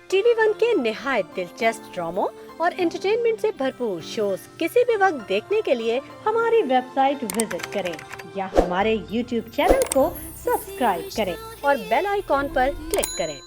TV one के निहायत दिलचस्प ड्रामों और एंटरटेनमेंट से भरपूर शोज किसी भी वक्त देखने के लिए हमारी वेबसाइट विजिट करें या हमारे यूट्यूब चैनल को सब्सक्राइब करें और बेल आइकॉन पर क्लिक करें।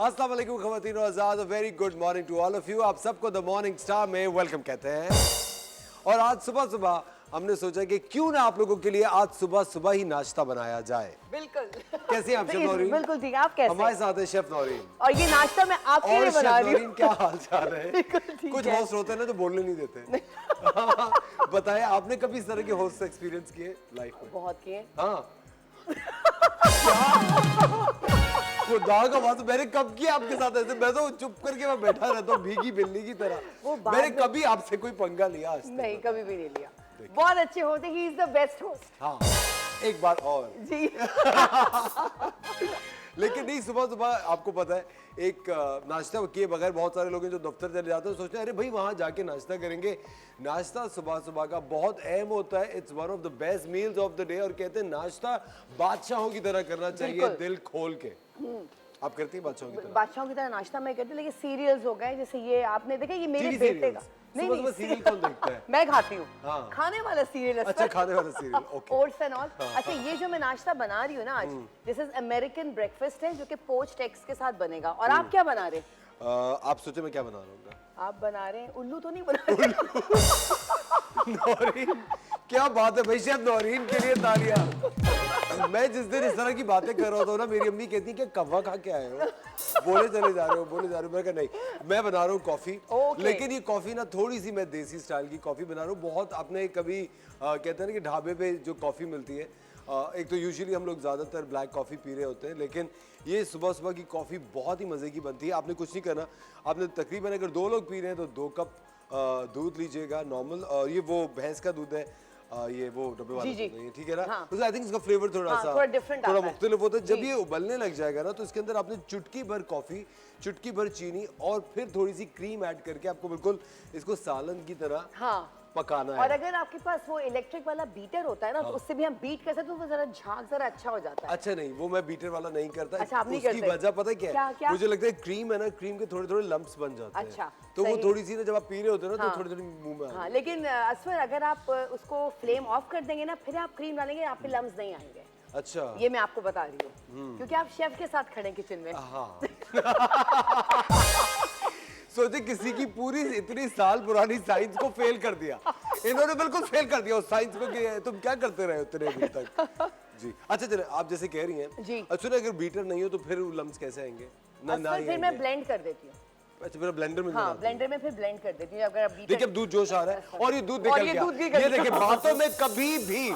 अस्सलाम वालेकुम ख़वातीन और आज़ाद, very good morning to all of you. आप सबको द मॉर्निंग स्टार में वेलकम कहते हैं। और आज सुबह सुबह हमने सोचा कि क्यों ना आप लोगों के लिए आज सुबह सुबह ही नाश्ता बनाया जाए। बिल्कुल। कैसे हैं आप शेफ नौरीन? बिल्कुल ठीक, आप कैसे? हमारे साथ है शेफ नौरीन। और ये नाश्ता मैं आपके लिए बना रही हूँ। क्या हाल चाल है? कुछ होस्ट होते हैं ना तो बोलने नहीं देते। बताएं, आपने कभी इस तरह के होस्ट से एक्सपीरियंस किए लाइफ में? बहुत किए। हाँ। खुदा का बात, मैंने कब किया आपके साथ ऐसे? मैं तो चुप करके मैं बैठा रहता हूँ भीगी बिल्ली की तरह। मैंने कभी आपसे कोई पंगा लिया आज तक? नहीं, कभी भी नहीं लिया। बहुत अच्छे होते, he is the best host. हाँ, एक बार और जी। लेकिन नहीं, सुबह सुबह आपको पता है एक नाश्ता किए बगैर बहुत सारे लोग हैं जो दफ्तर चले जाते हैं, सोचते हैं अरे भाई वहां जाके नाश्ता करेंगे। नाश्ता सुबह सुबह का बहुत अहम होता है। It's one of the best meals of the day. और कहते हैं नाश्ता बादशाहों की तरह करना चाहिए, दिल खोल के। आप करती हैं बादशाहों की तरह? बादशाहों की तरह नाश्ता मैं करती हूँ, लेकिन सीरियल्स हो गए जैसे ये आपने देखा, ये मेरे बेटे का। नहीं, सीरियल कौन देखता है? मैं खाती हूँ। हाँ। खाने वाला सीरियल। अच्छा, खाने वाला serial. Okay. Oats and all. अच्छा, ये जो मैं नाश्ता बना रही हूँ ना आज, दिस इज अमेरिकन ब्रेकफास्ट है जो कि पोच्ड एग्स के साथ बनेगा। और आप क्या बना रहे हैं? आप सोचे मैं क्या बना रहा हूँ? आप बना रहे हैं उल्लू तो नहीं बना रहे? नौरीन, क्या बात है भाई, शेफ नौरीन के लिए तालियां। मैं जिस दिन इस तरह की बातें कर रहा था ना, मेरी अम्मी कहती कि कव्वा खा के आए हो, बोले चले जा रहे हो, बोले जा रहे हो। मैं कहा नहीं, मैं बना रहा हूँ कॉफी। लेकिन ये कॉफी ना थोड़ी सी मैं देसी स्टाइल की कॉफी बना रहा हूँ। बहुत आपने कभी कहते हैं ना कि ढाबे पे जो कॉफी मिलती है, एक तो यूजुअली हम लोग ज़्यादातर ब्लैक कॉफ़ी पी रहे होते हैं, लेकिन ये सुबह सुबह की कॉफ़ी बहुत ही मज़े की बनती है। आपने कुछ नहीं करना, आपने तकरीबन अगर 2 लोग पी रहे हैं तो 2 कप दूध लीजिएगा नॉर्मल। और ये वो भैंस का दूध है, ये वो डब्बे वाला दूध नहीं है, ठीक है ना? हाँ। तो आई थिंक इसका फ्लेवर थोड़ा मुख्तलिफ होता है। जब ये उबलने लग जाएगा ना तो इसके अंदर आपने चुटकी भर कॉफ़ी, चुटकी भर चीनी और फिर थोड़ी सी क्रीम ऐड करके आपको बिल्कुल इसको सालन की तरह पकाना है। और अगर आपके पास वो इलेक्ट्रिक वाला बीटर होता है ना, तो उससे भी हम बीट कर सकते हैं, तो वो जरा झाग जरा अच्छा हो जाता है। अच्छा, नहीं, वो मैं बीटर वाला नहीं करता। अच्छा, आप नहीं उसकी करते? वजह पता है क्या है? क्या? मुझे लगता है क्रीम है ना, क्रीम के थोड़े थोड़े लम्प्स बन जाते हैं। अच्छा, तो वो थोड़ी सी ना जब आप पी रहे होते हैं ना तो थोड़ी थोड़ी मुंह में हाँ, लेकिन असफर अगर आप उसको फ्लेम ऑफ कर देंगे ना, फिर आप क्रीम डालेंगे, आपके लम्स नहीं आएंगे। अच्छा, ये मैं आपको बता रही हूँ, क्योंकि आप शेफ के साथ खड़े किचन में। हाँ। सोचे किसी की पूरी इतनी साल पुरानी साइंस को फेल कर दिया इन्होंने, बिल्कुल फेल कर दिया उस साइंस को कि तुम क्या करते रहे उतने दिन तक। जी, अच्छा चले, आप जैसे कह रही हैं जी। अच्छा, अगर बीटर नहीं हो तो फिर लम्स कैसे आएंगे? ना फिर मैं ब्लेंड कर देती हूँ। अच्छा, फिर ब्लेंडर में? हाँ, ब्लेंडर में फिर ब्लेंड कर देती हूँ। अगर देखिए अब दूध जोश आ रहा है और ये दूध निकल गया। ये देखिए, बातों में कभी भी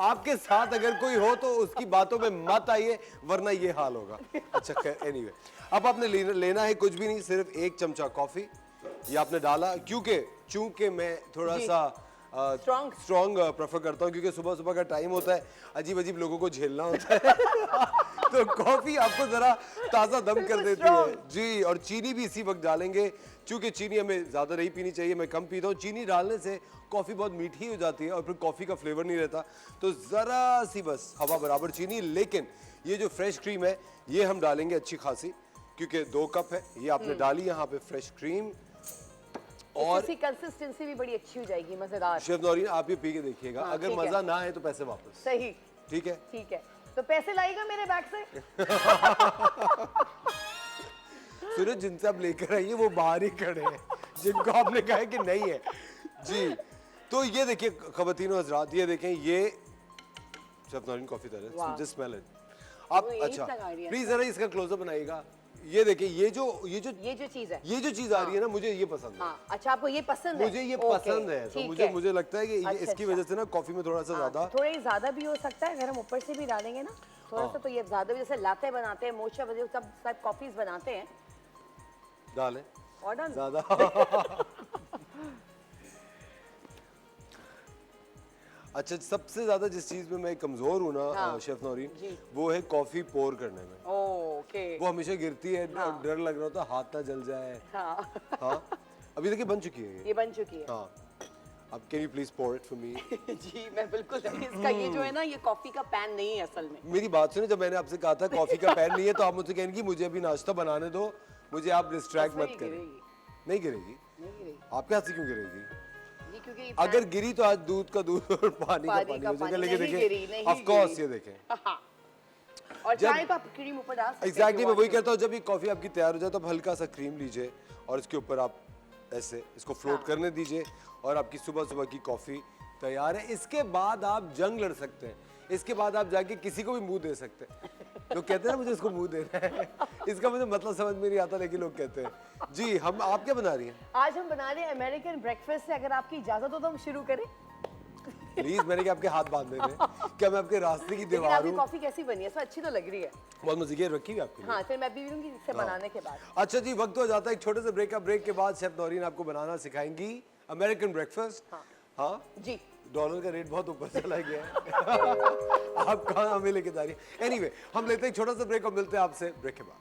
आपके साथ अगर कोई हो तो उसकी बातों में मत आइए, वरना ये हाल होगा। अच्छा, एनीवे, अब आपने लेना है कुछ भी नहीं, सिर्फ 1 चमचा कॉफी ये आपने डाला। चूंकि मैं थोड़ा सा स्ट्रॉन्ग प्रेफर करता हूँ, क्योंकि सुबह सुबह का टाइम होता है, अजीब अजीब लोगों को झेलना होता है। तो कॉफी आपको जरा ताज़ा दम कर देती है जी। और चीनी भी इसी वक्त डालेंगे, क्योंकि चीनी हमें ज़्यादा नहीं पीनी चाहिए, मैं कम पीता हूँ। चीनी डालने से कॉफ़ी बहुत मीठी हो जाती है और फिर कॉफ़ी का फ्लेवर नहीं रहता। तो ज़रा सी बस हवा बराबर चीनी। लेकिन ये जो फ्रेश क्रीम है ये हम डालेंगे अच्छी खासी, क्योंकि 2 कप है ये आपने डाली यहाँ पे फ्रेश क्रीम। और इसकी कंसिस्टेंसी भी बड़ी अच्छी हो जाएगी, मजेदार। शेफ नौरीन, आप ये पी के देखिएगा। हाँ, अगर मजा ना आए तो पैसे वापस। सही, ठीक है? ठीक है। तो पैसे लाएगा मेरे बैग से? सूरज, जिनसे आप लेकर आइए वो बाहर ही खड़े हैं, जिनको आपने कहा है कि नहीं है जी। तो ये देखिए ख़वातीन हज़रात, ये देखें, ये शेफ नौरीन कॉफी तरह, जस्ट स्मेल इट आप। अच्छा, प्लीज जरा इसका क्लोजअप बनाइएगा। ये देखिए, ये जो चीज है, ये जो चीज आ रही है ना, मुझे ये पसंद है। हाँ, अच्छा, आपको ये पसंद है? मुझे ये पसंद है, तो मुझे लगता है कि इसकी वजह से ना कॉफी में थोड़ा सा ज्यादा, थोड़ा ही ज्यादा भी हो सकता है अगर हम ऊपर से भी डालेंगे ना थोड़ा सा, तो ये ज्यादा भी, जैसे लाते बनाते हैं, मोचा वजह सब कॉफीज बनाते हैं, डालें और डाल ज्यादा। अच्छा, सबसे ज्यादा जिस चीज में मैं कमजोर हूँ ना हाँ। शेफ नौरीन, जी। वो है कॉफी पोर करने में। ओके। वो हमेशा गिरती है, डर लग रहा होता है हाथ ना जल जाए। हाँ। हाँ, अभी देखिए बन चुकी है ये बन चुकी है। हाँ, अब can you please pour it for me? जी मैं बिल्कुल, इसका ये जो है ना, ये कॉफी का पैन नहीं है असल में। मेरी बात सुने, जब मैंने आपसे कहा था कॉफी का पैन नहीं है, तो आप मुझसे कहेंगे कि मुझे अभी नाश्ता बनाने दो, मुझे आप डिस्ट्रैक्ट उसमें मत ही करें। गिरेगी। नहीं गिरेगी। नहीं गिरेगी। आपके हाथ से क्यों गिरेगी? ये क्योंकि ये अगर गिरी तो आज दूध का दूध और पानी का पानी पानी का हो जाएगा। पानी, लेकिन नहीं देखिए, गिरी, नहीं ऑफ कोर्स गिरी। ये देखें, हाँ। और चाय पे आप क्रीम ऊपर डाल सकते हैं। एग्जैक्टली if मैं you वही want to। कहता हूँ, जब ये कॉफी आपकी तैयार हो जाए तो आप हल्का सा क्रीम लीजिए और इसके ऊपर आप ऐसे इसको फ्लोट करने दीजिए और आपकी सुबह सुबह की कॉफी तैयार है। इसके बाद आप जंग लड़ सकते हैं, इसके बाद आप जाके किसी को भी मुंह दे सकते हैं। लोग कहते हैं ना मुझे इसको मुंह देना है, इसका मुझे मतलब समझ में नहीं आता, लेकिन लोग कहते हैं। जी, हम आप क्या बना रही हैं? आज हम बना रहे हैं अमेरिकन ब्रेकफास्ट से, अगर आपकी इजाजत हो तो हम शुरू करें। प्लीज, मैंने क्या आपके हाथ बांधने थे? क्या मैं आपके रास्ते की लेकिन दीवार आपकी हूँ? कॉफी कैसी बनी है? सो अच्छी तो लग रही है। बहुत मजेदार रखी हुई आपके लिए। हाँ, फिर मैं भी पीऊंगी इसे बनाने के बाद। अच्छा जी, वक्त हो जाता है एक छोटे से ब्रेक का। ब्रेक के बाद शेफ नौरीन आपको बनाना सिखाएंगी अमेरिकन ब्रेकफास्ट। हाँ जी। डॉलर का रेट बहुत ऊपर चला गया है। आप कहाँ हमें लेके जा रही है? एनीवे, हम लेते हैं एक छोटा सा ब्रेक और मिलते हैं आपसे ब्रेक के बाद।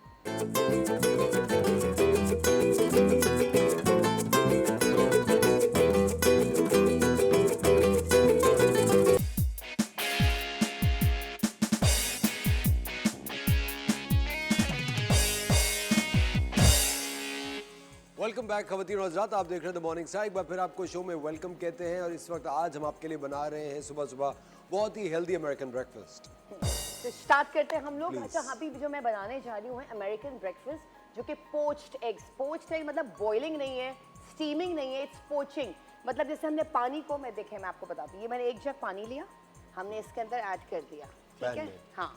वेलकम बैक खवातीन और हज़रात, आप देख रहे हैं द मॉर्निंग स्टार। एक बार फिर आपको शो में वेलकम कहते हैं और इस वक्त आज हम आपके लिए बना रहे हैं सुबह सुबह बहुत ही हेल्दी अमेरिकन ब्रेकफास्ट। तो स्टार्ट करते हैं हम लोग। Please. अच्छा, अभी जो मैं बनाने जा रही हूँ अमेरिकन ब्रेकफास्ट, जो कि पोच्ड एग्स। पोच्ड एग मतलब बॉइलिंग नहीं है, स्टीमिंग नहीं है, इट्स पोचिंग। मतलब जैसे हमने पानी को, मैं देखें मैं आपको बताती हूँ, ये मैंने एक जग पानी लिया, हमने इसके अंदर ऐड कर दिया, ठीक पैन है? में। हाँ,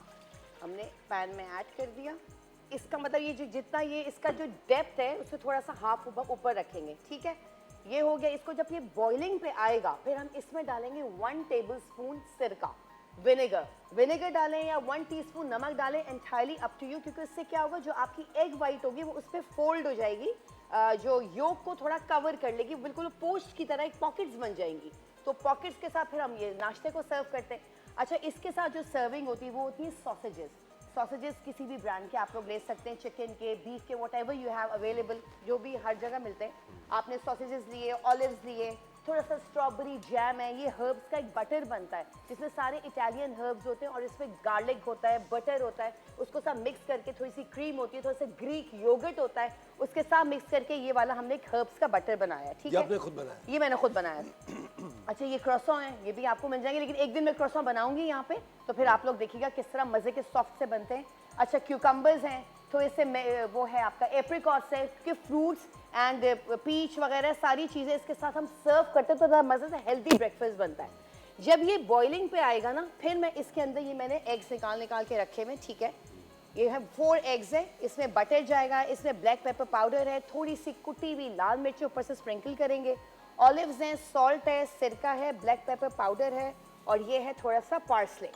हमने पैन में ऐड कर दिया। इसका मतलब ये जो जितना ये इसका जो डेप्थ है उससे थोड़ा सा हाफ ऊपर रखेंगे, ठीक है? ये हो गया। इसको जब ये बॉइलिंग पे आएगा, फिर हम इसमें डालेंगे 1 टेबलस्पून सिरका, विनेगर डालें या 1 टीस्पून नमक डालें, एंटायरली अप टू यू। क्योंकि इससे क्या होगा, जो आपकी एग वाइट होगी वो उस पर फोल्ड हो जाएगी, जो योक को थोड़ा कवर कर लेगी, बिल्कुल पोस्ट की तरह एक पॉकेट्स बन जाएंगी। तो पॉकेट्स के साथ फिर हम ये नाश्ते को सर्व करते हैं। अच्छा, इसके साथ जो सर्विंग होती है वो होती है सॉसेजेस किसी भी ब्रांड के आप लोग ले सकते हैं, चिकन के, बीफ के, what ever you have available, जो भी हर जगह मिलते हैं। आपने सॉसेजेस लिए, ऑलिव्स लिए, थोड़ा सा स्ट्रॉबेरी जैम है, ये हर्ब्स का एक बटर बनता है जिसमें सारे इटालियन हर्ब्स होते हैं और इसमें गार्लिक होता है, बटर होता है, उसको सब मिक्स करके थोड़ी सी क्रीम होती है, थोड़ा सा ग्रीक योगर्ट होता है, उसके साथ मिक्स करके ये वाला हमने एक हर्ब्स का बटर बनाया है, ठीक ये है? आपने खुद बनाया? ये मैंने खुद बनाया है। अच्छा, ये क्रॉसॉन है, ये भी आपको मिल जाएंगे, लेकिन एक दिन मैं क्रॉसॉन बनाऊंगी यहाँ पे, तो फिर आप लोग देखिएगा किस तरह मजे के सॉफ्ट से बनते हैं। अच्छा, क्यूकम्बर्स हैं, थोड़े से वो है आपका एप्रिकॉट्स है, क्योंकि फ्रूट्स एंड पीच वगैरह सारी चीज़ें इसके साथ हम सर्व करते हैं, तो ज़रा मज़े से हेल्दी ब्रेकफास्ट बनता है। जब ये बॉइलिंग पे आएगा ना, फिर मैं इसके अंदर ये मैंने एग्स निकाल के रखे हुए, ठीक है? ये है 4 एग्स है, इसमें बटर जाएगा, इसमें ब्लैक पेपर पाउडर है, थोड़ी सी कुटी हुई लाल मिर्च ऊपर से स्प्रिंकल करेंगे, ऑलिव्स हैं, सॉल्ट है, सिरका है, ब्लैक पेपर पाउडर है, और ये है थोड़ा सा पार्सले।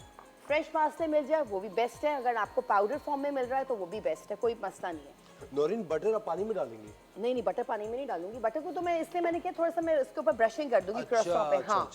फ्रेश पार्सले मिल जाए वो भी बेस्ट है, अगर आपको पाउडर फॉर्म में मिल रहा है तो वो भी बेस्ट है, कोई मसला नहीं है। नौरीन, बटर आप पानी में डालेंगी? नहीं, बटर पानी में नहीं डालूंगी। बटर को तो मैं इसलिए मैंने किया, थोड़ा सा मैं इसके ऊपर ब्रशिंग कर दूंगी क्रॉसॉन पे। हाँ,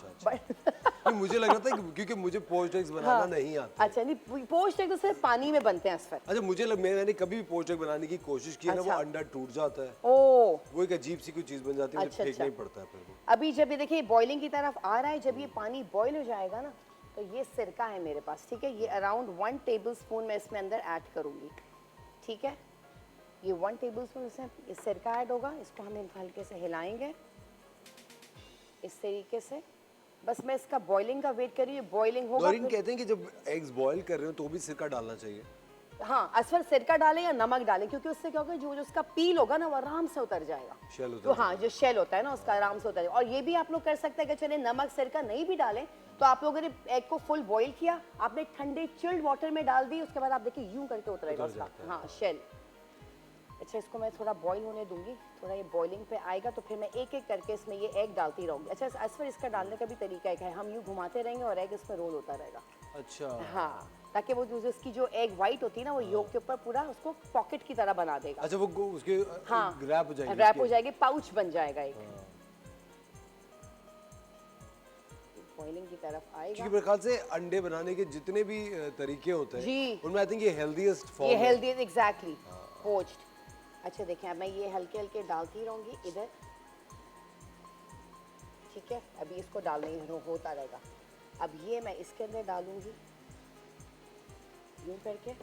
नहीं, मुझे लग रहा था क्योंकि मुझे पोच्ड एग्स बनाना नहीं आता। अच्छा, नहीं, पोच्ड एग तो सिर्फ पानी में बनते हैं असफर। अच्छा, मैंने कभी भी पोच्ड एग बनाने की कोशिश की है ना, वो अंडा टूट जाता है, ओ, वो एक अजीब सी कोई चीज बन जाती है, मुझे फेंकना ही पड़ता है फिर वो। अभी जब ये देखिए बॉइलिंग की तरफ आ रहा है, जब ये पानी बॉईल हो जाएगा ना, तो ये सिरका है मेरे पास, ठीक है? ये अराउंड 1 टेबलस्पून मैं इसमें अंदर ऐड करूंगी, ठीक है? ये 1 टेबलस्पून इसमें ये सिरका ऐड होगा, इसको हम हल्के से हिलाएंगे इस तरीके से। बस मैं इसका बॉइलिंग का वेट कर रही हूँ, बॉइलिंग होगा। नौरीन कहते हैं कि जब एग्स बॉईल कर रहे हो तो भी सिरका डालना चाहिए। हाँ, असफर सिरका डालें या नमक डालें, क्योंकि उससे क्या होगा, जो उसका पील होगा ना वो आराम से उतर जाएगा। शेल उतर तो हाँ, जो शेल होता है ना उसका आराम से उतर जाएगा। और ये भी आप लोग कर सकते हैं कि चले नमक सिरका नहीं भी डालें तो आप लोगों ने एग को फुल बॉईल किया, आपने ठंडे चिल्ड वाटर में डाल दी, उसके बाद आप देखिए यूं करके उतरेगा उसका, हाँ, शेल। अच्छा, इसको मैं थोड़ा बॉईल होने दूंगी, थोड़ा ये बॉइलिंग पे आएगा तो फिर मैं एक एक करके इसमें ये एग डालती रहूंगी। अच्छा, असफर इसका डालने का भी तरीका एक है, हम यूं घुमाते रहेंगे और एग इसमें रोल होता रहेगा। अच्छा, हाँ, ताकि वो जो इसकी जो एग वाइट होती है ना, वो योक के ऊपर पूरा उसको पॉकेट की तरह बना देगा। अच्छा, वो उसके हाँ, रैप हो जाएगी, रैप हो जाएगी, पाउच बन जाएगा एक। बॉइलिंग की तरफ आएगा। क्योंकि मेरे ख्याल से अंडे बनाने के जितने भी तरीके होते हैं जी। उनमें आई थिंक ये हेल्दीएस्ट फॉर्म ये है। Healthy exactly poached. अच्छा देखें, अब मैं ये हल्के हल्के डालती रहूंगी इधर, ठीक है। अभी इसको डालना ही होता रहेगा। अब ये मैं इसके अंदर डालूंगी यूं करके।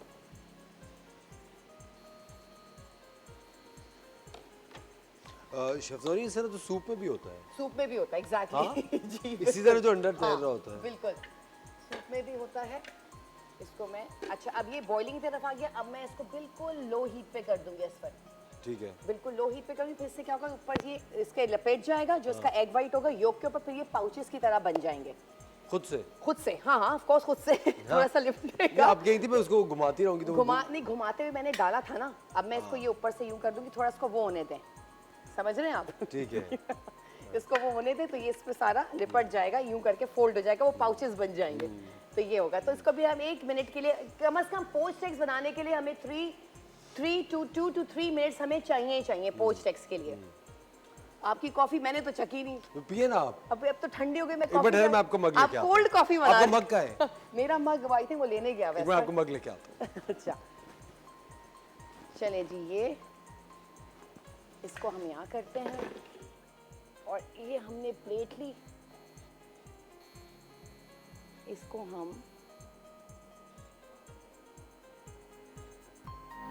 शेफजोरी इस तरह तो सूप में भी होता है। सूप में भी होता है एग्जैक्टली। जी इसी तरह जो अंडा तैर रहा होता है। बिल्कुल, सूप में भी होता है। इसको मैं, अच्छा अब ये बॉइलिंग की तरफ आ गया, अब मैं इसको बिल्कुल लो हीट पे कर दूंगी इस पर। ठीक है। बिल्कुल लो हीट पे करूंगी, फिर से क्या होगा, ऊपर ये इसके लपेट जाएगा, जो इसका एग वाइट होगा योक के ऊपर, फिर ये पाउचेस की तरह बन जाएंगे खुद से। खुद से। हाँ हाँ ऑफ कोर्स खुद से। थोड़ा सा लिपटेगा। आप गई थी, मैं उसको घुमाती रहूंगी तो नहीं घुमाते हुए मैंने डाला था ना, अब मैं इसको ये ऊपर से यूं कर दूंगी, थोड़ा इसको वो होने दें, समझ रहे हैं आप? ठीक है। इसको वो होने दें तो ये इस पे सारा लिपट जाएगा, यूं करके फोल्ड हो जाएगा, वो पाउचेस बन जाएंगे। तो ये होगा। तो इसको भी हम 1 मिनट के लिए, कम से कम पोच्ड एग्स बनाने के लिए हमें 2 to 3 मिनट्स हमें चाहिए पोच्ड एग्स के लिए। आपकी कॉफी मैंने तो चखी नहीं। तो पिए ना आप। अब तो ठंडी हो गई, मैं एक मिनट है, मैं आपको मग लेके आता हूं। कोल्ड कॉफी बना। आपका मग का है? मेरा मग आई थिंक वो लेने गया वैसे। मैं आपको मग लेके आता हूं। अच्छा चले जी, ये इसको हम यहाँ करते हैं और ये हमने प्लेट ली, इसको हम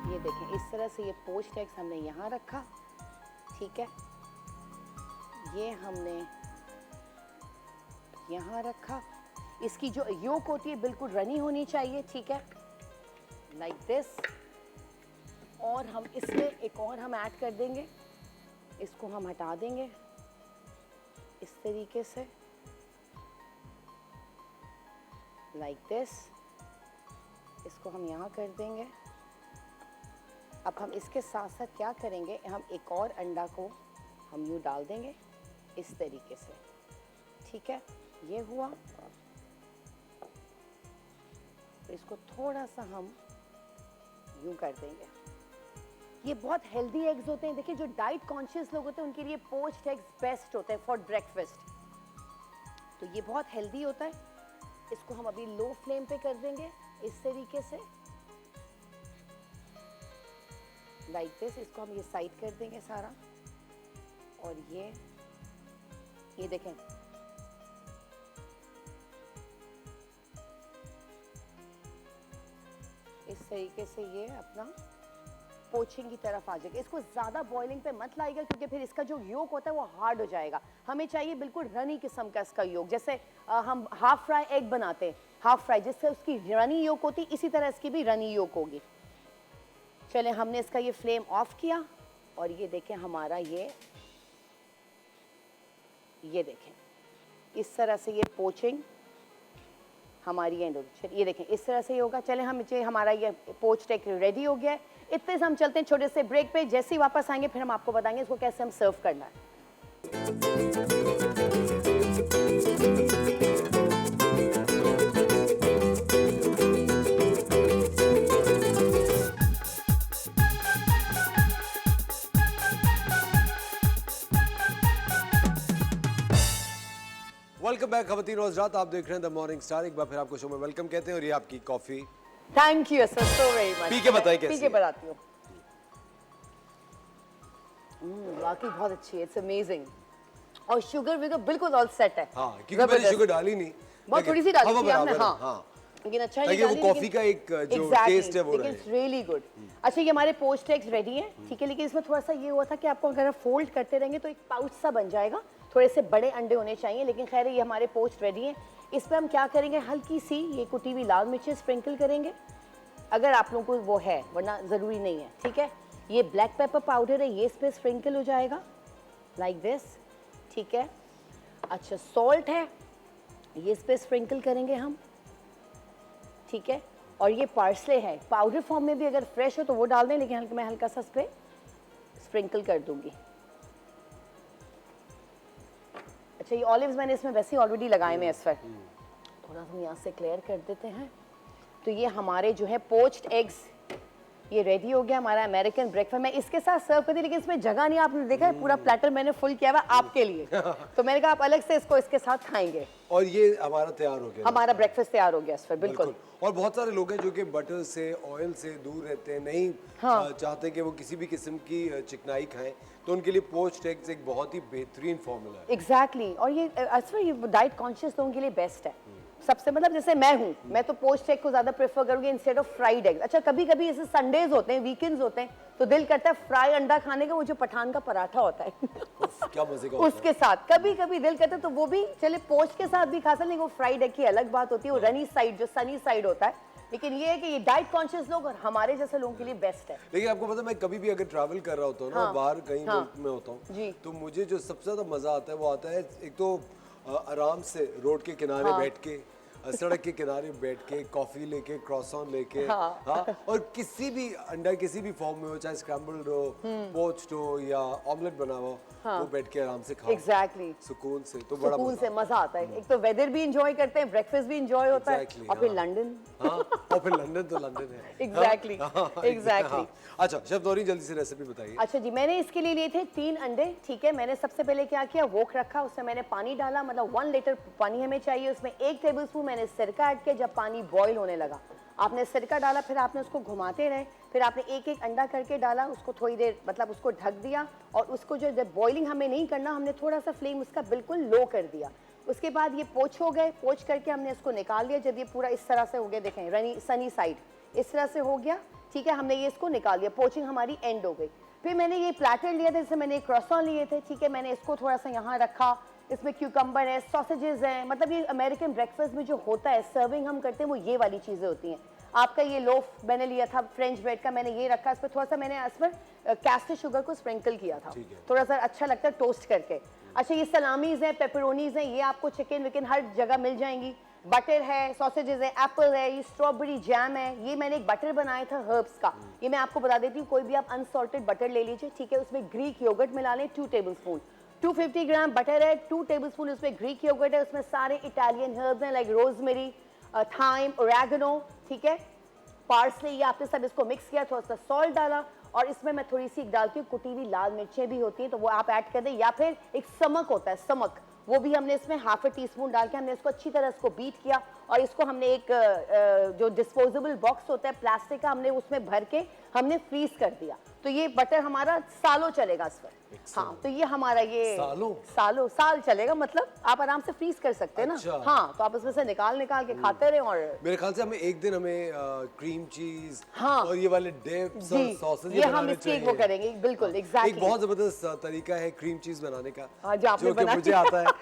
ये देखें इस तरह से, ये पोच्ड एग्स हमने यहाँ रखा, ठीक है। ये हमने यहाँ रखा। इसकी जो योक होती है बिल्कुल रनी होनी चाहिए, ठीक है, लाइक दिस। और हम इसमें एक और हम ऐड कर देंगे, इसको हम हटा देंगे इस तरीके से, लाइक दिस। इसको हम यहाँ कर देंगे। अब हम इसके साथ साथ क्या करेंगे, हम एक और अंडा को हम यूँ डाल देंगे इस तरीके से, ठीक है। ये हुआ। तो इसको थोड़ा सा हम यूँ कर देंगे। ये बहुत हेल्दी एग्स होते हैं। देखिए जो डाइट कॉन्शियस लोग होते हैं उनके लिए पोच्ड एग्स बेस्ट होते हैं फॉर ब्रेकफास्ट। तो ये बहुत हेल्दी होता है। इसको हम अभी लो फ्लेम पे कर देंगे इस तरीके से, लाइक दिस। इसको हम ये साइड कर देंगे सारा। और ये देखें, इस तरीके से ये अपना पोचिंग की तरफ आ जाएगा। इसको ज्यादा बॉइलिंग पे मत लाइएगा क्योंकि फिर इसका जो योक होता है वो हार्ड हो जाएगा। हमें चाहिए बिल्कुल रनी किस्म का इसका योक, जैसे हम हाफ फ्राई एग बनाते हैं, हाफ फ्राई जिससे उसकी रनी योक होती है, इसी तरह इसकी भी रनी योक होगी। चले हमने इसका ये फ्लेम ऑफ किया और ये देखें हमारा ये देखें इस तरह से ये पोचिंग हमारी एंड होगी। ये देखें इस तरह से ही होगा। चले हमारा ये पोच्ड एग रेडी हो गया है। इतने से हम चलते हैं छोटे से ब्रेक पे। जैसे ही वापस आएंगे फिर हम आपको बताएंगे इसको कैसे हम सर्व करना है। वेलकम बैक खवातीन और हज़रात, आप देख रहे हैं द मॉर्निंग स्टार। एक बार फिर आपको शो में वेलकम कहते हैं और ये आपकी coffee. Thank you sir, so very much. P के बताइए कैसी पी के बताती हूँ। वाकई बहुत अच्छी है, इट्स अमेजिंग। और शुगर विगर बिल्कुल ऑल सेट है। हाँ, क्योंकि मैंने शुगर डाली नहीं, बहुत थोड़ी सी डाली थी आपने। हाँ, हाँ। लेकिन अच्छा ताकि वो कॉफी का एक जो टेस्ट है वो रहे। It's really good. अच्छा ये हमारे पोच्ड एग्स रेडी हैं, ठीक है। लेकिन इसमें थोड़ा सा ये हुआ था कि आपको अगर फोल्ड करते रहेंगे तो एक पाउच सा बन जाएगा। थोड़े से बड़े अंडे होने चाहिए, लेकिन खैर ये हमारे पोच्ड रेडी हैं। इस पे हम क्या करेंगे, हल्की सी ये कुटी हुई लाल मिर्चें स्प्रिंकल करेंगे अगर आप लोगों को वो है, वरना ज़रूरी नहीं है, ठीक है। ये ब्लैक पेपर पाउडर है, ये इस पे स्प्रिंकल हो जाएगा लाइक दिस, ठीक है। अच्छा सॉल्ट है, ये इस पे स्प्रिंकल करेंगे हम, ठीक है। और ये पार्सले है, पाउडर फॉर्म में भी अगर फ्रेश हो तो वो डाल दें, लेकिन मैं हल्का सा इस पे स्प्रिंकल कर दूंगी। अच्छा ये ऑलिव्स मैंने इसमें वैसे ही ऑलरेडी लगाए हुए हैं इस पर, थोड़ा सा यहाँ से क्लियर कर देते हैं। तो ये हमारे जो है पोच्ड एग्स ये रेडी हो गया, हमारा अमेरिकन ब्रेकफास्ट। मैं इसके साथ सर्व करती, लेकिन इसमें जगह नहीं, आपने देखा है पूरा प्लेटर मैंने फुल किया हुआ आपके लिए। तो मैंने कहा आप अलग से इसको इसके साथ खाएंगे। और ये हमारा तैयार हो गया, हमारा ब्रेकफास्ट तैयार हो गया इस पर, बिल्कुल। और बहुत सारे लोग हैं जो कि बटर से, ऑयल से दूर रहते हैं, नहीं चाहते कि वो किसी भी किस्म की चिकनाई खाएं, तो उनके लिए पोच्ड एग्स एक बहुत ही बेहतरीन फॉर्मूला है। एग्जैक्टली और ये असफर ये डाइट कॉन्शियस लोगों के लिए बेस्ट है सबसे, मतलब जैसे मैं हूँ, मैं तो पोच्ड एग को ज्यादा प्रेफर करूंगी इंस्टेड ऑफ फ्राइड एग। अच्छा कभी कभी ऐसे संडेज होते हैं, वीकेंड्स होते हैं, तो दिल करता है फ्राई अंडा खाने का, वो जो पठान का पराठा होता है क्या मजे का होता उसके साथ कभी कभी दिल करता है, तो वो भी चले पोच्ड के साथ भी खा सकते, लेकिन वो फ्राइड एग की अलग बात होती है, वो रनी साइड जो सनी साइड होता है। लेकिन ये है कि ये डाइट कॉन्शियस लोग और हमारे जैसे लोगों के लिए बेस्ट है। लेकिन आपको पता है, मैं कभी भी अगर ट्रैवल कर रहा होता हूँ ना, बाहर कहीं मुल्क में होता हूँ, तो मुझे जो सबसे ज्यादा मजा आता है वो आता है एक तो आराम से रोड के किनारे बैठ के, सड़क के किनारे बैठ के कॉफी लेके, क्रॉसॉन लेके, हाँ, और किसी भी अंडा किसी भी फॉर्म में हो, चाहे स्क्रैम्बल्ड हो, पोच्ड हो या ऑमलेट बना हो, वो बैठ के आराम से खाओ। एग्जैक्टली सुकून से, तो बड़ा सुकून से मजा आता है। एक तो वेदर भी एंजॉय करते हैं, ब्रेकफास्ट भी एंजॉय होता है, और फिर लंदन, और फिर लंदन तो लंदन है। Exactly exactly. अच्छा शेफ नौरीन, जल्दी से रेसिपी बताइए। अच्छा जी, मैंने इसके लिए लिए थे 3 अंडे, ठीक है। मैंने सबसे पहले क्या किया, वोक रखा, उसमें मैंने पानी डाला, मतलब 1 लीटर पानी हमें चाहिए, उसमें 1 टेबलस्पून मैंने सिरका ऐड किया। जब पानी बॉईल होने लगा, आपने सिरका डाला, फिर आपने उसको घुमाते रहे, फिर आपने एक एक अंडा करके डाला, उसको थोड़ी देर मतलब उसको ढक दिया, और उसको जो जब बॉइलिंग हमें नहीं करना, हमने थोड़ा सा फ्लेम उसका बिल्कुल लो कर दिया। उसके बाद ये पोच हो गए, पोच करके हमने इसको निकाल लिया। जब ये पूरा इस तरह से हो गया, देखें रनी सनी साइड इस तरह से हो गया, ठीक है, हमने ये इसको निकाल लिया, पोचिंग हमारी एंड हो गई। फिर मैंने ये प्लेटर लिया था, जैसे मैंने क्रॉसॉन लिए थे, ठीक है, मैंने इसको थोड़ा सा यहाँ रखा, इसमें क्यूकम्बर है, सॉसेजेस हैं, मतलब ये अमेरिकन ब्रेकफास्ट में जो होता है सर्विंग हम करते हैं वो ये वाली चीज़ें होती हैं। आपका ये लोफ मैंने लिया था फ्रेंच ब्रेड का, मैंने ये रखा, इस पर थोड़ा सा मैंने इस पर कैस्टर शुगर को स्प्रिंकल किया था, थोड़ा सा अच्छा लगता है टोस्ट करके। अच्छा ये सलामीज हैं, पेपरोनीज हैं, ये आपको चिकन विकन हर जगह मिल जाएंगी। बटर है, सॉसेजेस है, एप्पल है, ये स्ट्रॉबेरी जैम है, ये मैंने एक बटर बनाया था हर्ब्स का, ये मैं आपको बता देती हूँ, कोई भी आप अनसॉल्टेड बटर ले लीजिए, ठीक है, उसमें ग्रीक योगर्ट मिला लें 2 टेबलस्पून, 250 ग्राम बटर है, 2 टेबलस्पून उसमें ग्रीक योगर्ट है, उसमें सारे इटालियन हर्ब्स हैं लाइक रोजमेरी, थाइम, ओरेगनो, ठीक है, पार्सले, ये आपने सब इसको मिक्स किया, थोड़ा सा सॉल्ट डाला, और इसमें मैं थोड़ी सी डालती हूँ कुटी हुई लाल मिर्चें भी होती हैं, तो वो आप ऐड कर दें, या फिर एक समक होता है समक, वो भी हमने इसमें ½ टीस्पून डाल के हमने इसको अच्छी तरह इसको बीट किया, और इसको हमने एक जो डिस्पोजेबल बॉक्स होता है प्लास्टिक का, हमने उसमें भर के हमने फ्रीज कर दिया, तो ये बटर हमारा सालों चलेगा इस पर। हाँ, तो ये हमारा ये साल चलेगा, मतलब आप आराम से फ्रीज कर सकते हैं ना। हाँ, तो आप उसमें से निकाल के खाते रहे। और मेरे ख्याल से हमें एक दिन हमें क्रीम चीज हाँ, और ये वाले डिप्स और सॉसेज ये हम इसकी वो करेंगे, बिल्कुल एग्जैक्टली। एक बहुत जबरदस्त तरीका है क्रीम चीज बनाने का, जो कि मुझे आता है।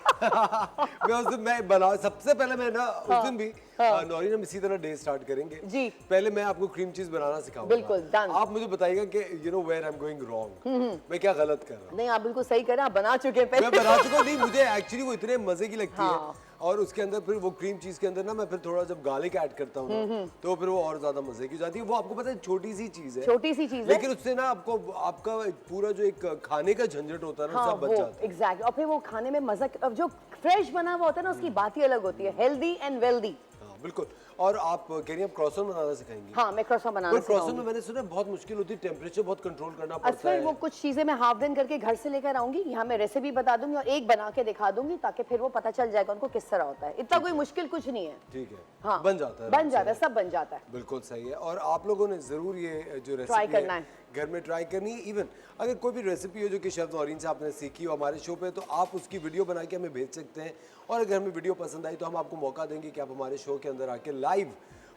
मैं बना सबसे पहले मैं ना उस दिन भी नौरीन, हम इसी तरह डे स्टार्ट करेंगे जी। पहले मैं आपको क्रीम चीज बनाना सिखाऊंगा, बिल्कुल डन। आप मुझे बताइएगा कि you know where I am going wrong, मैं क्या गलत कर रहा हूँ। नहीं, आप बिल्कुल सही कर रहे हैं, आप बना चुके हैं पहले। मैं बना चुका हूँ, नहीं मुझे एक्चुअली वो इतने मजे की लगती है, और उसके अंदर फिर वो क्रीम चीज के अंदर ना मैं फिर थोड़ा जब गार्लिक ऐड करता हूँ तो फिर वो और ज्यादा मजे की जाती है। वो आपको पता है छोटी सी चीज है, लेकिन उससे ना आपको आपका पूरा जो एक खाने का झंझट होता है ना, सब बच जाता है। एग्जैक्ट, और फिर वो खाने में मजा, जो फ्रेश बना हुआ होता है ना, उसकी बात ही अलग होती है, हेल्दी एंड वेल्दी। बिल्कुल। और आप कह रही हैं आप क्रॉसॉन बनाना सिखाएंगी? हाँ, मैं क्रॉसॉन बनाना सिखाऊंगी। क्रॉसॉन में मैंने सुना बहुत मुश्किल होती है, टेम्परेचर बहुत कंट्रोल करना पड़ता है। वो कुछ चीजें मैं हाफ डन करके घर से लेकर आऊंगी, यहाँ मैं रेसिपी बता दूंगी और एक बना के दिखा दूंगी, ताकि फिर वो पता चल जाएगा उनको किस तरह होता है। इतना कोई मुश्किल कुछ नहीं है। ठीक है, हाँ, बन जाता है, सब बन जाता है। बिल्कुल सही है। और आप लोगों ने जरूर ये जो रेसिपी ट्राई करना है, घर में ट्राई करनी है। इवन अगर कोई भी रेसिपी हो जो कि शेफ नौरीन से आपने सीखी हो हमारे शो पे, तो आप उसकी वीडियो बना के हमें भेज सकते हैं, और अगर हमें वीडियो पसंद आई तो हम आपको मौका देंगे कि आप हमारे शो के अंदर आके लाइव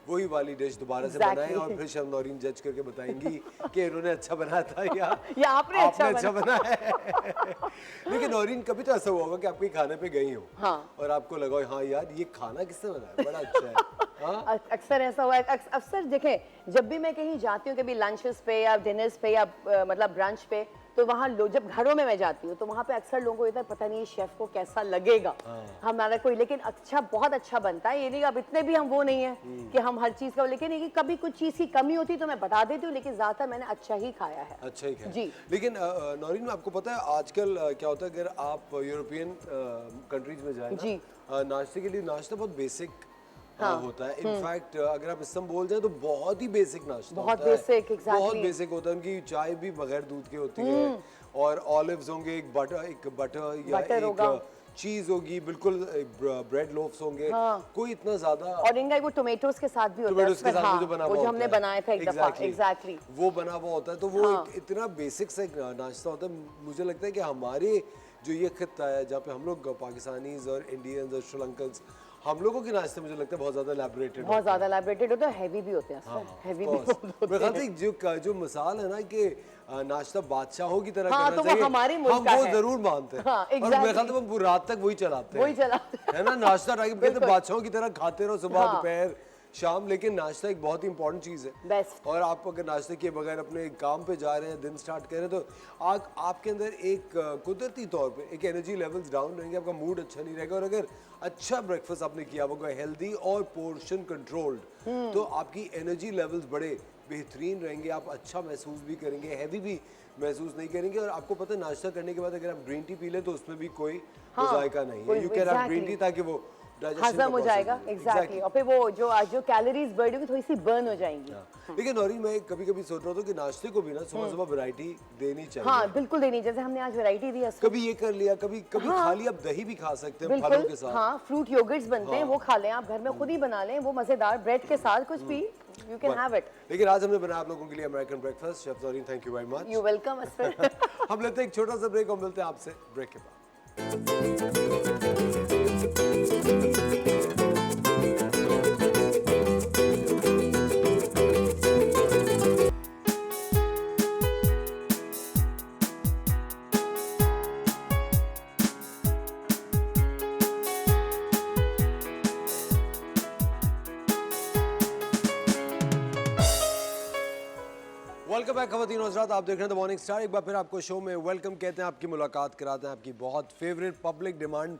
वही वाली डिश दोबारा से बनाएं, और फिर शेफ नौरीन जज करके बताएंगी कि इन्होंने अच्छा बनाया था या आपने अच्छा बनाया है। लेकिन नौरीन, कभी तो ऐसा हुआ होगा कि आप कहीं खाने पे गई हो, हाँ, और आपको लगा हाँ यार ये खाना किसने बनाया, बड़ा अच्छा है। हाँ? अक्सर ऐसा हुआ है, अक्सर देखें, जब भी मैं कहीं जाती हूँ, कभी लंचेस पे या डिनर्स पे या मतलब ब्रंच पे, तो वहाँ जब घरों में मैं जाती हूँ तो वहाँ पे अक्सर लोगों को इतना पता नहीं है शेफ को कैसा लगेगा हमारा कोई, लेकिन अच्छा, बहुत अच्छा बनता है। ये नहीं, अब इतने भी हम वो नहीं है कि हम हर चीज का, लेकिन ये कभी कुछ चीज की कमी होती है तो मैं बता देती हूँ, लेकिन ज्यादातर मैंने अच्छा ही खाया है। अच्छा ही खाया जी। लेकिन नौरीन, आपको पता है आजकल क्या होता है, अगर आप यूरोपियन कंट्रीज में जाए जी, नाश्ते के लिए नाश्ता बहुत बेसिक होता है। इनफैक्ट अगर आप इस्तांबुल जाए तो बहुत ही बेसिक नाश्ता बहुत होता है, बहुत बेसिक होता है। उनकी चाय भी बगैर दूध के होती है, और ऑलिव्स होंगे, एक बटर या एक चीज होगी, बिल्कुल ब्रेड लोफ्स होंगे, कोई इतना ज्यादा। और इनका वो टोमेटोज के साथ भी होता है, टोमेटोज के साथ जो बना हुआ वो जो होता हमने है, बनाया था एक दफा, एग्जैक्टली वो बना हुआ होता है। तो वो इतना बेसिक सा एक नाश्ता होता है। मुझे लगता है कि हमारे जो ये खित्ता है जहाँ पे हम लोग पाकिस्तानीज और इंडियंस और श्रीलंकन्स, हम लोगों के नाश्ते मुझे लगता है बहुत ज्यादा एलैबोरेटेड, बहुत ज्यादा एलैबोरेटेड होता है, हैवी भी होते हैं, हैवी भी मेरे ख्याल से जो मिसाल है ना कि नाश्ता बादशाहों की तरह हाँ, करना तो वो चाहिए, हमारी हम मुल्क का वो है। जरूर मानते हैं। हाँ, और मेरे ख्याल exactly। से हम रात तक वही चलाते वही हैं, चलाते है ना। नाश्ता टाइम कहते हैं बादशाहों की तरह खाते रहो सुबह हाँ। दोपहर शाम, लेकिन नाश्ता एक बहुत ही इंपॉर्टेंट चीज़ है। बेस्ट। और आप अगर नाश्ते के बगैर अपने काम पे जा रहे हैं, दिन स्टार्ट कर रहे हैं, तो आपके अंदर एक कुदरती तौर पे एक एनर्जी लेवल्स डाउन रहेंगे, आपका मूड अच्छा नहीं रहेगा। और अगर अच्छा ब्रेकफास्ट आपने किया होगा हेल्दी और पोर्शन कंट्रोल्ड, तो आपकी एनर्जी लेवल्स बड़े बेहतरीन रहेंगे, आप अच्छा महसूस भी करेंगे, हैवी भी महसूस नहीं करेंगे। और आपको पता है नाश्ता करने के बाद अगर आप ग्रीन टी पी लें तो उसमें भी कोई जायका नहीं है। You can have green tea ताकि वो हजम हो जाएगा, एग्जैक्टली। और फिर वो जो कैलोरीज बर्न होगी थोड़ी सी बर्न हो जाएंगी। लेकिन नौरीन, मैं कभी कभी सोच रहा था कि नाश्ते को भी ना सुबह सुबह वैरायटी देनी चाहिए। हाँ बिल्कुल देनी, जैसे हमने आज वैरायटी दी है उसको। कभी ये कर लिया, कभी खा लिया। आप दही भी खा सकते हैं फलों के बिल्कुल, साथ। हाँ, फ्रूट योगर्ट्स बनते हैं, वो खा लें आप, घर में खुद ही बना लें, वो मजेदार ब्रेड के साथ कुछ भी, यू कैन हैव इट। लेकिन आज हमने बनाया आप लोगों के लिए American breakfast. Chef Naureen, thank you very much. You welcome Asfar. हम लेते हैं एक छोटा सा ब्रेक और मिलते हैं आपसे ब्रेक के बाद। वेलकम बैक खवातीन और हज़रात, आप देख रहे हैं द मॉर्निंग स्टार। एक बार फिर आपको शो में वेलकम कहते हैं, आपकी मुलाकात कराते हैं आपकी बहुत फेवरेट पब्लिक डिमांड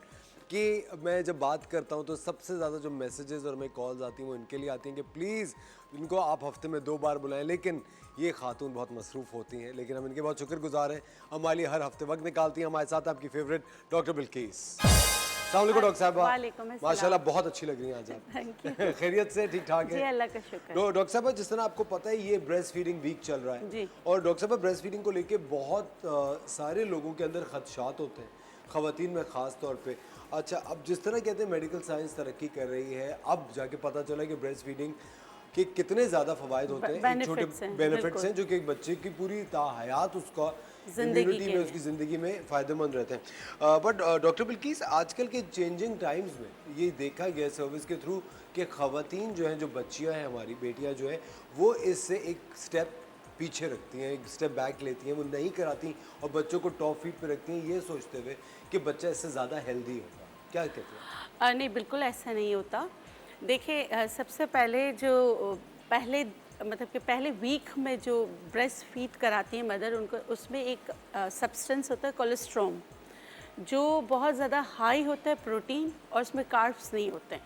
कि मैं जब बात करता हूं तो सबसे ज़्यादा जो मैसेजेस और हमें कॉल्स आती हैं वो इनके लिए आती हैं कि प्लीज़ इनको आप हफ्ते में 2 बार बुलाएं। लेकिन ये खातून बहुत मसरूफ़ होती हैं, लेकिन हम इनके बहुत शुक्रगुजार हैं, हमारे लिए हर हफ्ते वक्त निकालती हैं। हमारे साथ आपकी फेवरेट डॉक्टर बिल्किस। अस्सलाम वालेकुम डॉक्टर साहबा, माशाल्लाह बहुत अच्छी लग रही हैं आज आप। Thank you. खैरियत से ठीक ठाक है? जी अल्लाह का शुक्र। डॉक्टर साहब, जिस तरह आपको पता है ये ब्रेस्ट फीडिंग वीक चल रहा है जी। और डॉक्टर साहब ब्रेस्ट फीडिंग को लेके बहुत सारे लोगों के अंदर खदशात होते हैं, ख़वातीन में ख़ास तौर पे। अच्छा, अब जिस तरह कहते हैं मेडिकल साइंस तरक्की कर रही है, अब जाके पता चला कि ब्रेस्ट फीडिंग के कितने ज़्यादा फ़वाइद होते हैं, एक छोटे बेनिफिट्स हैं जो कि एक बच्चे की पूरी ताहयात उसका इम्यूनिटी में, उसकी ज़िंदगी में फ़ायदेमंद रहते हैं। बट डॉक्टर बिल्किस, आजकल के चेंजिंग टाइम्स में ये देखा गया सर्विस के थ्रू कि ख़वातीन जो हैं, जो बच्चियाँ हैं हमारी बेटियाँ जो हैं, वो इससे एक स्टेप पीछे रखती हैं, एक स्टेप बैक लेती हैं, वो नहीं कराती और बच्चों को टॉप फीड पे रखती हैं, ये सोचते हुए कि बच्चा इससे ज़्यादा हेल्दी होगा। क्या कहते हैं? नहीं, बिल्कुल ऐसा नहीं होता। देखिए, सबसे पहले जो पहले वीक में जो ब्रेस्ट फीड कराती है मदर, उनको उसमें एक सब्सटेंस होता है कोलेस्ट्रॉम, जो बहुत ज़्यादा हाई होता है प्रोटीन, और उसमें कार्ब्स नहीं होते हैं,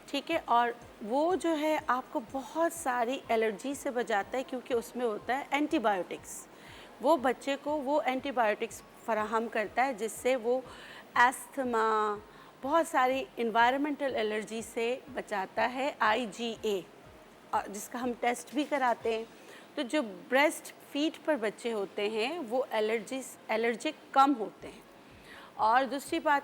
ठीक है। और वो जो है आपको बहुत सारी एलर्जी से बचाता है, क्योंकि उसमें होता है एंटीबायोटिक्स। वो बच्चे को वो एंटीबायोटिक्स फराहम करता है, जिससे वो एस्थमा, बहुत सारी इन्वायरमेंटल एलर्जी से बचाता है। IgA, जिसका हम टेस्ट भी कराते हैं। तो जो ब्रेस्ट फीड पर बच्चे होते हैं वो एलर्जिक कम होते हैं। और दूसरी बात,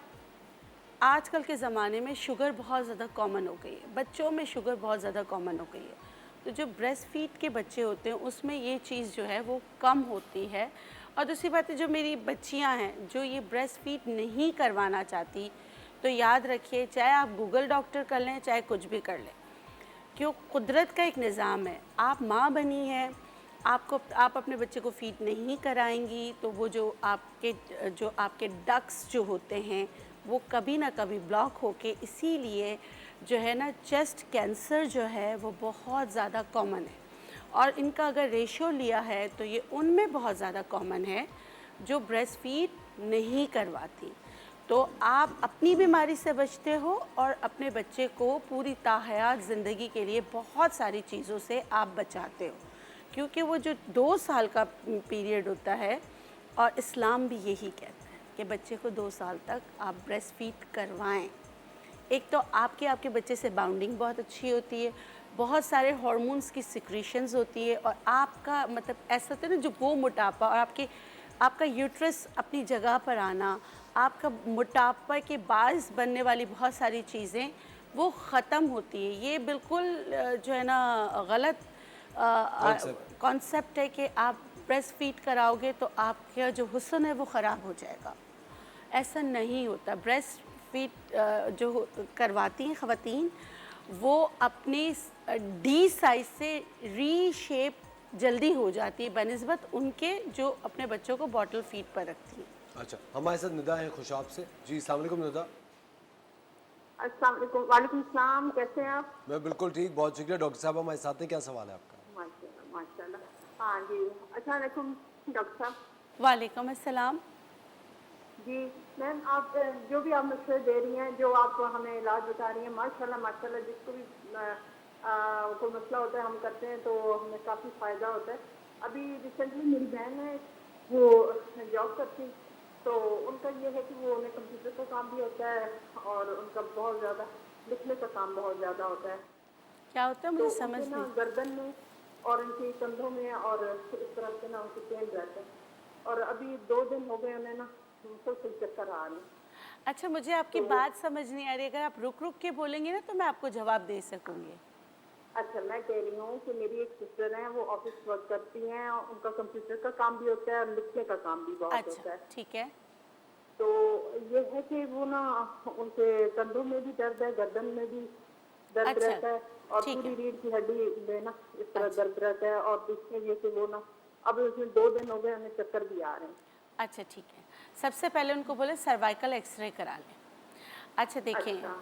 आजकल के ज़माने में शुगर बहुत ज़्यादा कॉमन हो गई है, बच्चों में शुगर बहुत ज़्यादा कॉमन हो गई है। तो जो ब्रेस्ट फीड के बच्चे होते हैं उसमें ये चीज़ जो है वो कम होती है। और दूसरी बात है, जो मेरी बच्चियां हैं जो ये ब्रेस्ट फीड नहीं करवाना चाहती, तो याद रखिए, चाहे आप गूगल डॉक्टर कर लें, चाहे कुछ भी कर लें, क्यों कुदरत का एक निज़ाम है। आप माँ बनी है, आप अपने बच्चे को फीड नहीं कराएंगी तो वो जो आपके डक्स जो होते हैं वो कभी ना कभी ब्लॉक होके, इसीलिए जो है ना चेस्ट कैंसर जो है वो बहुत ज़्यादा कॉमन है। और इनका अगर रेशियो लिया है तो ये उनमें बहुत ज़्यादा कॉमन है जो ब्रेस्ट फीड नहीं करवाती। तो आप अपनी बीमारी से बचते हो और अपने बच्चे को पूरी ताहयात ज़िंदगी के लिए बहुत सारी चीज़ों से आप बचाते हो, क्योंकि वो जो 2 साल का पीरियड होता है, और इस्लाम भी यही कहता है कि बच्चे को 2 साल तक आप ब्रेस्ट फीड करवाएं। एक तो आपके बच्चे से बाउंडिंग बहुत अच्छी होती है, बहुत सारे हार्मोन्स की सिक्रीशंस होती है, और आपका मतलब ऐसा होता है ना, जो वो मोटापा और आपका यूट्रस अपनी जगह पर आना, आपका मोटापा के बायस बनने वाली बहुत सारी चीज़ें वो ख़त्म होती है। ये बिल्कुल जो है ना गलत कॉन्सेप्ट है कि आप ब्रेस्ट फीड कराओगे तो आपका जो हुस्न है वो ख़राब हो जाएगा। ऐसा नहीं होता। ब्रेस्ट फीड जो करवाती हैं ख़वातीन, वो अपनी डी साइज़ से रीशेप जल्दी हो जाती है बनिस्बत उनके जो अपने बच्चों को बॉटल फीड पर रखती हैं। अच्छा, हमारे साथ निदा है खुशाब से। जी अस्सलाम वालेकुम निदा। अस्सलाम वालेकुम। वालेकुम सलाम, कैसे हैं आप? मैं बिल्कुल ठीक, बहुत शुक्रिया। डॉक्टर साहब हमारे साथ हैं, क्या सवाल है आपका? माशाल्लाह माशाल्लाह। हाँ जी, अस्सलाम वालेकुम डॉक्टर साहब। वालेकुम अस्सलाम। जी मैम, आप जो भी आप मशवरे दे रही हैं, जो आप हमें इलाज बता रही हैं, माशाल्लाह माशाल्लाह, जिसको भी कोई मसला होता है हम करते हैं तो हमें काफ़ी फ़ायदा होता है। अभी रिसेंटली मेरी बहन है, वो जॉब करती, तो उनका ये है कि वो उन्हें कंप्यूटर का काम भी होता है और उनका बहुत ज़्यादा लिखने का काम बहुत ज़्यादा होता है। क्या होता है तो मुझे समझ उनके ना नहीं। गर्दन में और उनकी कंधों में और इस तरह से ना उनकी पेन रहता है, और अभी 2 दिन हो गए उन्हें ना मुसलसल चक्कर आ रही है। अच्छा, मुझे आपकी बात समझ नहीं आ रही। अगर आप रुक रुक के बोलेंगे ना तो मैं आपको जवाब दे सकूंगी। अच्छा, मैं कह रही हूँ कि मेरी एक सिस्टर है, वो ऑफिस वर्क करती हैं, उनका कंप्यूटर का काम भी होता है और लिखने का काम भी बहुत होता अच्छा, है। ठीक है। तो ये है कि वो ना उनके कंधों में भी दर्द है, गर्दन में भी दर्द अच्छा, रहता है, और ठीक पूरी है। रीढ़ की हड्डी में ना इस तरह अच्छा। दर्द रहता है, और दूसरे ये कि वो ना अब उसमें 2 दिन हो गए उन्हें चक्कर भी आ रहे हैं। अच्छा, ठीक है। सबसे पहले उनको बोले सर्वाइकल एक्सरे करा लें। अच्छा देखिए, अच्छा।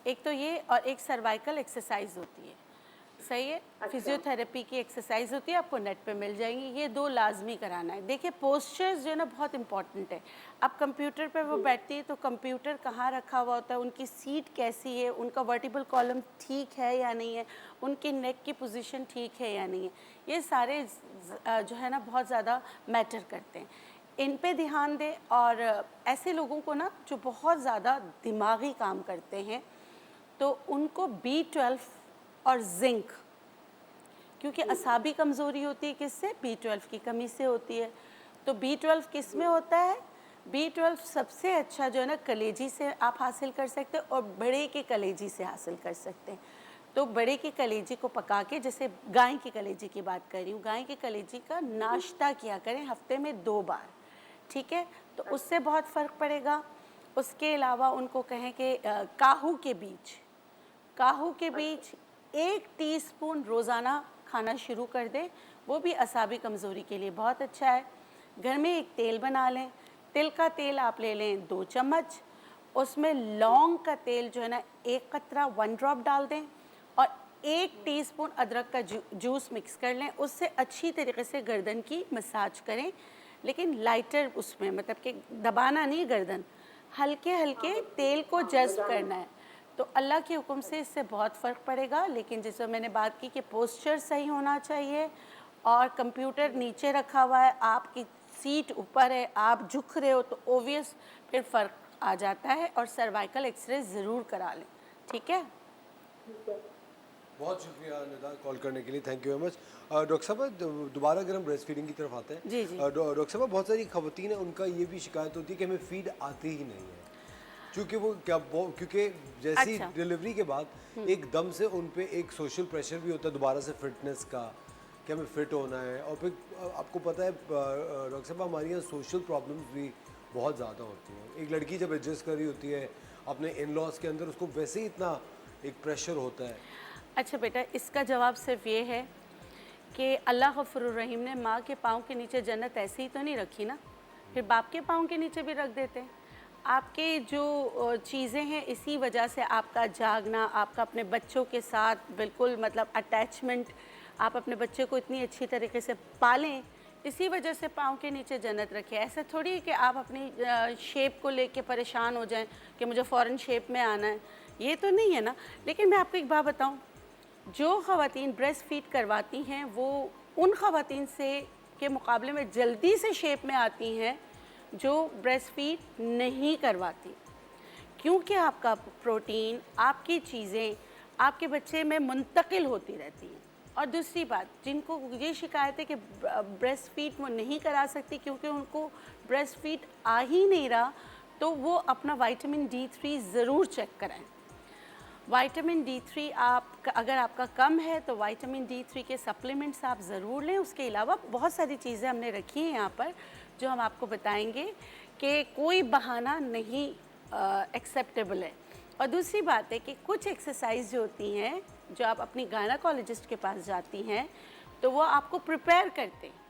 एक तो ये और एक सर्वाइकल एक्सरसाइज होती है, सही है। अच्छा। फिजियोथेरेपी की एक्सरसाइज होती है, आपको नेट पे मिल जाएंगी। ये 2 लाजमी कराना है। देखिए पोस्चर्स जो है ना बहुत इंपॉर्टेंट है। अब कंप्यूटर पे वो बैठती है तो कंप्यूटर कहाँ रखा हुआ होता है, उनकी सीट कैसी है, उनका वर्टिबल कॉलम ठीक है या नहीं है, उनके नेक की पोजीशन ठीक है या नहीं है, ये सारे जो है ना बहुत ज़्यादा मैटर करते हैं। इन पे ध्यान दें। और ऐसे लोगों को ना जो बहुत ज़्यादा दिमागी काम करते हैं तो उनको B12 और जिंक, क्योंकि असाबी कमज़ोरी होती है किससे, B12 की कमी से होती है। तो B12 किस में होता है, B12 सबसे अच्छा जो है ना कलेजी से आप हासिल कर सकते हैं और बड़े के कलेजी से हासिल कर सकते हैं। तो बड़े की कलेजी को पका के, जैसे गाय की कलेजी की बात कर रही हूँ, गाय की कलेजी का नाश्ता किया करें हफ्ते में 2 बार, ठीक है, तो उससे बहुत फ़र्क पड़ेगा। उसके अलावा उनको कहें कि काहू के बीज 1 टीस्पून रोज़ाना खाना शुरू कर दें, वो भी असाबी कमज़ोरी के लिए बहुत अच्छा है। घर में एक तेल बना लें, तिल का तेल आप ले लें 2 चम्मच, उसमें लौंग का तेल जो है ना 1 कतरा 1 ड्रॉप डाल दें और 1 टीस्पून अदरक का जूस मिक्स कर लें। उससे अच्छी तरीके से गर्दन की मसाज करें, लेकिन लाइटर उसमें, मतलब कि दबाना नहीं गर्दन, हल्के हल्के तेल को जज्ब करना है। तो अल्लाह के हुक्म से इससे बहुत फ़र्क पड़ेगा। लेकिन जैसे मैंने बात की कि पोस्चर सही होना चाहिए और कंप्यूटर नीचे रखा हुआ है, आपकी सीट ऊपर है, आप झुक रहे हो, तो ओवियस फिर फ़र्क आ जाता है। और सर्वाइकल एक्सरे ज़रूर करा लें, ठीक है। बहुत शुक्रिया निदा कॉल करने के लिए, thank you very much. Doctor साहब दोबारा अगर हम ब्रेस्ट फीडिंग की तरफ आते हैं, जी, जी। डॉक्टर साहब बहुत सारी खवातीन हैं, उनका ये भी शिकायत होती है कि हमें फीड आती ही नहीं है, क्योंकि क्योंकि जैसी अच्छा। डिलीवरी के बाद एकदम से उन पे एक सोशल प्रेशर भी होता है दोबारा से फिटनेस का, कि हमें फिट होना है। और फिर आपको पता है डॉक्टर साहब हमारे यहाँ सोशल प्रॉब्लम्स भी बहुत ज़्यादा होती हैं। एक लड़की जब एडजस्ट कर रही होती है अपने इन लॉज के अंदर, उसको वैसे ही इतना एक प्रेशर होता है। अच्छा बेटा, इसका जवाब सिर्फ ये है कि अल्लाह गफूरुर रहीम ने माँ के पाँव के नीचे जन्नत ऐसे ही तो नहीं रखी ना, फिर बाप के पाँव के नीचे भी रख देते हैं। आपके जो चीज़ें हैं, इसी वजह से आपका जागना, आपका अपने बच्चों के साथ बिल्कुल मतलब अटैचमेंट, आप अपने बच्चे को इतनी अच्छी तरीके से पालें, इसी वजह से पाँव के नीचे जन्नत रखे। ऐसा थोड़ी है कि आप अपनी शेप को लेके परेशान हो जाएं कि मुझे फ़ौरन शेप में आना है, ये तो नहीं है ना। लेकिन मैं आपको एक बात बताऊं, जो ख़वातीन ब्रेस्ट फीड करवाती हैं वो उन ख़वातीन से के मुकाबले में जल्दी से शेप में आती हैं जो ब्रेस्ट फीड नहीं करवाती, क्योंकि आपका प्रोटीन, आपकी चीज़ें आपके बच्चे में मुंतकिल होती रहती हैं। और दूसरी बात, जिनको ये शिकायत है कि ब्रेस्ट फीड वो नहीं करा सकती क्योंकि उनको ब्रेस्ट फीड आ ही नहीं रहा, तो वो अपना विटामिन D3 ज़रूर चेक कराएं। विटामिन D3 आप अगर आपका कम है तो विटामिन D3 के सप्लीमेंट्स आप ज़रूर लें। उसके अलावा बहुत सारी चीज़ें हमने रखी हैं यहाँ पर जो हम आपको बताएंगे कि कोई बहाना नहीं एक्सेप्टेबल है। और दूसरी बात है कि कुछ एक्सरसाइज जो होती हैं जो आप अपनी गायनेकोलॉजिस्ट के पास जाती हैं तो वो आपको प्रिपेयर करते हैं।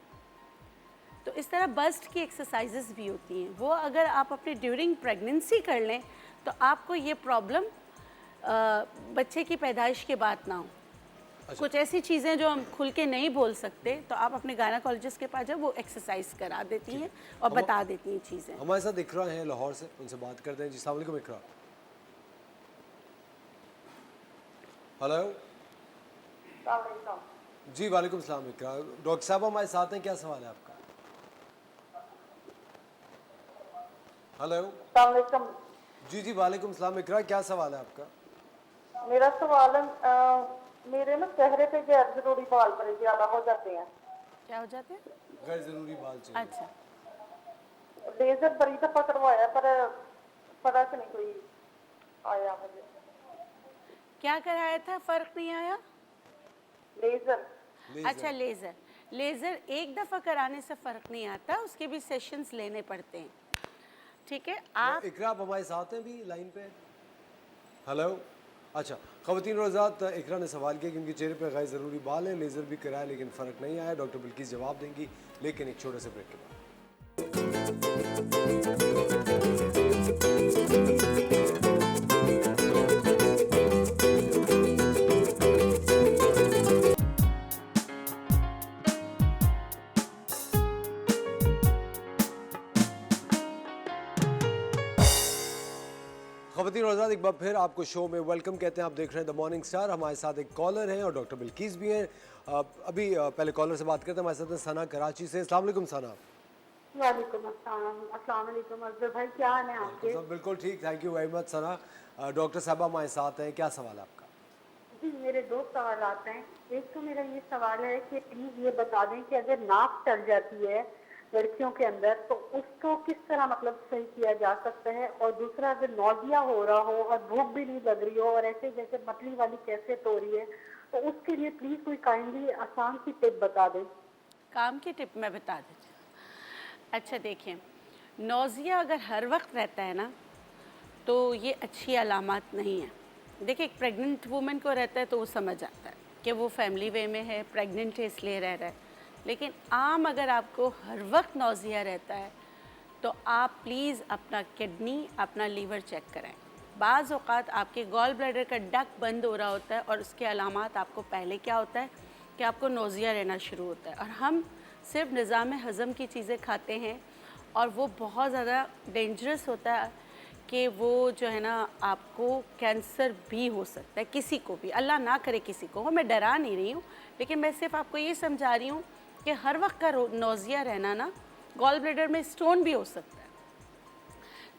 तो इस तरह बस्ट की एक्सरसाइजेस भी होती हैं, वो अगर आप अपने ड्यूरिंग प्रेगनेंसी कर लें तो आपको ये प्रॉब्लम बच्चे की पैदाइश के बाद ना हो। कुछ ऐसी चीज़ें जो हम खुल के नहीं बोल सकते तो आप अपने गायनेकोलॉजिस्ट के पास जाओ, वो एक्सरसाइज करा देती हैं और बता देती हैं चीज़ें। हमारे साथ इकरा हैं लाहौर से, उनसे बात करते हैं जी। अस्सलाम वालेकुम इकरा। हेलो जी, वालेकुम सलाम इकरा। डॉक्टर साहब हमारे साथ हैं, क्या सवाल है आपका? हेलो जी जी, वालेकुम सलाम इकरा, क्या सवाल है आपका? मेरा सवाल है, मेरे ना चेहरे पे गैर जरूरी बाल बड़े ज्यादा हो जाते हैं। क्या हो जाते हैं? गैर जरूरी बाल चाहिए। अच्छा, लेजर बड़ी दफा करवाया पर फर्क नहीं कोई आया मुझे। क्या कराया था, फ़र्क नहीं आया? लेजर। अच्छा, लेज़र एक दफ़ा कराने से फ़र्क नहीं आता, उसके भी सेशंस लेने पड़ते हैं। ठीक है, आप इकरा आप हमारे साथ हैं भी लाइन पे? हेलो, अच्छा। ख़वातीन और हज़रात, इकरा ने सवाल किया कि उनके चेहरे पे गैर ज़रूरी बाल हैं, लेज़र भी कराया लेकिन फ़र्क नहीं आया। डॉक्टर बिल्किस जवाब देंगी लेकिन एक छोटे से ब्रेक के बाद। ख़वातीन और हज़रात, एक बार फिर आपको शो में वेलकम कहते हैं। आप देख रहे हैं द मॉर्निंग स्टार। हमारे साथ एक कॉलर हैं और डॉक्टर बिल्किस भी हैं। अभी पहले कॉलर से बात करते हैं। हमारे साथ हैं सना कराची से। अस्सलाम वालेकुम सना। वालेकुम अस्सलाम। अस्सलाम वालेकुम अफजल भाई, क्या हाल है आपके? सब बिल्कुल ठीक, thank you very much Sana. Doctor साहब हमारे साथ हैं, क्या सवाल है आपका? जी, मेरे दो सवाल आते हैं। एक तो मेरा ये सवाल है कि प्लीज ये बता दें कि अगर नाक चल जाती है लड़कियों के अंदर तो उसको किस तरह मतलब सही किया जा सकता है, और दूसरा अगर नौजिया हो रहा हो और भूख भी नहीं लग रही हो और ऐसे जैसे मतली वाली कैसेट हो रही है तो उसके लिए प्लीज कोई काइंडली आसान सी टिप बता दें। काम की टिप मैं बता देती हूँ। अच्छा देखिए, नौजिया अगर हर वक्त रहता है ना तो ये अच्छी अलामत नहीं है। देखिए, एक प्रेग्नेंट वुमेन को रहता है तो वो समझ आता है कि वो फैमिली वे में है, प्रेग्नेंट है इसलिए रह रहा है। लेकिन आम अगर आपको हर वक्त नौजिया रहता है तो आप प्लीज़ अपना किडनी, अपना लीवर चेक कराएं। बाज़ औक़ात आपके गॉल ब्लैडर का डक बंद हो रहा होता है और उसके अलामत आपको पहले क्या होता है कि आपको नौजिया रहना शुरू होता है। और हम सिर्फ निज़ाम हज़म की चीज़ें खाते हैं और वो बहुत ज़्यादा डेंजरस होता है कि वो जो है ना आपको कैंसर भी हो सकता है, किसी को भी, अल्लाह ना करे किसी को हो। मैं डरा नहीं रही हूँ, लेकिन मैं सिर्फ आपको ये समझा रही हूँ कि हर वक्त का नौजिया रहना ना गॉल ब्लैडर में स्टोन भी हो सकता है।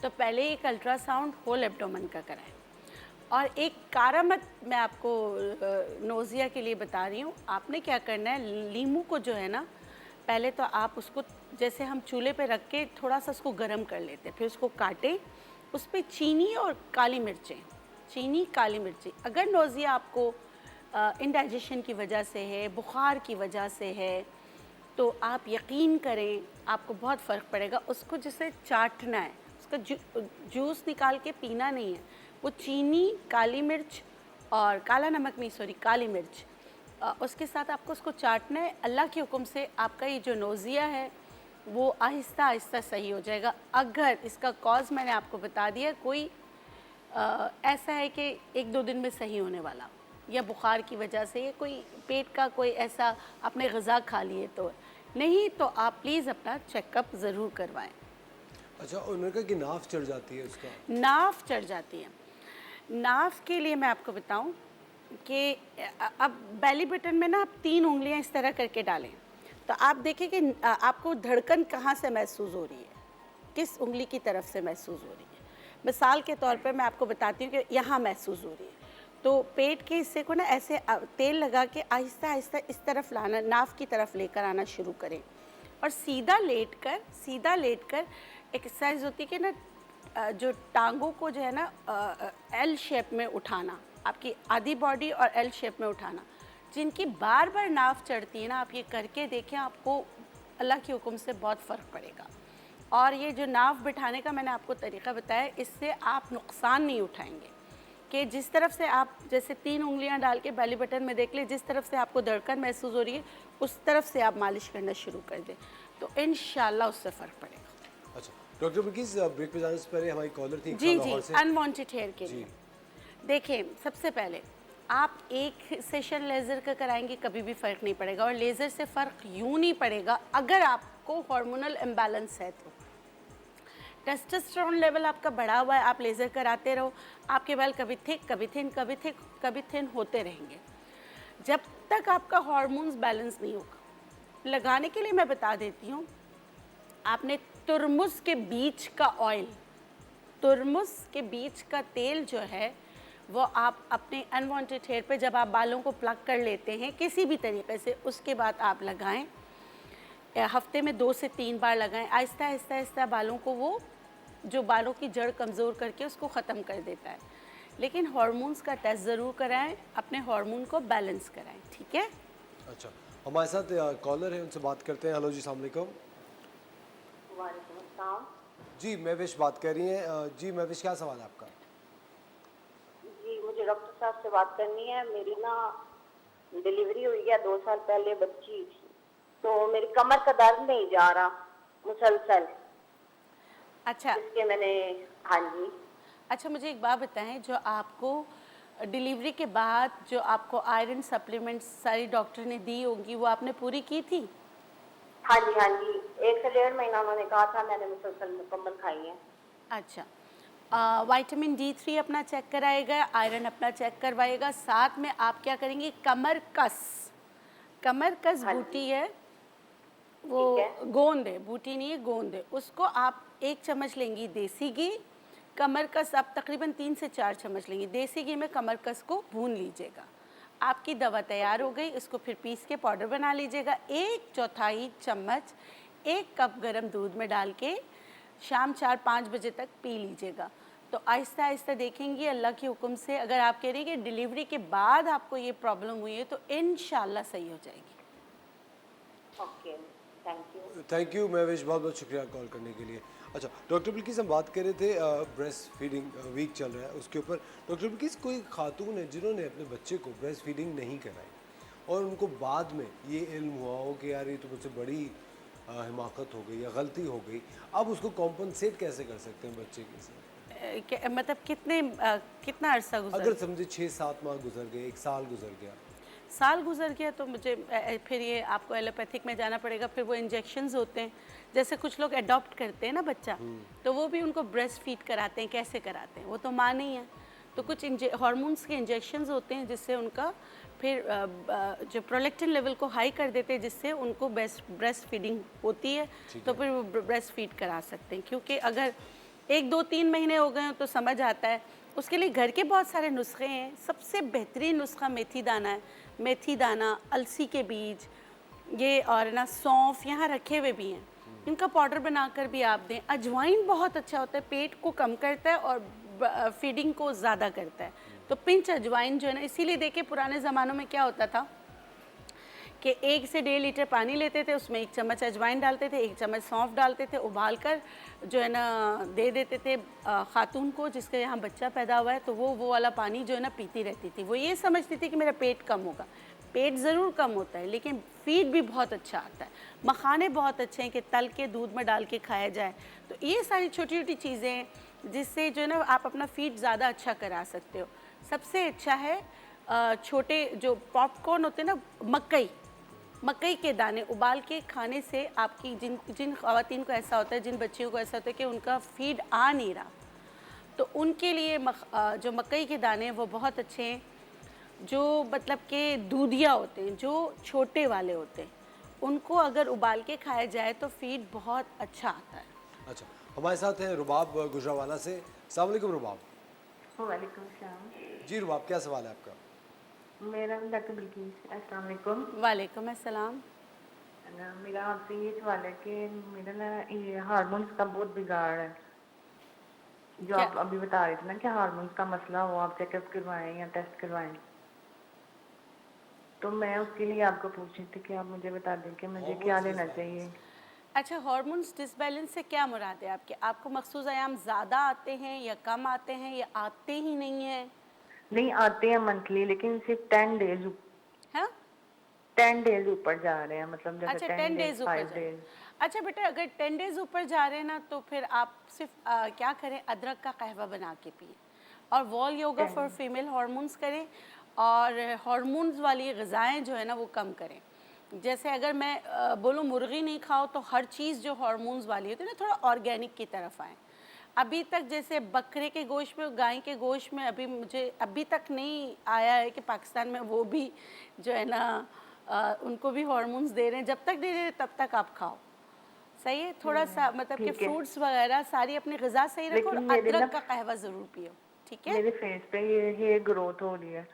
तो पहले एक अल्ट्रासाउंड होल एब्डोमेन का कराएं। और एक कारामत मैं आपको नौजिया के लिए बता रही हूँ। आपने क्या करना है, लीमू को जो है ना पहले तो आप उसको जैसे हम चूल्हे पे रख के थोड़ा सा उसको गर्म कर लेते हैं, फिर उसको काटें, उस पर चीनी और काली मिर्चें, चीनी काली मिर्ची। अगर नौजिया आपको इंडाइजेशन की वजह से है, बुखार की वजह से है, तो आप यकीन करें आपको बहुत फ़र्क पड़ेगा। उसको जैसे चाटना है, उसका जूस निकाल के पीना नहीं है। वो चीनी, काली मिर्च और काला नमक नहीं, सॉरी काली मिर्च, उसके साथ आपको उसको चाटना है। अल्लाह के हुक्म से आपका ये जो नौजिया है वो आहिस्ता आहिस्ता सही हो जाएगा। अगर इसका कॉज मैंने आपको बता दिया, कोई ऐसा है कि 1-2 दिन में सही होने वाला, या बुखार की वजह से, या कोई पेट का कोई ऐसा आपने ग़िज़ा खा लिए तो नहीं, तो आप प्लीज़ अपना चेकअप ज़रूर करवाएं। अच्छा, उन्होंने कहा कि नाफ चढ़ जाती है उसका। नाफ चढ़ जाती है। नाफ के लिए मैं आपको बताऊं कि अब बेली बटन में ना आप 3 उंगलियां इस तरह करके डालें तो आप देखें कि आपको धड़कन कहाँ से महसूस हो रही है, किस उंगली की तरफ से महसूस हो रही है। मिसाल के तौर पर मैं आपको बताती हूँ कि यहाँ महसूस हो रही है, तो पेट के हिस्से को ना ऐसे तेल लगा के आहिस्ता आहिस्ता इस तरफ लाना, नाफ की तरफ लेकर आना शुरू करें। और सीधा लेटकर एक्सरसाइज होती है कि ना जो टांगों को जो है ना एल शेप में उठाना, आपकी आधी बॉडी और एल शेप में उठाना, जिनकी बार बार नाव चढ़ती है ना, आप ये करके देखें, आपको अल्लाह के हुक्म से बहुत फ़र्क पड़ेगा। और ये जो नाव बिठाने का मैंने आपको तरीक़ा बताया, इससे आप नुकसान नहीं उठाएंगे कि जिस तरफ से आप जैसे 3 उंगलियां डाल के बेली बटन में देख ले, जिस तरफ से आपको धड़कन महसूस हो रही है उस तरफ से आप मालिश करना शुरू कर दें, तो इंशाल्लाह उससे फ़र्क पड़ेगा। अच्छा डॉक्टर बिल्किस, ब्रेक पे जाने से पहले हमारी कॉलर थी जी लाहौर जी, से। अनवांटेड हेयर के लिए देखिए, सबसे पहले आप एक सेशन लेज़र का कराएंगे कभी भी फ़र्क नहीं पड़ेगा, और लेज़र से फ़र्क यूँ नहीं पड़ेगा अगर आपको हार्मोनल इम्बैलेंस है तो। टेस्टोस्टेरोन लेवल आपका बढ़ा हुआ है, आप लेज़र कराते रहो, आपके बाल कभी थिक कभी थिन कभी थिक कभी थिन होते रहेंगे जब तक आपका हार्मोन्स बैलेंस नहीं होगा। लगाने के लिए मैं बता देती हूँ, आपने तुरमुज के बीज का ऑयल, तुरमुज के बीज का तेल जो है वो आप अपने अनवांटेड हेयर पे जब आप बालों को प्लग कर लेते हैं किसी भी तरीके से, उसके बाद आप लगाएं, हफ्ते में 2 से 3 बार लगाएं। आहिस्ता आहिस्ता आहिस्ता बालों को वो जो बालों की जड़ कमज़ोर करके उसको ख़त्म कर देता है। लेकिन हार्मोन्स का टेस्ट ज़रूर कराएं, अपने हार्मोन को बैलेंस कराएं, ठीक है। अच्छा, हमारे साथ कॉलर है, उनसे बात करते हैं। हेलो जी, अस्सलाम वालेकुम। वालेकुम अस्सलाम। जी महविश बात कर रही हैं। जी महविश, क्या सवाल है आपका? जी मुझे डॉक्टर साहब से बात करनी है। मेरी ना डिलीवरी हुई है 2 साल पहले बच्ची, तो मेरी कमर का दर्द नहीं जा रहा मुसलसल, अच्छा इसके मैंने, हाँ जी। अच्छा, मुझे एक बात बताएं, जो आपको डिलीवरी के बाद जो आपको आयरन सप्लीमेंट्स सारी डॉक्टर ने दी होंगी वो आपने पूरी की थी? हाँ जी हाँ जी, 1 से 1.5 महीना उन्होंने कहा था, मैंने मुसलसल मुकम्मल खाई है। अच्छा, विटामिन D3 अपना चेक कराएगा, आयरन अपना चेक करवाएगा, साथ में आप क्या करेंगे, कमर कस बूटी है, वो गोंद है, बूटी नहीं है, गोंद है, उसको आप 1 चम्मच लेंगी देसी घी, कमर कस आप तकरीबन 3 से 4 चम्मच लेंगी, देसी घी में कमर कस को भून लीजिएगा, आपकी दवा तैयार हो गई। इसको फिर पीस के पाउडर बना लीजिएगा। 1/4 चम्मच 1 कप गर्म दूध में डाल के शाम 4-5 बजे तक पी लीजिएगा। तो आहिस्ता आहिस्ता देखेंगी अल्लाह के हुक्म से, अगर आप कह रही हैं कि डिलीवरी के बाद आपको ये प्रॉब्लम हुई है तो इंशाल्लाह सही हो जाएगी। Okay, thank you. Thank you Mahvish, बहुत बहुत शुक्रिया कॉल करने के लिए। अच्छा डॉक्टर बिल्किस, हम बात कर रहे थे ब्रेस्ट फीडिंग वीक चल रहा है उसके ऊपर। डॉक्टर बिल्किस, कोई खातून है जिन्होंने अपने बच्चे को ब्रेस्ट फीडिंग नहीं कराई और उनको बाद में ये इल्म हुआ हो कि यार ये तो मुझसे बड़ी हिमाकत हो गई या गलती हो गई, अब उसको कॉम्पनसेट कैसे कर सकते हैं बच्चे के साथ? मतलब कितना अरसा गुजर, अगर समझे 6-7 माह गुजर गए, 1 साल गुजर गया, साल गुजर गया, तो मुझे फिर ये आपको एलोपैथिक में जाना पड़ेगा। फिर वो इंजेक्शंस होते हैं, जैसे कुछ लोग अडॉप्ट करते हैं ना बच्चा, तो वो भी उनको ब्रेस्ट फीड कराते हैं। कैसे कराते हैं, वो तो माँ नहीं है, तो कुछ हार्मोन्स के इंजेक्शंस होते हैं जिससे उनका फिर जो प्रोलैक्टिन लेवल को हाई कर देते हैं, जिससे उनको ब्रेस्ट फीडिंग होती है, तो फिर वो ब्रेस्ट फीड करा सकते हैं। क्योंकि अगर 1-2-3 महीने हो गए तो समझ आता है। उसके लिए घर के बहुत सारे नुस्खे हैं। सबसे बेहतरीन नुस्खा मेथी दाना है। मेथी दाना, अलसी के बीज, ये और ना सौंफ यहाँ रखे हुए भी हैं, इनका पाउडर बनाकर भी आप दें। अजवाइन बहुत अच्छा होता है, पेट को कम करता है और फीडिंग को ज़्यादा करता है। तो पिंच अजवाइन जो है ना, इसीलिए देखिए पुराने ज़मानों में क्या होता था कि 1 से 1.5 लीटर पानी लेते थे, उसमें 1 चम्मच अजवाइन डालते थे, 1 चम्मच सौंफ डालते थे, उबाल कर जो है ना दे देते थे खातून को जिसके यहाँ बच्चा पैदा हुआ है, तो वो वाला पानी जो है ना पीती रहती थी। वो ये समझती थी कि मेरा पेट कम होगा। पेट ज़रूर कम होता है लेकिन फीड भी बहुत अच्छा आता है। मखाने बहुत अच्छे हैं कि तल के दूध में डाल के खाया जाए। तो ये सारी छोटी छोटी चीज़ें हैं जिससे जो है ना आप अपना फीड ज़्यादा अच्छा करा सकते हो। सबसे अच्छा है छोटे जो पॉपकॉर्न होते हैं ना, मकई के दाने उबाल के खाने से आपकी जिन ख़वातीन को ऐसा होता है, जिन बच्चियों को ऐसा होता है कि उनका फीड आ नहीं रहा, तो उनके लिए जो मकई के दाने हैं वो बहुत अच्छे हैं। जो मतलब के दूधिया होते हैं, जो छोटे वाले होते हैं, उनको अगर उबाल के खाया जाए तो फीड बहुत अच्छा आता है। अच्छा, हमारे साथ हैं रुबाब गुजरावाला से। अस्सलाम वालेकुम रुबाब। वालेकुम सलाम। जी रुबाब, क्या सवाल है आपका? मेरा डॉक्टर बिल्किस, अस्सलाम वालेकुम। वालेकुम अस्सलाम। मेरा आपसे ये सवाल है कि मेरा ना ये हार्मोन्स का बहुत बिगाड़ है। जो क्या? आप अभी बता रहे थे ना कि हार्मोन्स का मसला हो, आप चेकअप करवाएं या टेस्ट करवाएं, तो मैं उसके लिए आपको पूछ रही थी कि आप मुझे बता दें कि मुझे क्या लेना चाहिए। अच्छा, हार्मोन्स डिसबैलेंस से क्या मुराद है आपके? आपको मखसूस आयाम ज़्यादा आते हैं या कम आते हैं या आते ही नहीं हैं? नहीं, आते हैं मंथली, लेकिन सिर्फ हाँ? 10 डेज ऊपर जा रहे हैं, मतलब जैसे अच्छा, 10 10 डेज डेज़ ऊपर 5 जा। डेज। अच्छा बेटा, अगर 10 डेज़ ऊपर जा रहे हैं ना, तो फिर आप सिर्फ क्या करें, अदरक का कहवा बना के पिए और wall yoga for female hormones करें और हार्मोन्स वाली ग़िज़ाएँ जो है ना वो कम करें। जैसे अगर मैं बोलूँ मुर्गी नहीं खाओ, तो हर चीज़ जो हार्मोन्स वाली होती है ना, थोड़ा ऑर्गेनिक की तरफ आएँ। अभी तक जैसे बकरे के गोश्त में, गाय के गोश्त में अभी मुझे अभी तक नहीं आया है कि पाकिस्तान में वो भी जो है ना उनको भी हार्मोन्स दे रहे हैं। जब तक दे रहे हैं तब तक आप खाओ, सही है। थोड़ा सा मतलब कि ठीक है, फ्रूट्स वगैरह सारी अपनी ग़िज़ा सही रखो और लेकिन मेरे ना अदरक का कहवा ज़रूर पियो, ठीक है। मेरे फेस पे ये हेयर ग्रोथ हो रही है।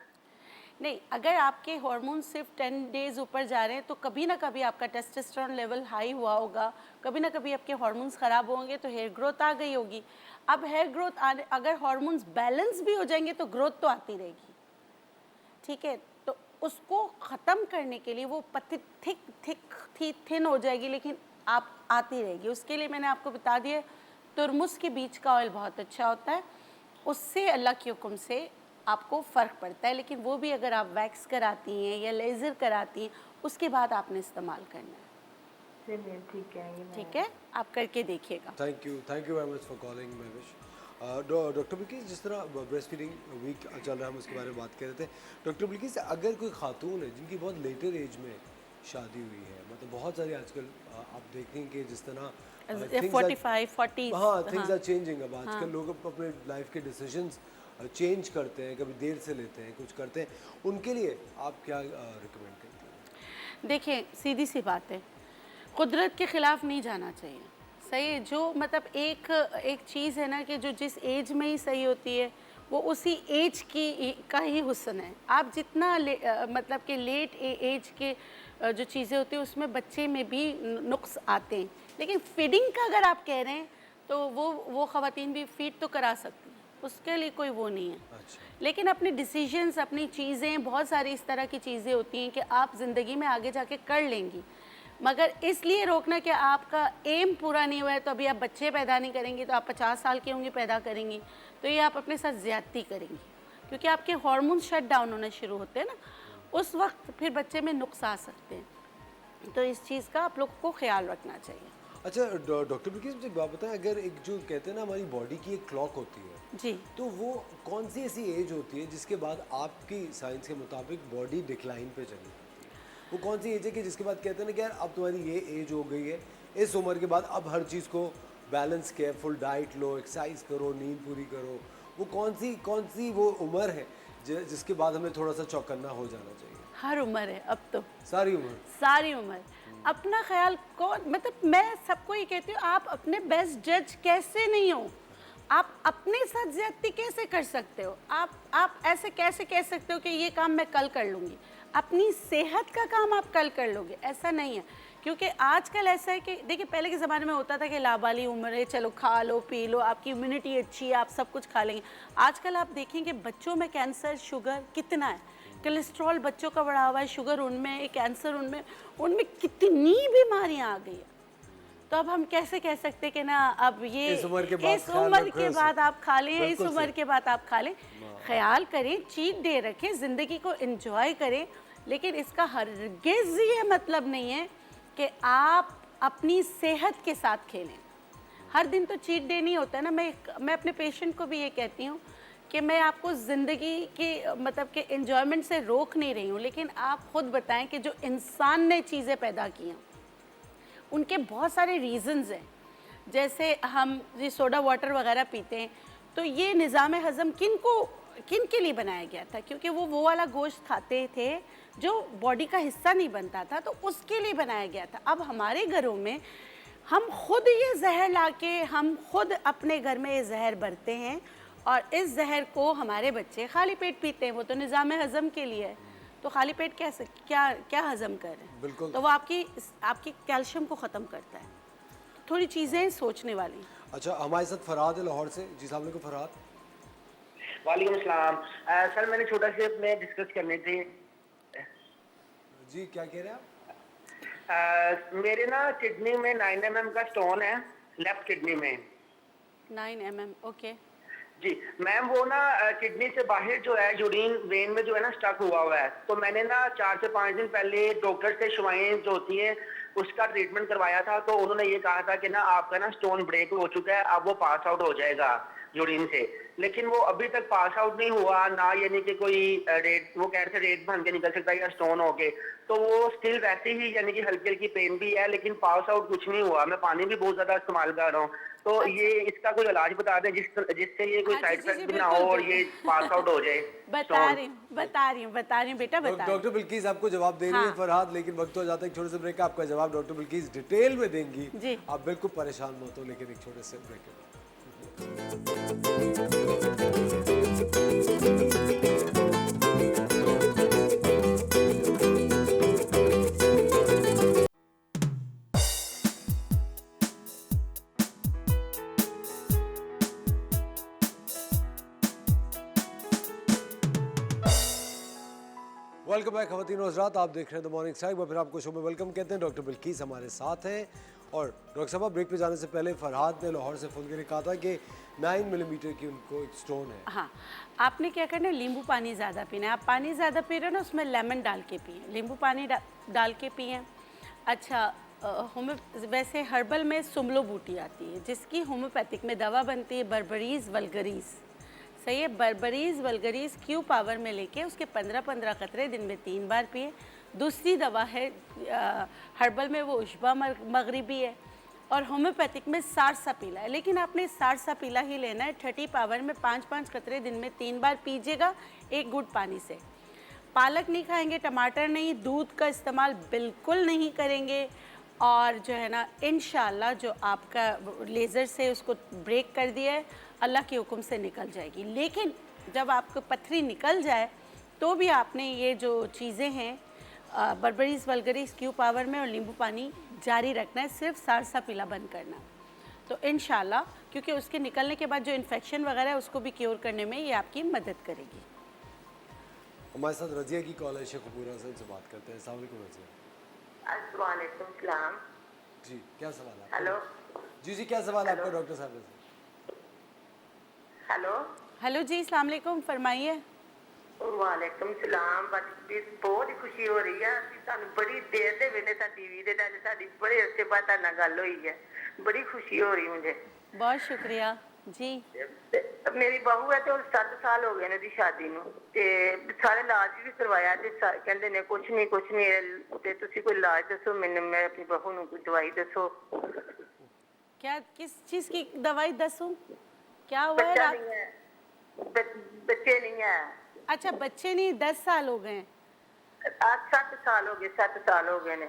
नहीं, अगर आपके हार्मोन सिर्फ 10 डेज़ ऊपर जा रहे हैं तो कभी ना कभी आपका टेस्टोस्टेरोन लेवल हाई हुआ होगा, कभी ना कभी आपके हार्मोन्स ख़राब होंगे तो हेयर ग्रोथ आ गई होगी। अब हेयर ग्रोथ आने, अगर हार्मोन्स बैलेंस भी हो जाएंगे तो ग्रोथ तो आती रहेगी, ठीक है। तो उसको ख़त्म करने के लिए वो पत्ती थिन हो जाएगी, लेकिन आप आती रहेगी। उसके लिए मैंने आपको बता दिया, तुरमुज के बीज का ऑयल बहुत अच्छा होता है, उससे अल्लाह के हुक्म से आपको फ़र्क पड़ता है। लेकिन वो भी अगर आप वैक्स कराती हैं या लेज़र कराती हैं, उसके बाद आपने इस्तेमाल करना है, चलिए ठीक है, ये मैं ठीक है। आप करके देखिएगा। Thank you very much for calling Mahvish. Doctor Bilkis, जिस तरह ब्रेस्ट फीडिंग वीक चल रहा है, हम उसके बारे में बात कर रहे थे। डॉक्टर बिल्किस, अगर कोई खातून है जिनकी बहुत लेटर एज में शादी हुई है, मतलब बहुत सारी आजकल आप देखें कि जिस तरह 45 40, हाँ, थिंग्स आर चेंजिंग। अब आजकल लोग अपने लाइफ के डिसीजंस चेंज करते हैं, कभी देर से लेते हैं, कुछ करते हैं, उनके लिए आप क्या रिकमेंड करते हैं? देखिए, सीधी सी बात है, कुदरत के ख़िलाफ़ नहीं जाना चाहिए, सही है। जो मतलब एक चीज़ है ना कि जो जिस एज में ही सही होती है, वो उसी एज का ही हुस्न है। आप जितना मतलब कि लेट एज के जो चीज़ें होती हैं उसमें बच्चे में भी नुक्स आते हैं। लेकिन फीडिंग का अगर आप कह रहे हैं तो वो ख़वातीन भी फीड तो करा सकती हैं, उसके लिए कोई वो नहीं है। अच्छा। लेकिन अपने डिसीजंस, अपनी चीज़ें, बहुत सारी इस तरह की चीज़ें होती हैं कि आप ज़िंदगी में आगे जाके कर लेंगी, मगर इसलिए रोकना कि आपका एम पूरा नहीं हुआ है तो अभी आप बच्चे पैदा नहीं करेंगी, तो आप 50 साल की होंगी पैदा करेंगी, तो ये आप अपने साथ ज़्यादती करेंगी, क्योंकि आपके हार्मोन शट डाउन होने शुरू होते हैं ना, उस वक्त फिर बच्चे में नुक्स आ सकते हैं। तो इस चीज़ का आप लोग को ख्याल रखना चाहिए। अच्छा डॉक्टर बिल्किस, मुझे एक बात बताएं, अगर एक जो कहते हैं ना हमारी बॉडी की एक क्लॉक होती है जी, तो वो कौन सी ऐसी एज होती है जिसके बाद आपकी साइंस के मुताबिक बॉडी डिक्लाइन पे चली जाती है? वो कौन सी एज है कि जिसके बाद कहते हैं ना कि यार अब तुम्हारी ये एज हो गई है, इस उम्र के बाद अब हर चीज़ को बैलेंस किया, फुल डाइट लो, एक्सरसाइज करो, नींद पूरी करो? वो कौन सी वो उम्र है जिसके बाद हमें थोड़ा सा चौकन्ना हो जाना चाहिए? हर उम्र है अब तो, सारी उम्र? सारी उम्र। अपना ख्याल कौन, मतलब मैं सबको ये कहती हूँ, आप अपने बेस्ट जज कैसे नहीं हो, आप अपने साथ ज्यादती कैसे कर सकते हो, आप ऐसे कैसे कह सकते हो कि ये काम मैं कल कर लूँगी, अपनी सेहत का काम आप कल कर लोगे, ऐसा नहीं है। क्योंकि आजकल ऐसा है कि देखिए, पहले के ज़माने में होता था कि लाबाली उम्र है, चलो खा लो पी लो, आपकी इम्यूनिटी अच्छी है, आप सब कुछ खा लेंगे। आजकल आप देखेंगे बच्चों में कैंसर, शुगर कितना है, कोलेस्ट्रॉल बच्चों का बढ़ा हुआ है, शुगर उनमें, कैंसर उनमें कितनी बीमारियां आ गई है। तो अब हम कैसे कह सकते कि ना अब ये इस उम्र के बाद आप खा लें, इस उम्र के बाद आप खा लें। ख्याल करें, चीट डे रखें, ज़िंदगी को एंजॉय करें, लेकिन इसका हरगिज़ ये मतलब नहीं है कि आप अपनी सेहत के साथ खेलें। हर दिन तो चीट डे नहीं होता है ना। मैं अपने पेशेंट को भी ये कहती हूँ कि मैं आपको ज़िंदगी की मतलब कि एन्जॉयमेंट से रोक नहीं रही हूँ, लेकिन आप ख़ुद बताएं कि जो इंसान ने चीज़ें पैदा की हैं उनके बहुत सारे रीज़न्स हैं। जैसे हम ये सोडा वाटर वगैरह पीते हैं, तो ये निज़ाम हज़म किन के लिए बनाया गया था? क्योंकि वो वाला गोश्त खाते थे जो बॉडी का हिस्सा नहीं बनता था, तो उसके लिए बनाया गया था। अब हमारे घरों में हम खुद ये जहर लाके हम खुद अपने घर में ये जहर भरते हैं, और इस जहर को हमारे बच्चे खाली पेट पीते हैं। वो तो निज़ाम हज़म के लिए है, तो खाली पेट कैसे क्या हज़म कर रहे हैं? बिल्कुल। तो वो आपकी कैल्शियम को ख़त्म करता है। थोड़ी चीज़ें सोचने वाली। अच्छा, हमारे साथ फरहाद है लाहौर से। जी साहब को फरहाद। वालेकुम सलाम। सर मैंने छोटा सा अपने डिस्कस करने थे। जी क्या कह रहे हैं आप? मेरे ना किडनी में 9 mm का स्टोन है, लेफ्ट किडनी में। 9 mm, ओके। जी मैम, वो ना किडनी से बाहर जो है यूरिन वेन में जो है ना स्टक हुआ है। तो मैंने ना 4 से 5 दिन पहले डॉक्टर से शुआएं जो होती है उसका ट्रीटमेंट करवाया था। तो उन्होंने ये कहा था कि ना आपका ना स्टोन ब्रेक हो चुका है, अब वो पास आउट हो जाएगा यूरिन से। लेकिन वो अभी तक पास आउट नहीं हुआ ना, यानी कि कोई रेड, वो कह रहे थे रेड बन के निकल सकता है या स्टोन हो के। तो वो स्टिल वैसे ही, यानी कि हल्की हल्की पेन भी है, लेकिन पास आउट कुछ नहीं हुआ। मैं पानी भी बहुत ज्यादा इस्तेमाल कर रहा हूँ। तो ये इसका कोई इलाज बता दें जिससे ये कोई साइड इफेक्ट भी ना हो और ये पास आउट हो जाए। बता रही हूँ बेटा, बता। डॉक्टर बिल्किस आपको जवाब दे रही है हाँ। फरहाद, लेकिन वक्त हो जाता है एक छोटे से ब्रेक का। आपका जवाब डॉक्टर बिल्किस डिटेल में देंगी जी। आप बिल्कुल परेशान मत हो, लेकिन एक छोटे से ब्रेक के बाद। वेलकम बैक खवातीन और हज़रात, आप देख रहे हैं द मॉर्निंग स्ट्राइक। फिर आपको शो में वेलकम कहते हैं। डॉक्टर बिल्किस हमारे साथ हैं। और डॉक्टर साहब, ब्रेक पे जाने से पहले फरहाद ने लाहौर से फ़ोन करके कहा था कि 9 मिलीमीटर की उनको एक स्टोन है। हाँ, आपने क्या करना है, नींबू पानी ज़्यादा पीना है। आप पानी ज़्यादा पी रहे हो ना, उसमें लेमन डाल के पिए, नींबू पानी डाल के पिए। अच्छा, वैसे हर्बल में सुमलो बूटी आती है जिसकी होम्योपैथिक में दवा बनती है बर्बरीज वल्गरीज। सही है, बर्बरीज वल्गरीज क्यू पावर में लेके उसके 15-15 कतरे दिन में 3 बार पिए। दूसरी दवा है हर्बल में, वो उशबा मगरिबी है, और होम्योपैथिक में सारसा पीला है। लेकिन आपने सारसा पीला ही लेना है। 30 पावर में 5-5 कतरे दिन में 3 बार पीजिएगा, एक गुड पानी से। पालक नहीं खाएंगे, टमाटर नहीं, दूध का इस्तेमाल बिल्कुल नहीं करेंगे। और जो है ना, इंशाल्लाह जो आपका लेज़र से उसको ब्रेक कर दिया है, अल्लाह के हुक्म से निकल जाएगी। लेकिन जब आपको पथरी निकल जाए तो भी आपने ये जो चीज़ें हैं बर्बरीज वल्गरीज क्यू पावर में और नींबू पानी जारी रखना है, सिर्फ सारसा पीला बंद करना। तो इंशाल्लाह, क्योंकि उसके निकलने के बाद जो इन्फेक्शन वगैरह है उसको भी क्योर करने में ये आपकी मदद करेगी। हमारे साथ रजिया की कॉल है, शेख अबूर हसन से बात करते हैं। अस्सलाम वालेकुम रजिया। अस्सलाम सलाम। जी क्या सवाल है? हेलो जी क्या सवाल है आपका डॉक्टर साहब से? हेलो जी, अस्सलाम वालेकुम, फरमाइए। वालेकुम सलाम। बहुत ही खुशी हो रही है, ਸਾਨੂੰ बड़ी देर ਦੇ ਵੇਲੇ ਤਾਂ ਟੀਵੀ ਦੇ ਨਾਲ ਸਾਡੀ ਬੜੇ ਅਰਸੇ ਬਾਅਦ ਤੁਹਾਡੇ ਨਾਲ ਗੱਲ ਹੋਈ ਹੈ। बड़ी खुशी हो रही मुझे। बहुत शुक्रिया जी। मेरी बहू है तो 7 साल हो गए ने दी शादी ਨੂੰ ਤੇ ਸਾਰੇ ਇਲਾਜ ਵੀ ਕਰਵਾਇਆ ਤੇ ਕਹਿੰਦੇ ਨੇ ਕੁਝ ਨਹੀਂ ਤੇ ਤੁਸੀਂ ਕੋਈ ਇਲਾਜ ਦੱਸੋ ਮੈਨੂੰ, मैं अपनी बहू ਨੂੰ ਕੋਈ ਦਵਾਈ ਦੱਸੋ। क्या, किस चीज़ की दवाई दसूं? क्या हुआ है? बच्चा नहीं है, बच्चे नहीं है। अच्छा, बच्चे नहीं, 10 साल हो गए। 7 साल हो गए, 7 साल हो गए ने।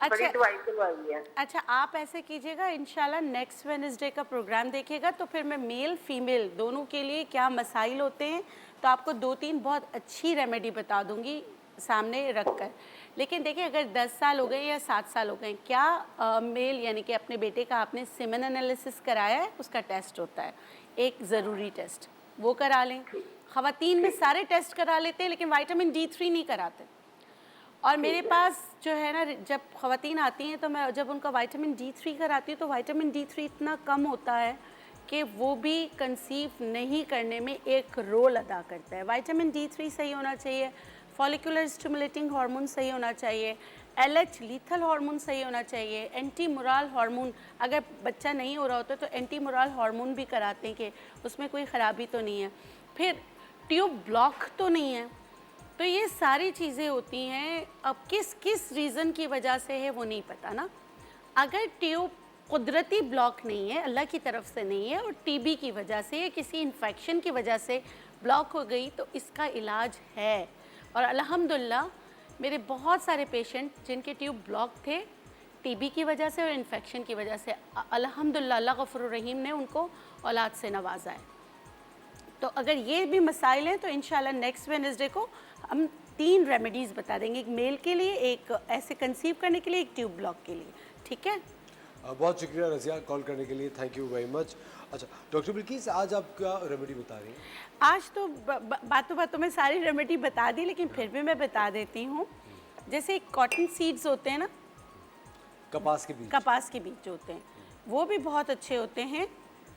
बड़ी अच्छा, दवाई करवाई है। अच्छा, आप ऐसे कीजिएगा, इंशाल्लाह नेक्स्ट वेडनेसडे का प्रोग्राम देखिएगा तो फिर मैं मेल फीमेल दोनों के लिए क्या मसाइल होते हैं तो आपको 2-3 बहुत अच्छी रेमेडी बता दूंगी सामने रख कर। लेकिन देखिए, अगर 10 साल हो गए या 7 साल हो गए, क्या मेल यानी कि अपने बेटे का आपने सीमेन एनालिसिस कराया है? उसका टेस्ट होता है, एक ज़रूरी टेस्ट, वो करा लें। ख़वातीन में सारे टेस्ट करा लेते हैं लेकिन विटामिन D3 नहीं कराते। और मेरे पास जो है ना, जब ख़वातीन आती हैं तो मैं जब उनका विटामिन D3 कराती हूँ तो विटामिन D3 इतना कम होता है कि वो भी कंसीव नहीं करने में एक रोल अदा करता है। विटामिन D3 सही होना चाहिए, फॉलिकुलर स्टिमुलेटिंग हार्मोन सही होना चाहिए, LH लीथल हार्मोन सही होना चाहिए, एंटी मुराल हार्मोन, अगर बच्चा नहीं हो रहा होता तो एंटी मुराल हार्मोन भी कराते हैं कि उसमें कोई ख़राबी तो नहीं है, फिर ट्यूब ब्लॉक तो नहीं है। तो ये सारी चीज़ें होती हैं। अब किस किस रीज़न की वजह से है वो नहीं पता ना। अगर ट्यूब कुदरती ब्लॉक नहीं है, अल्लाह की तरफ से नहीं है, और टीबी की वजह से या किसी इन्फेक्शन की वजह से ब्लॉक हो गई तो इसका इलाज है। और अल्हम्दुलिल्लाह मेरे बहुत सारे पेशेंट जिनके ट्यूब ब्लॉक थे टीबी की वजह से और इन्फेक्शन की वजह से, अल्हम्दुलिल्लाह अल्लाह गफूर रहीम ने उनको औलाद से नवाजा है। तो अगर ये भी मसाइल हैं तो इंशाल्लाह नेक्स्ट वेडनेसडे को हम 3 रेमेडीज़ बता देंगे, एक मेल के लिए, एक ऐसे कंसीव करने के लिए, एक ट्यूब ब्लॉक के लिए। ठीक है? बहुत शुक्रिया रज़िया कॉल करने के लिए, थैंक यू वेरी मच। अच्छा डॉक्टर बिल्किस, आज आप क्या रेमेडी बता रही हैं? आज तो बातों बातों में सारी रेमेडी बता दी, लेकिन फिर भी मैं बता देती हूँ। जैसे कॉटन सीड्स होते हैं ना, कपास के बीज, कपास के बीज होते हैं, वो भी बहुत अच्छे होते हैं।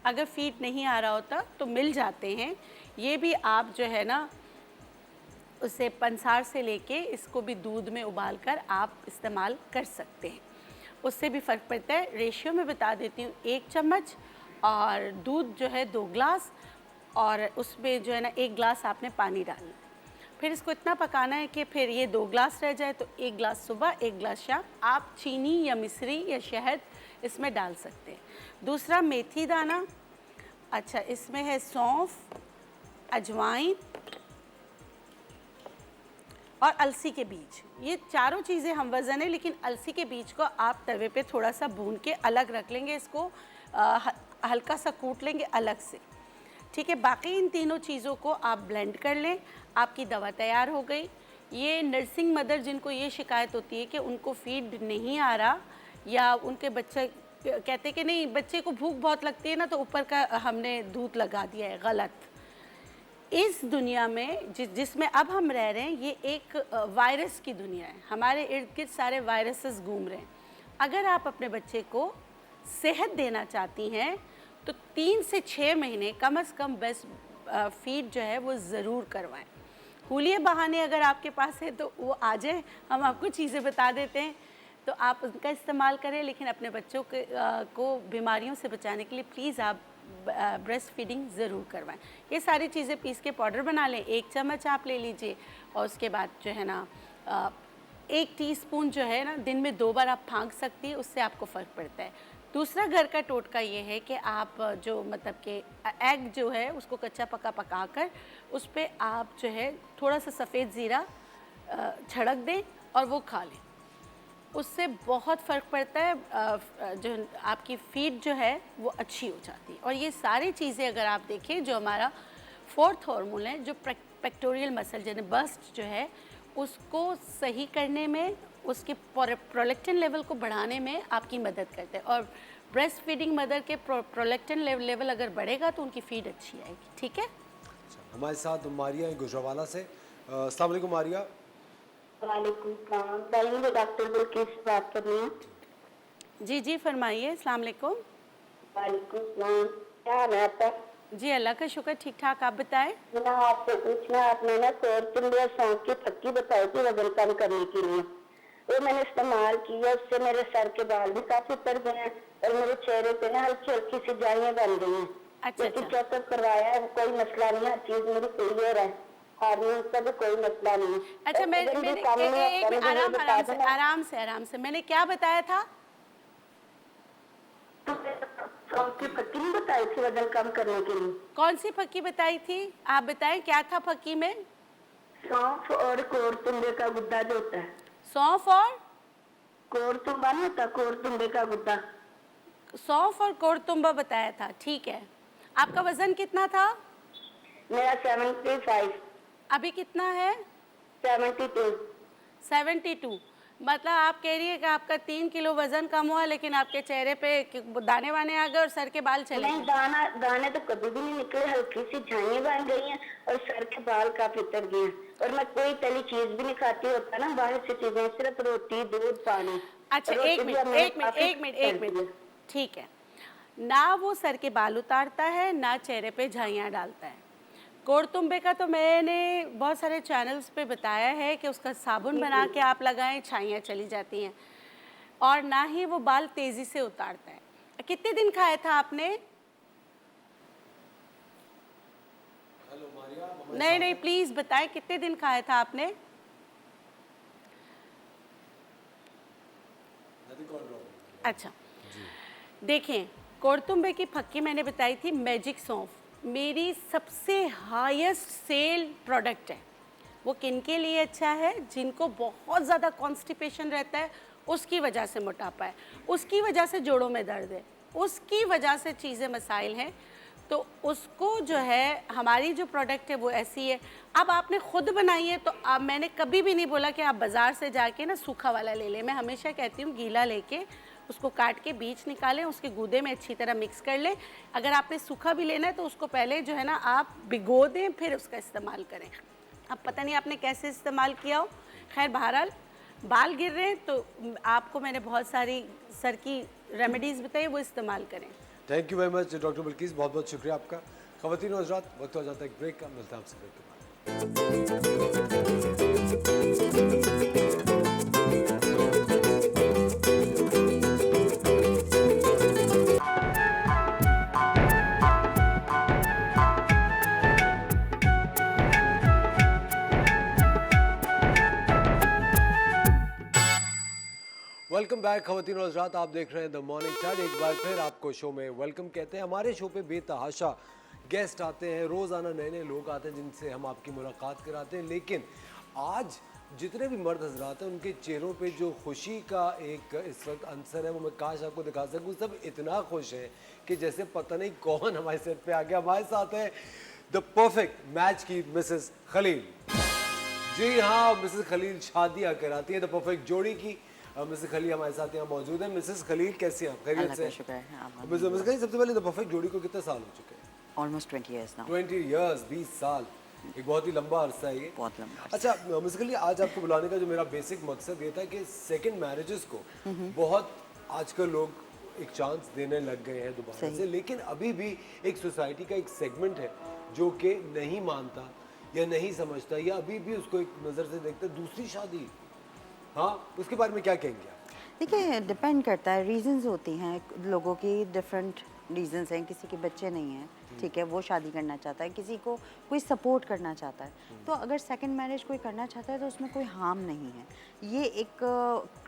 अगर फीड नहीं आ रहा होता तो मिल जाते हैं। ये भी आप जो है ना उसे पंसार से लेके इसको भी दूध में उबाल कर आप इस्तेमाल कर सकते हैं, उससे भी फ़र्क पड़ता है। रेशियो में बता देती हूँ, 1 चम्मच और दूध जो है 2 ग्लास, और उसमें जो है ना 1 ग्लास आपने पानी डालना है। फिर इसको इतना पकाना है कि फिर ये 2 ग्लास रह जाए, तो 1 ग्लास सुबह 1 ग्लास शाम। आप चीनी या मिश्री या शहद इसमें डाल सकते हैं। दूसरा मेथी दाना, अच्छा इसमें है सौंफ, अजवाइन और अलसी के बीज। ये चारों चीज़ें हम वज़न है, लेकिन अलसी के बीज को आप तवे पे थोड़ा सा भून के अलग रख लेंगे, इसको हल्का सा कूट लेंगे अलग से, ठीक है। बाकी इन तीनों चीज़ों को आप ब्लेंड कर लें, आपकी दवा तैयार हो गई। ये नर्सिंग मदर जिनको ये शिकायत होती है कि उनको फीड नहीं आ रहा, या उनके बच्चे कहते कि नहीं बच्चे को भूख बहुत लगती है ना, तो ऊपर का हमने दूध लगा दिया है, गलत। इस दुनिया में जिसमें अब हम रह रहे हैं, ये एक वायरस की दुनिया है। हमारे इर्द गिर्द सारे वायरसेस घूम रहे हैं। अगर आप अपने बच्चे को सेहत देना चाहती हैं तो 3 से 6 महीने कम से कम बेस्ट फीड जो है वो ज़रूर करवाएं। हुलिये बहाने अगर आपके पास है तो वो आ जाए, हम आपको चीज़ें बता देते हैं, तो आप उनका इस्तेमाल करें। लेकिन अपने बच्चों को बीमारियों से बचाने के लिए प्लीज़ आप ब्रेस्ट फीडिंग ज़रूर करवाएं। ये सारी चीज़ें पीस के पाउडर बना लें, 1 चम्मच आप ले लीजिए, और उसके बाद जो है ना 1 टीस्पून जो है ना दिन में 2 बार आप फाँक सकती है, उससे आपको फ़र्क पड़ता है। दूसरा घर का टोटका ये है कि आप जो मतलब कि एग जो है उसको कच्चा पका पका कर उस पर आप जो है थोड़ा सा सफ़ेद ज़ीरा छिड़क दें और वो खा लें, उससे बहुत फ़र्क पड़ता है। जो आपकी फीड जो है वो अच्छी हो जाती है। और ये सारी चीज़ें अगर आप देखें, जो हमारा 4th हार्मोन है, जो पेक्टोरियल मसल यानी बस्ट जो है, उसको सही करने में, उसके प्रोलैक्टिन लेवल को बढ़ाने में आपकी मदद करते हैं। और ब्रेस्ट फीडिंग मदर के प्रोलैक्टिन लेवल अगर बढ़ेगा तो उनकी फीड अच्छी आएगी, ठीक है। हमारे साथ मारिया गुजरावाला से। अस्सलाम वालेकुम मारिया। वालेकुम सलाम, मैं डॉक्टर बिल्किस बात कर रही हूँ। जी जी फरमाइए। अस्सलाम वालेकुम। वालेकुम सलाम, क्या हाल है आपका? जी अल्लाह का शुक्र, ठीक ठाक, आप बताएं। मैं आपसे पूछना, आपने ना कोरचुंडिया सौंफ की फक्की बताई थी वजन कम करने के लिए, वो मैंने इस्तेमाल किया, उससे मेरे सर के बाल भी काफी उतर गए हैं और मेरे चेहरे पे ना हल्की हल्की सी जाइयां बन गई हैं। अच्छा अच्छा। चेकअप करवाया है, कोई मसला नहीं है, चीज मेरी क्लियर है, हार्मोन का भी कोई मसला नहीं है। अच्छा मैंने आराम से मैंने क्या बताया था? सौंफ की फक्की नहीं बताई थी वजन कम करने के लिए? कौन सी फक्की बताई थी? आप बताएं क्या था फक्की में? सौंफ और कोरतुंबे का गुद्दा जो होता है। सौंफ और कोरतुंबा नहीं होता, कोरतुंबे का गुद्दा। सौंफ और कोरतुंबा बताया था, ठीक है। आपका वजन कितना था? मेरा 75। अभी कितना है? 72। 72। मतलब आप कह रही है कि आपका 3 किलो वजन कम हुआ, लेकिन आपके चेहरे पे दाने वाने आ गए और सर के बाल चले नहीं, दाने तो कभी भी नहीं निकले, हल्की सी झाइयां बन गई हैं और सर के बाल काफी उतर गए हैं। और मैं कोई तली चीज भी नहीं खाती, होता ना बाहर से चीजें, सिर्फ रोटी, दूध, पानी। अच्छा एक मिनट, ठीक है। ना वो सर के बाल उतारता है, ना चेहरे पे झाइयाँ डालता है। कोरतुंबे का तो मैंने बहुत सारे चैनल्स पे बताया है कि उसका साबुन बना के आप लगाएं, छाइयाँ चली जाती हैं, और ना ही वो बाल तेज़ी से उतारता है। कितने दिन खाया था आपने? नहीं प्लीज़ बताएं, कितने दिन खाया था आपने? अच्छा देखें, कोरतुंबे की फक्की मैंने बताई थी, मैजिक सौंफ मेरी सबसे हाईएस्ट सेल प्रोडक्ट है। वो किन के लिए अच्छा है? जिनको बहुत ज़्यादा कॉन्स्टिपेशन रहता है, उसकी वजह से मोटापा है, उसकी वजह से जोड़ों में दर्द है, उसकी वजह से चीज़ें मसाइल हैं, तो उसको जो है हमारी जो प्रोडक्ट है वो ऐसी है। अब आपने खुद बनाई है तो अब मैंने कभी भी नहीं बोला कि आप बाज़ार से जाके ना सूखा वाला ले लें। मैं हमेशा कहती हूँ गीला लेके उसको काट के बीज निकालें, उसके गूदे में अच्छी तरह मिक्स कर लें। अगर आपने सूखा भी लेना है तो उसको पहले जो है ना आप भिगो दें, फिर उसका इस्तेमाल करें। अब पता नहीं आपने कैसे इस्तेमाल किया हो, खैर बहरहाल बाल गिर रहे हैं तो आपको मैंने बहुत सारी सर की रेमेडीज़ बताई, वो इस्तेमाल करें। Thank you very much doctor Bilkis, बहुत बहुत शुक्रिया आपका। ख़वातीन और हज़रात, वक्त हो जाता है एक ब्रेक का, मिलता है आपसे ब्रेक के बाद। वेलकम बैक ख़वातीन और हज़रात, आप देख रहे हैं द मॉर्निंग चार्ट। एक बार फिर आपको शो में वेलकम कहते हैं। हमारे शो पे बेतहाशा गेस्ट आते हैं, रोज़ाना नए नए लोग आते हैं जिनसे हम आपकी मुलाकात कराते हैं। लेकिन आज जितने भी मर्द हजरात हैं उनके चेहरों पे जो खुशी का एक इस वक्त अंसर है वो मैं काश आपको दिखा सकूँ। सब इतना खुश है कि जैसे पता नहीं कौन हमारे सेट पे आ गया। हमारे साथ है द परफेक्ट मैच की मिसेस खलील। जी हाँ, मिसेस खलील शादियाँ कराती है द परफेक्ट जोड़ी की। मिसेस खलील हमारे साथ यहाँ मौजूद है। मिसेस खलील कैसी हैं आप? खैरियत से? मिसेस खलील, सबसे पहले द परफेक्ट जोड़ी को कितने साल हो चुके हैं? Almost 20 years now। 20 years, 20 साल, एक बहुत ही लंबा अरसा है ये। बहुत लंबा। अच्छा मिसेस खलील, आज आपको बुलाने का जो मेरा बेसिक मकसद ये था कि सेकंड मैरिजेस को बहुत आजकल लोग एक चांस देने लग गए हैं दोबारा से, लेकिन अभी भी एक सोसाइटी का एक सेगमेंट है जो कि नहीं मानता या नहीं समझता या अभी भी उसको एक नज़र से देखता है दूसरी शादी। हाँ, उसके बारे में क्या कहेंगे आप? देखिए, डिपेंड करता है, रीजंस होती हैं लोगों की, डिफरेंट रीजंस हैं। किसी के बच्चे नहीं हैं, ठीक है, वो शादी करना चाहता है, किसी को कोई सपोर्ट करना चाहता है। तो अगर सेकंड मैरिज कोई करना चाहता है तो उसमें कोई हार्म नहीं है। ये एक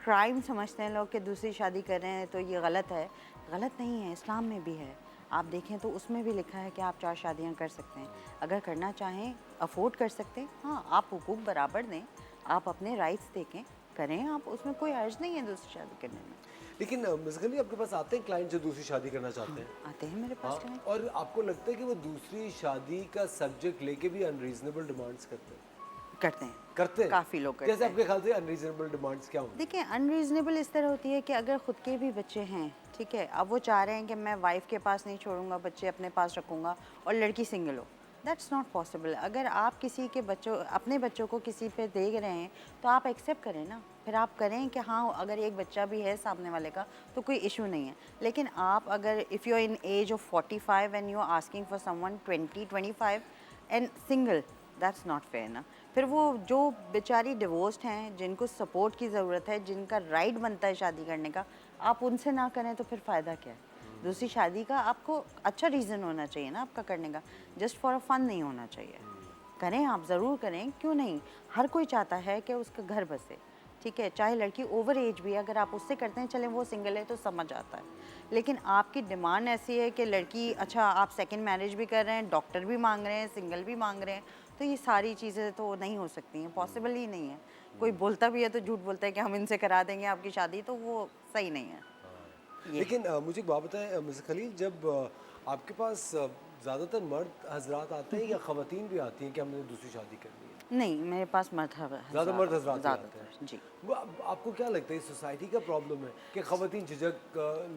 क्राइम समझते हैं लोग कि दूसरी शादी कर रहे हैं तो ये गलत है। गलत नहीं है, इस्लाम में भी है। आप देखें तो उसमें भी लिखा है कि आप 4 शादियाँ कर सकते हैं। अगर करना चाहें, अफोर्ड कर सकते हैं, हाँ, आप हुकूक बराबर दें, आप अपने राइट्स देखें, करें आप, उसमें कोई हर्ज नहीं है दूसरी शादी करने में। लेकिन मिस खलील, आपके पास आते हैं क्लाइंट जो दूसरी शादी करना चाहते हैं? आते हैं मेरे पास हाँ, और आपको लगता है कि वो दूसरी शादी का सब्जेक्ट लेके भी अनरीजनेबल डिमांड्स करते हैं? करते हैं काफ़ी लोग करते हैं। जैसे आपके ख्याल से अनरीजनेबल डिमांड्स क्या होंगी? देखिए, अनरीजनेबल इस तरह होती है कि अगर खुद के भी बच्चे हैं, ठीक है, अब वो चाह रहे हैं कि मैं वाइफ के पास नहीं छोड़ूंगा, बच्चे अपने पास रखूंगा और लड़की सिंगल हो। That's not possible. अगर आप किसी के बच्चों, अपने बच्चों को किसी पे देख रहे हैं तो आप एक्सेप्ट करें ना, फिर आप करें कि हाँ, अगर एक बच्चा भी है सामने वाले का तो कोई इशू नहीं है। लेकिन आप अगर if you are in age of 45 and you are asking for someone 20-25 and single, that's not fair ना। फिर वो जो बेचारी डिवोर्स्ड हैं, जिनको सपोर्ट की ज़रूरत है, जिनका राइट बनता है शादी करने का, आप उनसे ना करें तो फिर फ़ायदा क्या है? दूसरी शादी का आपको अच्छा रीज़न होना चाहिए ना आपका करने का, जस्ट फॉर अ फन नहीं होना चाहिए। करें, आप ज़रूर करें, क्यों नहीं। हर कोई चाहता है कि उसका घर बसे, ठीक है, चाहे लड़की ओवर एज भी है। अगर आप उससे करते हैं, चलें वो सिंगल है तो समझ आता है। लेकिन आपकी डिमांड ऐसी है कि लड़की, अच्छा आप सेकंड मैरिज भी कर रहे हैं, डॉक्टर भी मांग रहे हैं, सिंगल भी मांग रहे हैं, तो ये सारी चीज़ें तो नहीं हो सकती हैं, पॉसिबल ही नहीं है। कोई बोलता भी है तो झूठ बोलता है कि हम इनसे करा देंगे आपकी शादी, तो वो सही नहीं है। लेकिन मुझे एक बात बताएं मिसेस खलील, जब आपके पास ज़्यादातर मर्द हजरात आते हैं या ख़वातीन भी आती हैं कि हमने दूसरी शादी करनी है? नहीं, मेरे पास मर्द ज़्यादा मर्द हजरात आते हैं जी। आपको क्या लगता है सोसाइटी का प्रॉब्लम है कि ख़वातीन झिझक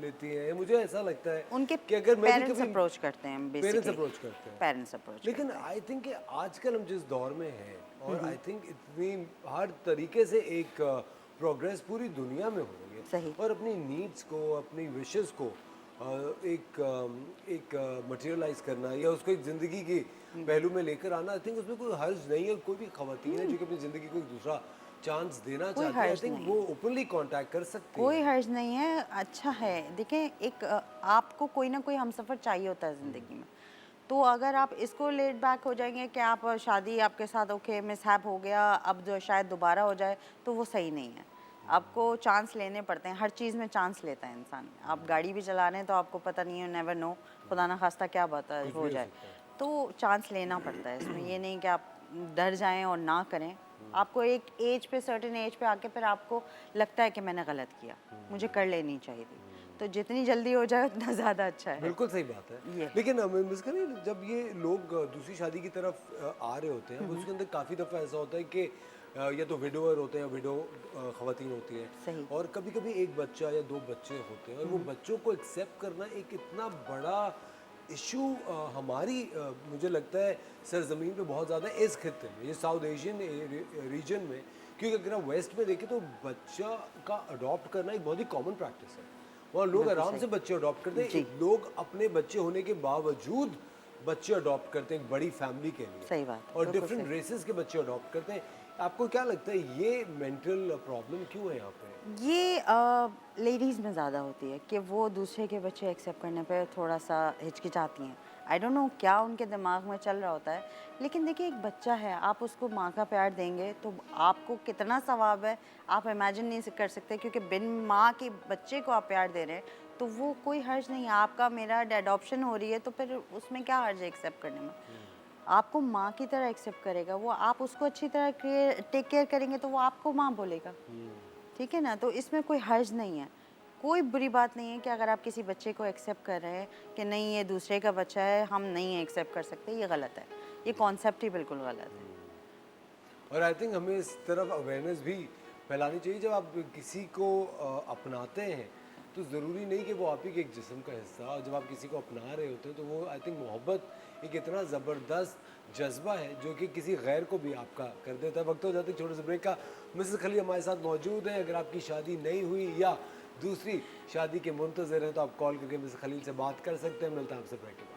लेती हैं? मुझे ऐसा लगता है उनके कि अगर मैं पेरेंट्स अप्रोच करते हैं, पेरेंट्स अप्रोच करते हैं, पेरेंट्स अप्रोच। लेकिन आई थिंक कि आजकल हम जिस दौर में हैं और आई थिंक इतनी हर तरीके से एक प्रोग्रेस पूरी दुनिया में हो रही है, सही। और अपनी नीड्स को, अपनी विशेस को एक मटेरियलाइज करना या उसको एक ज़िंदगी की पहलू में लेकर आना, आई थिंक उसमें कोई हर्ज नहीं है। कोई भी ख़वातीन है जो कि अपनी ज़िंदगी को एक दूसरा चांस देना चाहती है, आई थिंक वो ओपनली कांटेक्ट कर सकती है। कोई हर्ज नहीं है, अच्छा है। देखें, एक आपको कोई ना कोई हमसफ़र चाहिए होता है ज़िंदगी में। तो अगर आप इसको लेट बैक हो जाएंगे कि आप शादी आपके साथ ओके मिसहैप हो गया, अब जो शायद दोबारा हो जाए, तो वो सही नहीं है। आपको चांस लेने पड़ते हैं, हर चीज़ में चांस लेता है इंसान। आप गाड़ी भी चला रहे हैं तो आपको पता नहीं है, नेवर नो, खुदा ना खास्ता क्या बात हो जाए, तो चांस लेना पड़ता है इसमें। ये नहीं कि आप डर जाएं और ना करें। आपको एक एज पे, सर्टेन एज पे आके फिर आपको लगता है कि मैंने गलत किया, मुझे कर लेनी चाहिए थी, तो जितनी जल्दी हो जाए उतना ज़्यादा अच्छा है। बिल्कुल सही बात है। लेकिन मिस खलील, जब ये लोग दूसरी शादी की तरफ आ रहे होते हैं, उसके अंदर काफ़ी दफ़ा ऐसा होता है कि या तो विडोअर होते हैं या विडो खवातीन होती हैं, सही। और कभी कभी एक बच्चा या दो बच्चे होते हैं और वो बच्चों को एक्सेप्ट करना एक इतना बड़ा इशू हमारी मुझे लगता है सरजमीन पे बहुत ज़्यादा इस खित्ते में, ये साउथ एशियन रीजन में, क्योंकि अगर आप वेस्ट में देखें तो बच्चा का अडॉप्ट करना एक बहुत ही कॉमन प्रैक्टिस है। वहाँ लोग आराम से बच्चे अडॉप्ट करते हैं, लोग अपने बच्चे होने के बावजूद बच्चे अडॉप्ट करते हैं एक बड़ी फैमिली के लिए। सही बात, और बिल्कुल डिफरेंट सही। रेसेस के बच्चे अडॉप्ट करते हैं। आपको क्या लगता है ये मेंटल प्रॉब्लम क्यों है यहाँ पे? ये लेडीज़ में ज़्यादा होती है कि वो दूसरे के बच्चे एक्सेप्ट करने पे थोड़ा सा हिचकिचाती हैं। आई डोंट नो क्या उनके दिमाग में चल रहा होता है, लेकिन देखिए एक बच्चा है, आप उसको माँ का प्यार देंगे तो आपको कितना सवाब है आप इमेजिन नहीं कर सकते, क्योंकि बिन माँ के बच्चे को आप प्यार दे रहे हैं तो वो कोई हर्ज नहीं है। आपका मेरा अडॉप्शन हो रही है तो फिर उसमें क्या हर्ज है एक्सेप्ट करने में? आपको माँ की तरह एक्सेप्ट करेगा वो, आप उसको अच्छी तरह टेक केयर करेंगे तो वो आपको माँ बोलेगा, ठीक है ना? तो इसमें कोई हर्ज नहीं है, कोई बुरी बात नहीं है कि अगर आप किसी बच्चे को एक्सेप्ट कर रहे हैं कि नहीं ये दूसरे का बच्चा है हम नहीं एक्सेप्ट कर सकते, ये गलत है, ये कॉन्सेप्ट ही बिल्कुल गलत है। और आई थिंक हमें इस तरफ अवेयरनेस भी फैलानी चाहिए। जब आप किसी को अपनाते हैं तो ज़रूरी नहीं कि वो आप ही के एक जिस्म का हिस्सा, और जब आप किसी को अपना रहे होते हैं तो वो आई थिंक मोहब्बत एक इतना ज़बरदस्त जज्बा है जो कि किसी गैर को भी आपका कर देता है। वक्त हो जाता है छोटे से ब्रेक का। मिसेस खलील हमारे साथ मौजूद हैं। अगर आपकी शादी नहीं हुई या दूसरी शादी के मुंतज़र हैं तो आप कॉल करके मिसेस खलील से बात कर सकते हैं। मिलता है आपसे ब्रेक के बाद।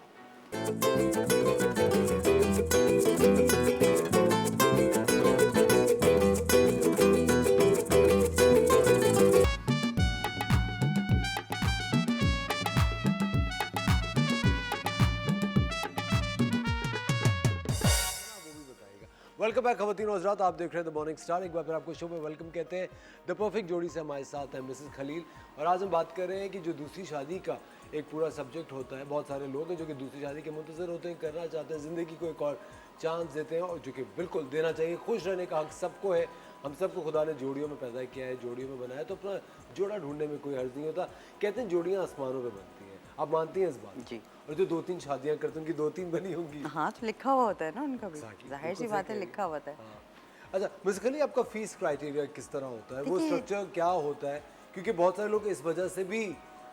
वेलकम बैक खवातीन और हज़रात, आप देख रहे हैं द मॉर्निंग स्टार। एक बार फिर आपको शो में वेलकम कहते हैं। द परफेक्ट जोड़ी से हमारे साथ है मिसेस खलील, और आज हम बात कर रहे हैं कि जो दूसरी शादी का एक पूरा सब्जेक्ट होता है। बहुत सारे लोग हैं जो कि दूसरी शादी के मुंतज़र होते हैं, करना चाहते हैं, ज़िंदगी को एक और चांस देते हैं, और जो कि बिल्कुल देना चाहिए। खुश रहने का हक सबको है। हम सबको खुदा ने जोड़ियों में पैदा किया है, जोड़ियों में बनाया, तो अपना जोड़ा ढूंढने में कोई हर्ज नहीं होता। कहते हैं जोड़ियाँ आसमानों पर बनती हैं, आप मानती हैं इस बात? जी। और जो 2-3 शादियाँ करते हैं उनकी 2-3 बनी होंगी। हाँ तो लिखा हुआ होता है ना उनका भी, Exactly, जाहिर सी बिल्कुल बात है, सही लिखा हुआ होता है। हाँ। अच्छा मिस खलील, आपका फीस क्राइटेरिया किस तरह होता है, वो देखिए- स्ट्रक्चर क्या होता है? क्योंकि बहुत सारे लोग इस वजह से भी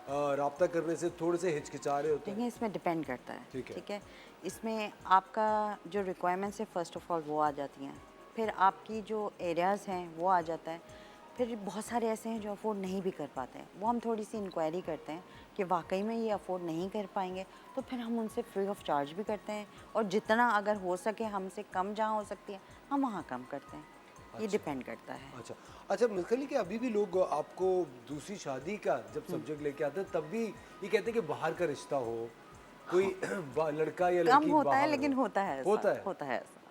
राब्ता करने से थोड़े से हिचकिचा रहे होते हैं। देखिए इसमें डिपेंड करता है, ठीक है। ठीक है? इसमें आपका जो रिक्वायरमेंट्स है फर्स्ट ऑफ ऑल वो आ जाती हैं, फिर आपकी जो एरियाज़ हैं वो आ जाता है, फिर बहुत सारे ऐसे हैं जो अफोर्ड नहीं भी कर पाते हैं, वो हम थोड़ी सी इंक्वायरी करते हैं कि वाकई में ये अफोर्ड नहीं कर पाएंगे तो फिर हम उनसे फ्री ऑफ चार्ज भी करते हैं, और जितना अगर हो सके हमसे कम जहाँ हो सकती है हम वहाँ कम करते हैं। ये डिपेंड करता है। अच्छा अच्छा मिस खलील, कि अभी भी लोग आपको दूसरी शादी का जब सब्जेक्ट लेके आते हैं तब भी ये कहते हैं कि बाहर का रिश्ता हो, कोई लड़का या लड़की कम होता है बाहर लेकिन हो। होता है ऐसा, होता है। होता है ऐसा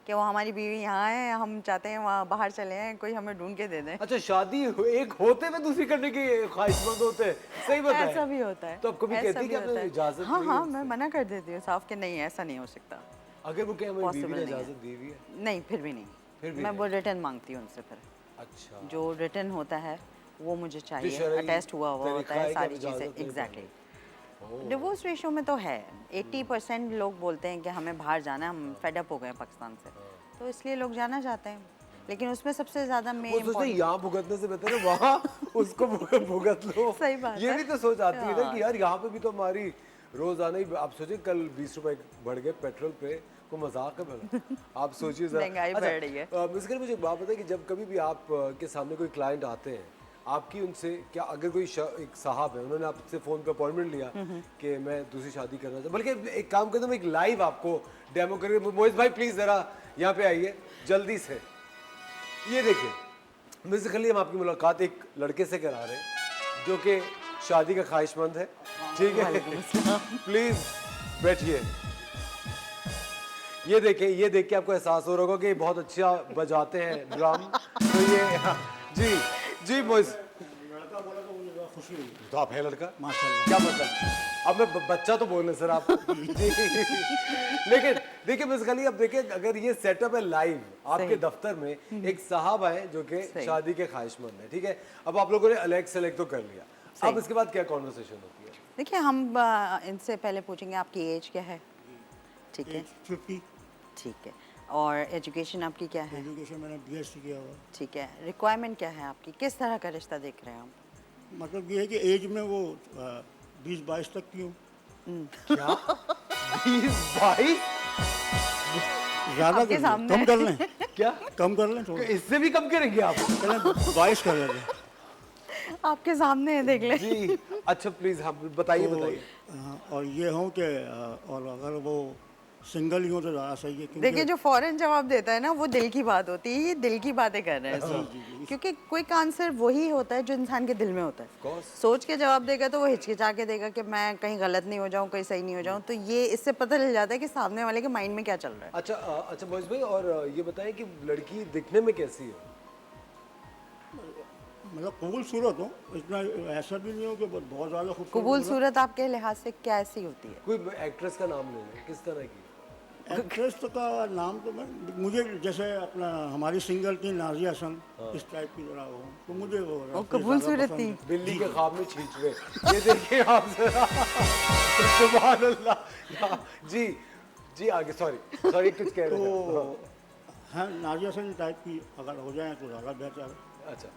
कि वो हमारी बीवी यहाँ है, हम चाहते हैं वहाँ बाहर चले हैं, कोई हमें ढूंढ के दे दे। अच्छा, शादी एक होते में दूसरी करने की ख्वाहिशमंद होते हैं, सही बताया? ऐसा भी होता है। तो आप कभी ऐसा कहती भी कि आपने होता है। इजाजत हाँ ली हाँ, उनसे? मैं मना कर देती हूँ साफ कि नहीं ऐसा नहीं हो सकता। अगर वो कहे हमारी बीवी Possible ने नहीं है। इजाजत दी हुई है? नहीं फिर भी नहीं, फिर भी मैं नहीं। वो रिटर्न मांगती हूँ उनसे फिर। अच्छा, जो रिटर्न होता है वो मुझे चाहिए, शरई अटेस्ट हुआ हुआ होता तरीका है है कि सारी आप इजाज़त चीज़ें। नहीं एग्जैक्टली। ओह। डिवोर्स रेशो में तो है 80% लोग बोलते हैं कि हमें बाहर जाना है, हम फेड अप हो गए हैं पाकिस्तान से, तो इसलिए लोग जाना चाहते हैं, लेकिन उसमें सबसे ज़्यादा वो मेन सोचते हैं यहाँ भुगतने से बेहतर है वहाँ उसको भुगत लो। सही बात ये है। भी तो सोच आती है ना हाँ। कि यार यहाँ पे भी तो हमारी रोजाना ही, आप सोचिए कल 20 रुपए बढ़ गए पेट्रोल पे, को मजाक है भला? आप सोचिए जरा। महंगाई बढ़ रही है। मिस खलील, मुझे एक बात बताइए कि जब कभी भी आप के सामने कोई क्लाइंट आते हैं, आपकी उनसे क्या, अगर कोई एक साहब है उन्होंने आपसे फोन पे अपॉइंटमेंट लिया कि मैं दूसरी शादी करना चाहता हूं, बल्कि एक काम करता हूं, एक लाइव आपको डेमो करके, मोहित भाई प्लीज जरा यहाँ पे आइए जल्दी से। ये देखिए मिस खलील, हम आपकी मुलाकात एक लड़के से करा रहे हैं जो कि शादी का ख्वाहिशमंद है, ठीक है? प्लीज बैठिए। ये देखिए, ये देख के आपको एहसास हो रहा होगा कि बहुत अच्छा बजाते हैं ड्रम, तो ये जी जी मोइस, तो आप है लड़का माशाल्लाह, क्या मतलब? अब मैं बच्चा तो बोल रहे सर आप जी। लेकिन देखिए मिस खलील, अब देखिए अगर ये सेटअप है लाइव आपके दफ्तर में, एक साहब आए जो कि शादी के ख्वाहिशमंद है, ठीक है? अब आप लोगों ने अलग सेलेक्ट तो कर लिया, अब इसके बाद क्या कॉन्वर्सेशन होती है? देखिए हम इनसे पहले पूछेंगे आपकी एज क्या है, ठीक है? 50। ठीक है। और एजुकेशन आपकी क्या है? एजुकेशन मैंने BSc किया हुआ। ठीक है, रिक्वायरमेंट क्या है आपकी, किस तरह का रिश्ता देख रहे हैं आप? मतलब ये है कि एज में वो 20-22 तक की हूँ। क्या 20-22? ज़्यादा आपके कर लें, सामने कम कर लें, क्या कम कर लें थोड़ा, इससे भी कम करेंगे आप? चलें 22 कर लेते हैं। आपके सामने है, देख ले। जी अच्छा प्लीज हाँ बताइए बताइए। और ये हूँ कि और अगर वो सिंगल ही हो तो ज़्यादा सही है, देखिए क्योंकि जो फौरन जवाब देता है ना वो दिल की बात होती है, ये दिल की बातें कर रहे हैं सब। क्योंकि क्विक आंसर वही होता है जो इंसान के दिल में होता है। सोच के जवाब देगा तो वो हिचकिचा के देगा कि मैं कहीं गलत नहीं हो जाऊं, कहीं सही नहीं हो जाऊं, तो ये इससे पता चल जाता है कि सामने वाले के माइंड में क्या चल रहा है। अच्छा अच्छा मोइज भाई, और ये बताएं कि लड़की दिखने में कैसी है? मतलब कबूल सूरत हो, इतना ऐसा भी नहीं हो कि बहुत ज़्यादा खूबसूरत। कबूल सूरत आपके लिहाज से कैसी होती है? कोई एक्ट्रेस का नाम ले लें, किस तरह की? एक्ट्रेस तो का नाम तो मुझे जैसे अपना हमारी सिंगर थी नाजिया हसन, इस टाइप की जरा हो तो मुझे वो कबूल सूरत थी। बिल्ली के ख्वाब में छींच रहे, ये देखिए आप जरा। सुभान अल्लाह। जी जी आगे, सॉरी कुछ कह रहे थे। तो हाँ, नाजिया हसन टाइप की अगर हो जाए तो ज़्यादा बेहतर है। अच्छा,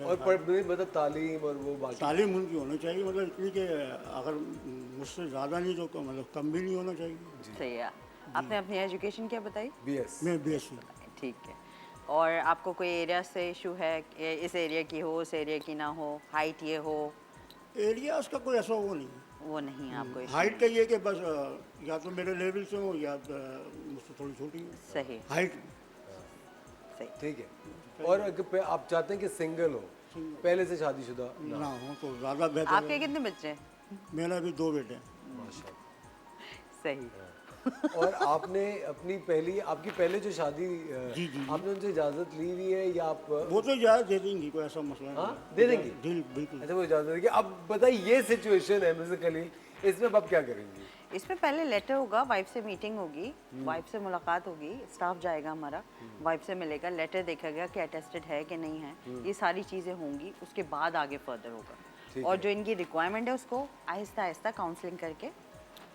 और पर मतलब तालीम और वो बाकी तालीम उनकी होनी चाहिए, मतलब इतनी कि अगर मुझसे ज़्यादा नहीं तो मतलब कम भी नहीं होना चाहिए। सही है। आपने अपनी एजुकेशन क्या बताई? BS। मैं BSc। ठीक है। और आपको कोई एरिया से इशू है कि इस एरिया की हो, उस एरिया की ना हो, हाइट ये हो? एरिया उसका कोई ऐसा वो नहीं है। वो नहीं है आपको issue? हाइट का ये कि बस या तो मेरे लेवल से हो या मुझसे थोड़ी छोटी हो। सही हाइट सही। ठीक है। और अगर आप चाहते हैं कि सिंगल हो, पहले से शादीशुदा ना हो तो ज़्यादा बेहतर आपके है। कितने बच्चे हैं? मेरा भी 2 बेटे हैं। माशाल्लाह। सही। और आपने अपनी आपकी पहले जो शादी जी, जी। आपने उनसे इजाजत ली हुई है या आप? वो तो इजाज़त दे देंगी, कोई ऐसा मसला नहीं हाँ, है। दे देंगी? जी बिल्कुल। अच्छा वो इजाजत देंगे। अब बताइए ये सिचुएशन है मिस्टर खलील, इसमें अब आप क्या करेंगी? इसमें पहले लेटर होगा, वाइफ से मीटिंग होगी, वाइफ से मुलाकात होगी, स्टाफ जाएगा हमारा, वाइफ से मिलेगा, लेटर देखेगा कि अटेस्टेड है कि नहीं है, ये सारी चीज़ें होंगी, उसके बाद आगे फर्दर होगा। और जो इनकी रिक्वायरमेंट है उसको आहिस्ता आहिस्ता काउंसलिंग करके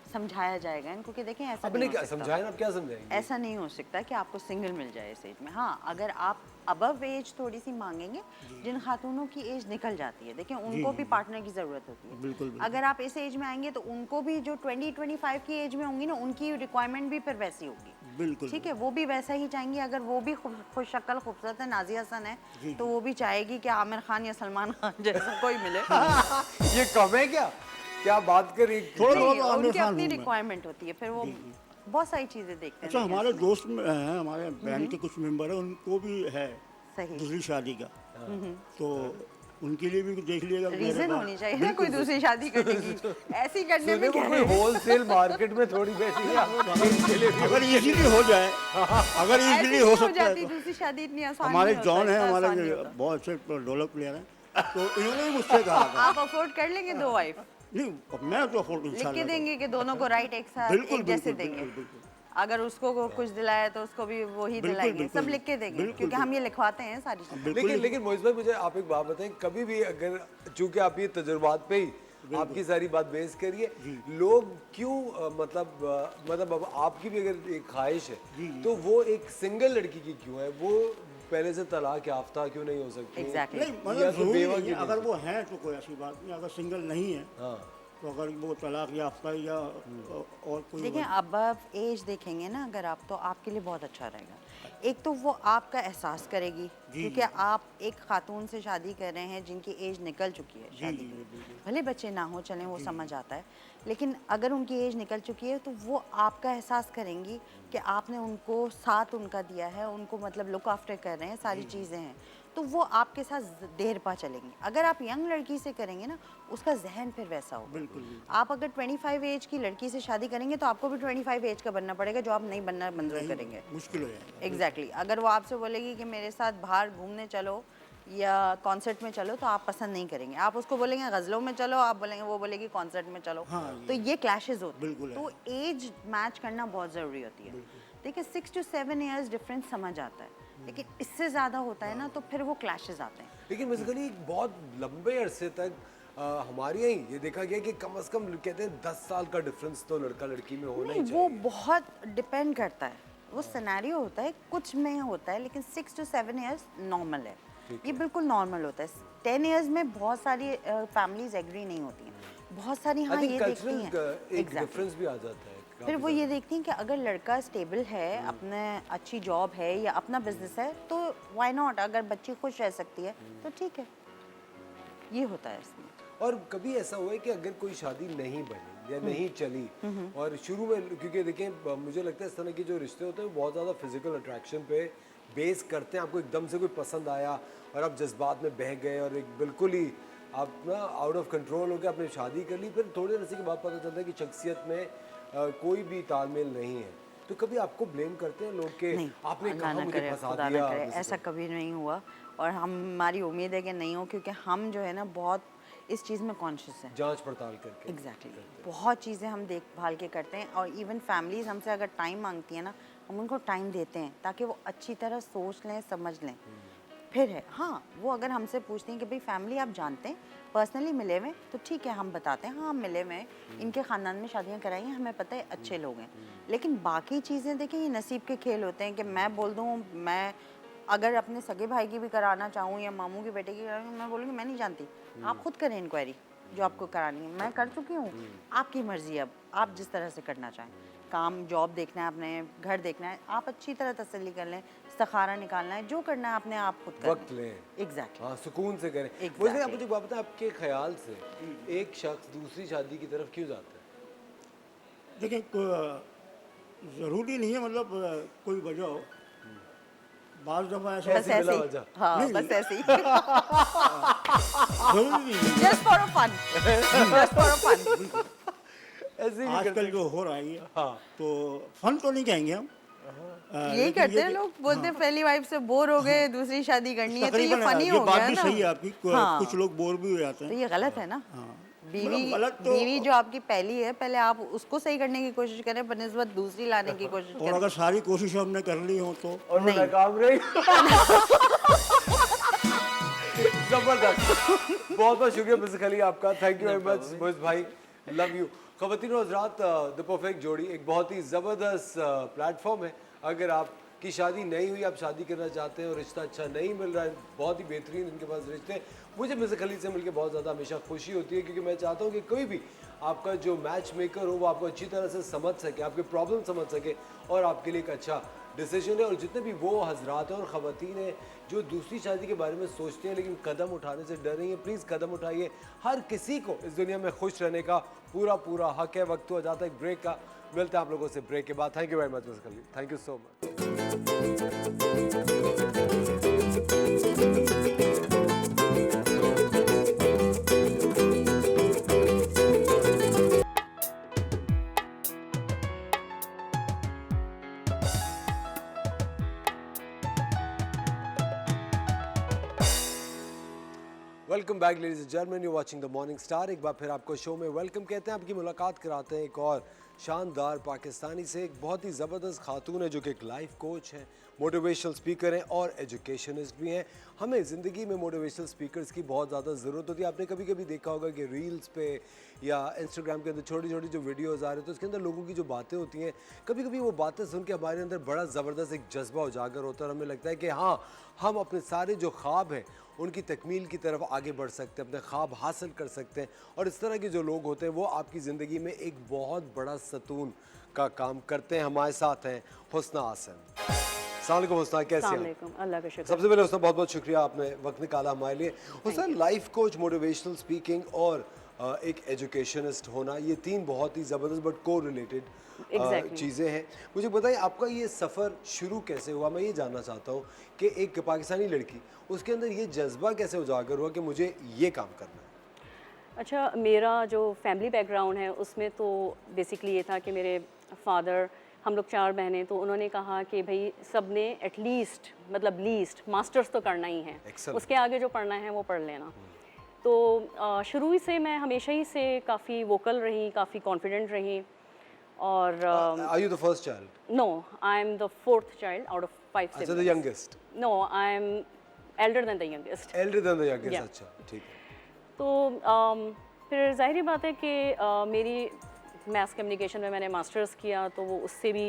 समझाया जाएगा इनको कि देखें ऐसा आपने नहीं क्या हो सकता। समझाया ना, आप क्या समझाएंगे? ऐसा नहीं हो सकता कि आपको सिंगल मिल जाए इस एज में। हाँ, अगर आप अबव एज थोड़ी सी मांगेंगे, जिन खातूनों की एज निकल जाती है, देखिए उनको भी पार्टनर की ज़रूरत होती है। बिल्कुल। अगर आप इस एज में आएंगे तो उनको भी जो 20-25 की एज में होंगी ना, उनकी रिक्वायरमेंट भी फिर वैसी होगी। बिल्कुल। ठीक है, वो भी वैसा ही चाहेंगी। अगर वो भी खुश शक्ल खूबसूरत है, नाजिया हसन है, तो वो भी चाहेगी कि आमिर खान या सलमान खान जैसा कोई मिले। ये कम है क्या बात कर रही? थोड़ा नहीं, बहुत आमिर उनकी खान अपनी हूँ मैं। रिक्वायरमेंट होती है, फिर वो बहुत सारी चीज़ें देखते हैं। अच्छा, हमारे दोस्त में हैं, हमारे बहन के कुछ मेंबर हैं, उनको भी है सही दूसरी शादी का, तो उनके लिए भी देख लिएगा। रीजन होनी चाहिए ना कोई दूसरी शादी करने की। ऐसी करने में वो क्या कोई है? होलसेल मार्केट में थोड़ी बैठी है इनके लिए भी। अगर इजीली हो जाए, अगर ऐसे इजीली नहीं हो सकता है जाती तो। दूसरी शादी, इतनी आसान हमारे नहीं होता, जॉन है, इतना हमारे आसान नहीं होता। बहुत अच्छे ढोलक प्लेयर हैं, तो इन्होंने भी मुझसे कहा था। आप अफोर्ड कर लेंगे 2 वाइफ? नहीं, मैं तो अफोर्ड लिख के इंशाल्लाह देंगे कि दोनों को राइट एक साथ बिल्कुल, एक जैसे बिल्कुल, देंगे। बिल्कुल, बिल्कुल। अगर उसको कुछ दिलाया तो उसको भी वही बिल्कुल, दिलाएंगे, बिल्कुल, सब लिख के देंगे, बिल्कुल, क्योंकि हम ये लिखवाते हैं सारी चीजें। लेकिन मोइज भाई मुझे आप एक बात बताएं, कभी भी अगर चूंकि आप ये तजुर्बात पे ही आपकी सारी बात बेस करिए, लोग क्यों मतलब अब आपकी भी अगर एक ख्वाहिश है तो वो एक सिंगल लड़की की क्यों है? वो पहले से तलाक याफ्ता क्यों नहीं हो सकती? Exactly. नहीं, या मतलब तो जरूरी बेवा नहीं क्यों है, नहीं? अगर वो हैं तो कोई ऐसी बात नहीं, अगर सिंगल नहीं है हाँ तो अगर वो तलाक याफ्ता या और कोई देखिए अबव एज देखेंगे ना अगर आप, तो आपके लिए बहुत अच्छा रहेगा। एक तो वो आपका एहसास करेगी, क्योंकि आप एक खातून से शादी कर रहे हैं जिनकी एज निकल चुकी है शादी की। भले बच्चे ना हो, चलें, वो समझ आता है, लेकिन अगर उनकी एज निकल चुकी है तो वो आपका एहसास करेंगी कि आपने उनको साथ उनका दिया है, उनको मतलब लुक आफ्टर कर रहे हैं, सारी चीज़ें हैं, तो वो आपके साथ देर पा चलेंगी। अगर आप यंग लड़की से करेंगे ना, उसका जहन फिर वैसा होगा। बिल्कुल। आप अगर 25 एज की लड़की से शादी करेंगे तो आपको भी 25 एज का बनना पड़ेगा, जो आप नहीं बनना मंजूर करेंगे। मुश्किल हो जाएगा। एग्जैक्टली अगर वो आपसे बोलेगी कि मेरे साथ बाहर घूमने चलो या कॉन्सर्ट में चलो, तो आप पसंद नहीं करेंगे। आप उसको बोलेंगे गज़लों में चलो, आप बोलेंगे, वो बोलेगी कॉन्सर्ट में चलो। तो ये क्लैशेस होते हैं। तो एज मैच करना बहुत ज़रूरी होती है। देखिए 6 to 7 ईयर्स डिफरेंस समझ आता है, लेकिन इससे ज़्यादा होता है ना तो फिर वो क्लैशेस आते हैं। लेकिन बेसिकली बहुत लंबे अरसे तक हमारे यहाँ ये देखा गया कि कम से कम कहते हैं 10 साल का डिफरेंस तो लड़का लड़की में होना ही नहीं, चाहिए। वो बहुत डिपेंड करता है। वो सिनेरियो होता है, कुछ में होता है, लेकिन 6 to 7 years नॉर्मल है, ये बिल्कुल नॉर्मल होता है। 10 years में बहुत सारी फैमिलीज एग्री नहीं होती हैं, बहुत सारी हाँ ये देखती हैं एक डिफरेंस भी आ जाता है। फिर वो ये देखती हैं कि अगर लड़का स्टेबल है, अपने अच्छी जॉब है या अपना बिजनेस है, तो व्हाई नॉट, अगर बच्ची खुश रह सकती है तो ठीक है, ये होता है इसमें। और कभी ऐसा हुआ है कि अगर कोई शादी नहीं बनी या नहीं चली, और शुरू में, क्योंकि देखें मुझे लगता है इस तरह के जो रिश्ते होते हैं वो बहुत ज़्यादा फिजिकल अट्रैक्शन पे बेस करते हैं, आपको एकदम से कोई पसंद आया और आप जज्बात में बह गए और एक बिल्कुल ही आप ना आउट ऑफ कंट्रोल हो गया, आपने शादी कर ली, फिर थोड़े अरसे के बाद पता चलता है कि शख्सियत में कोई भी तालमेल नहीं है, तो कभी आपको ब्लेम करते हैं लोग के आपने कहा मुझे फंसा दिया? ऐसा कभी नहीं हुआ, और हमारी उम्मीद है कि नहीं हो, क्योंकि हम जो है ना बहुत इस चीज़ में कॉन्शियस हैं, जांच पड़ताल करके। एग्जैक्टली बहुत चीज़ें हम देखभाल के करते हैं, और इवन फैमिलीज हमसे अगर टाइम मांगती है ना, हम उनको टाइम देते हैं ताकि वो अच्छी तरह सोच लें, समझ लें। फिर है हाँ, वो अगर हमसे पूछते हैं कि भाई फैमिली आप जानते हैं, पर्सनली मिले हुए, तो ठीक है हम बताते हैं हाँ हम मिले हुए, इनके ख़ानदान में शादियां कराई हैं, हमें पता है अच्छे लोग हैं। लेकिन बाकी चीज़ें देखें, ये नसीब के खेल होते हैं कि मैं बोल दूँ, मैं अगर अपने सगे भाई की भी कराना चाहूँ या मामू की बेटे की कराना, मैं बोलूँगी मैं नहीं जानती, आप खुद करें इंक्वायरी जो आपको करानी है, मैं कर चुकी हूँ, आपकी मर्ज़ी, अब आप जिस तरह से करना चाहें, काम जॉब देखना है आपने, घर देखना है, आप अच्छी तरह तसल्ली कर लें, इस्तिखारा निकालना है, जो करना है आपने आप खुद करें, वक्त लें, एग्जैक्टली हाँ सुकून से करें। Exactly. मुझे आप मुझे बात बताएं, आपके ख्याल से एक शख्स दूसरी शादी की तरफ क्यों जाता है? देखिए ज़रूरी नहीं है, मतलब कोई वजह हो, बाज़ दफ़ा ऐसा बस ऐसे ही, हाँ बस ऐसे ही, ज़रूरी नहीं है। Just for a fun, just for a fun. ऐसे ही आजकल जो हो रहा है तो फन तो नहीं कहेंगे हम, यही करते हैं लोग, बोलते हैं पहली वाइफ से बोर हो गए, दूसरी शादी करनी है, तो ये फनी हो बात गया भी ना। सही है आपकी, कुछ लोग बोर भी हो जाते तो हैं। ये गलत है ना, बीवी गलत तो- बीवी जो आपकी पहली है, पहले आप उसको सही करने की कोशिश करें बनिस्बत दूसरी लाने की कोशिश और करें। अगर सारी कोशिश हमने कर ली हो तो और वो नाकाम रही। जबरदस्त, बहुत बहुत शुक्रिया मिस खली आपका, thank you very much Moiz भाई, लव यू। ख़वातीन और हज़रात, द परफेक्ट जोड़ी एक बहुत ही ज़बरदस्त प्लेटफॉर्म है। अगर आपकी शादी नहीं हुई, आप शादी करना चाहते हैं और रिश्ता अच्छा नहीं मिल रहा है, बहुत ही बेहतरीन इनके पास रिश्ते हैं। मुझे मिस खली से मिलकर बहुत ज़्यादा हमेशा खुशी होती है, क्योंकि मैं चाहता हूँ कि कोई भी आपका जो मैच मेकर हो वो आपको अच्छी तरह से समझ सके, आपके प्रॉब्लम समझ सके और आपके लिए एक अच्छा डिसीजन है। और जितने भी वो हजरात हैं और ख़वातीन हैं जो दूसरी शादी के बारे में सोचते हैं लेकिन कदम उठाने से डर रही हैं, प्लीज़ कदम उठाइए। हर किसी को इस दुनिया में खुश रहने का पूरा हक है। वक्त हुआ जाता है एक ब्रेक का, मिलते हैं आप लोगों से ब्रेक के बाद। Thank you very much miss Khali, thank you so much. Welcome back ladies and gentleman, you watching the Morning Star. एक बार फिर आपको शो में वेलकम कहते हैं। आपकी मुलाकात कराते हैं एक और शानदार पाकिस्तानी से। एक बहुत ही ज़बरदस्त खातून है जो कि एक लाइफ कोच है, मोटिवेशनल स्पीकर हैं और एजुकेशनिस्ट भी हैं। हमें ज़िंदगी में मोटिवेशनल स्पीकर्स की बहुत ज़्यादा ज़रूरत होती है। आपने कभी कभी देखा होगा कि रील्स पे या इंस्टाग्राम के अंदर छोटी छोटी जो वीडियोज़ आ रहे हैं तो उसके अंदर लोगों की जो बातें होती हैं, कभी कभी वो बातें सुन के हमारे अंदर बड़ा ज़बरदस्त एक जज्बा उजागर होता है और हमें लगता है कि हाँ, हम अपने सारे जो ख्वाब हैं उनकी तकमील की तरफ आगे बढ़ सकते हैं, अपने ख्वाब हासिल कर सकते हैं। और इस तरह के जो लोग होते हैं वो आपकी ज़िंदगी में एक बहुत बड़ा सतून का काम करते हैं। हमारे साथ हैं हुस्ना आसन। अस्सलाम वालेकुम हुस्ना, कैसे हैं? अल्लाह का शुक्र। सबसे पहले हुस्ना बहुत बहुत शुक्रिया, आपने वक्त निकाला हमारे लिए। हुस्ना, लाइफ कोच, मोटिवेशनल स्पीकिंग और एक एजुकेशनिस्ट होना, ये तीन बहुत ही ज़बरदस्त बट को रिलेटेड चीज़ें हैं। मुझे बताइए आपका ये सफ़र शुरू कैसे हुआ? मैं ये जानना चाहता हूँ कि एक पाकिस्तानी लड़की, उसके अंदर ये जज्बा कैसे उजागर हुआ कि मुझे ये काम करना है? अच्छा, मेरा जो फैमिली बैकग्राउंड है उसमें तो बेसिकली ये था कि मेरे फादर, हम लोग 4 बहनें, तो उन्होंने कहा कि भाई सब ने एटलीस्ट मतलब लीस्ट मास्टर्स तो करना ही है, उसके आगे जो पढ़ना है वो पढ़ लेना। तो शुरू ही से मैं हमेशा ही से काफ़ी वोकल रही, काफ़ी कॉन्फिडेंट रही। और Are you the first child? No, I am the 4th child out of 5 siblings. अच्छा, the youngest? No, I am elder than the youngest. Elder than the youngest, Yeah. अच्छा, ठीक है। तो फिर जाहिर बात है कि मेरी मैस कम्युनिकेशन में मैंने मास्टर्स किया, तो वो उससे भी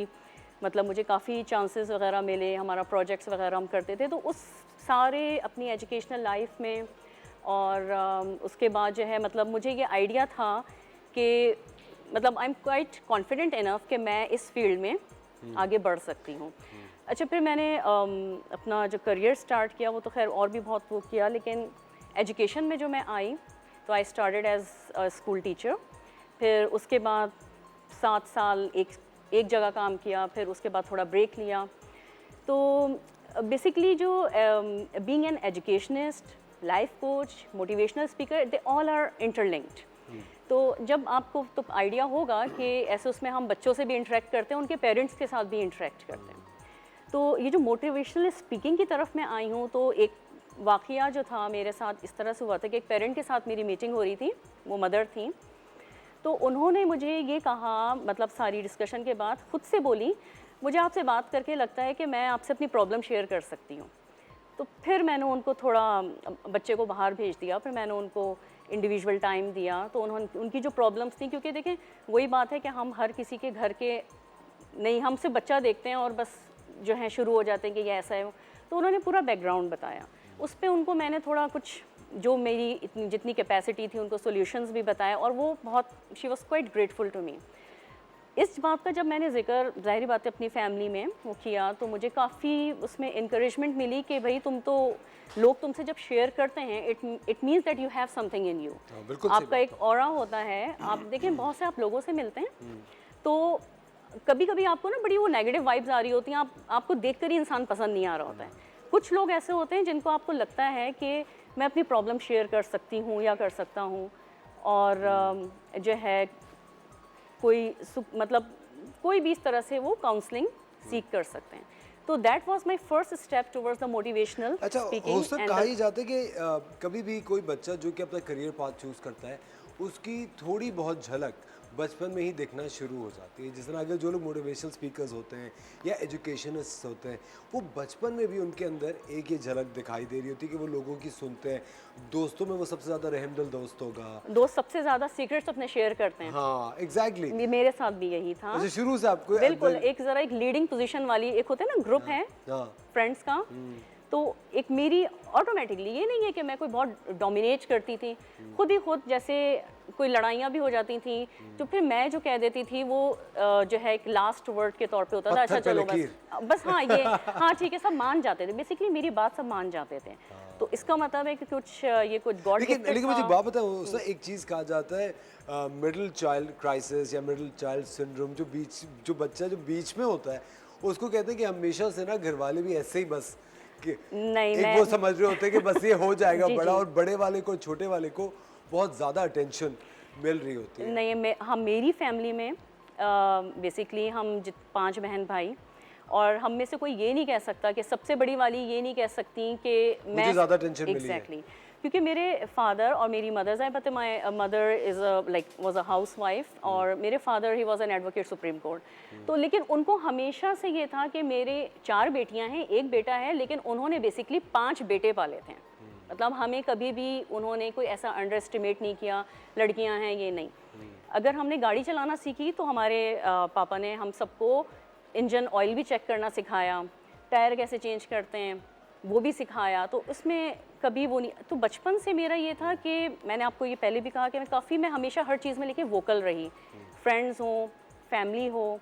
मतलब मुझे काफ़ी चांसेस वगैरह मिले, हमारा प्रोजेक्ट्स वगैरह हम करते थे। तो उस सारे अपनी एजुकेशनल लाइफ में और उसके बाद जो है मतलब मुझे ये आइडिया था कि मतलब I am quite confident enough कि मैं इस फील्ड में आगे बढ़ सकती हूँ। अच्छा, फिर मैंने अपना जो करियर स्टार्ट किया वो तो खैर और भी बहुत वो किया, लेकिन एजुकेशन में जो मैं आई तो I started as a school teacher. फिर उसके बाद 7 साल एक जगह काम किया, फिर उसके बाद थोड़ा ब्रेक लिया। तो बेसिकली जो being an educationist, life coach, motivational speaker, they all are interlinked. तो जब आपको तो आइडिया होगा कि ऐसे उसमें हम बच्चों से भी इंटरेक्ट करते हैं, उनके पेरेंट्स के साथ भी इंटरेक्ट करते हैं। तो ये जो मोटिवेशनल स्पीकिंग की तरफ मैं आई हूँ, तो एक वाक़या जो था मेरे साथ इस तरह से हुआ था कि एक पेरेंट के साथ मेरी मीटिंग हो रही थी, वो मदर थी। तो उन्होंने मुझे ये कहा, मतलब सारी डिस्कशन के बाद खुद से बोली, मुझे आपसे बात करके लगता है कि मैं आपसे अपनी प्रॉब्लम शेयर कर सकती हूँ। तो फिर मैंने उनको थोड़ा बच्चे को बाहर भेज दिया, फिर मैंने उनको इंडिविजुअल टाइम दिया। तो उन्होंने उनकी जो प्रॉब्लम्स थी, क्योंकि देखें वही बात है कि हम हर किसी के घर के नहीं, हम सिर्फ बच्चा देखते हैं और बस जो है शुरू हो जाते हैं कि ये ऐसा है। तो उन्होंने पूरा बैकग्राउंड बताया, उस पर उनको मैंने थोड़ा कुछ जो मेरी इतनी जितनी कैपेसिटी थी उनको सॉल्यूशंस भी बताया, और वो बहुत, she was quite grateful to me. इस बात का जब मैंने जिक्र ज़ाहिर बात है अपनी फैमिली में वो किया, तो मुझे काफ़ी उसमें इंकरेजमेंट मिली कि भाई तुम तो, लोग तुमसे जब शेयर करते हैं it means that you have something in you. आपका एक ऑरा होता है। आप देखें बहुत से आप लोगों से मिलते हैं, तो कभी कभी आपको ना बड़ी वो नेगेटिव वाइब्स आ रही होती हैं, आपको देखकर ही इंसान पसंद नहीं आ रहा होता है। कुछ लोग ऐसे होते हैं जिनको आपको लगता है कि मैं अपनी प्रॉब्लम शेयर कर सकती हूँ या कर सकता हूँ, और जो है कोई मतलब कोई भी इस तरह से वो काउंसलिंग सीख कर सकते हैं। तो that was my first step towards the motivational अच्छा, स्पीकिंग। हो सकता कहा ही जाता है कि कभी भी कोई बच्चा जो कि अपना करियर पाथ चूज़ करता है, उसकी थोड़ी बहुत झलक बचपन में ही देखना शुरू हो जाती है। जिस तरह अगर जो लोग मोटिवेशनल स्पीकर्स होते हैं या एजुकेशनिस्ट होते हैं, वो बचपन में भी उनके अंदर एक ये झलक दिखाई दे रही होती है कि वो लोगों की सुनते हैं। दोस्तों में वो सबसे ज़्यादा रहमदिल दोस्त होगा, दोस्त सबसे ज़्यादा सीक्रेट्स अपने शेयर करते हैं। हाँ एग्जैक्टली, मेरे साथ भी यही था। अच्छा, शुरू से आपको बिल्कुल एक ज़रा एक लीडिंग पोजीशन वाली एक होता है ना ग्रुप है फ्रेंड्स का, तो एक मेरी ऑटोमेटिकली, ये नहीं है कि मैं कोई बहुत डोमिनेट करती थी, खुद ही खुद जैसे कोई लड़ाइयाँ भी हो जाती थी, तो फिर मैं जो कह देती थी वो जो है एक लास्ट वर्ड के तौर पे होता था, अच्छा चलो बस हाँ ये हाँ ठीक है, सब मान जाते थे, बेसिकली मेरी बात सब मान जाते थे। तो इसका मतलब है कि कुछ ये कुछ गॉड गिफ्टेड था। लेकिन मुझे बात बताओ, उसमें एक चीज़ कहा जाता है मिडिल चाइल्ड क्राइसिस या मिडिल चाइल्ड सिंड्रोम, जो बच्चा जो बीच में होता है उसको कहते हैं कि हमेशा से ना घर वाले भी ऐसे ही बस कि नहीं, एक वो समझ रहे होते हैं कि बस ये हो जाएगा बड़ा, और बड़े वाले को छोटे वाले को बहुत ज़्यादा अटेंशन मिल रही होती है। नहीं, हम मेरी फैमिली में बेसिकली हम 5 बहन भाई, और हम में से कोई ये नहीं कह सकता कि सबसे बड़ी वाली ये नहीं कह सकती कि मैं ज़्यादा टेंशन मिली है। एग्जैक्टली, क्योंकि मेरे फादर और मेरी मदर, ज़ाहिर बात है my mother is was a house wife, और मेरे father he was an advocate supreme court. तो लेकिन उनको हमेशा से ये था कि मेरे 4 बेटियां हैं, एक बेटा है, लेकिन उन्होंने बेसिकली 5 बेटे पाले थे। मतलब हमें कभी भी उन्होंने कोई ऐसा अंडर एस्टिमेट नहीं किया, लड़कियां हैं ये नहीं। अगर हमने गाड़ी चलाना सीखी तो हमारे पापा ने हम सबको इंजन ऑयल भी चेक करना सिखाया, टायर कैसे चेंज करते हैं वो भी सिखाया। तो उसमें कभी वो नहीं, तो बचपन से मेरा ये था कि मैंने आपको ये पहले भी कहा कि मैं हमेशा हर चीज़ में लेके वोकल रही, फ्रेंड्स हो, फैमिली हो।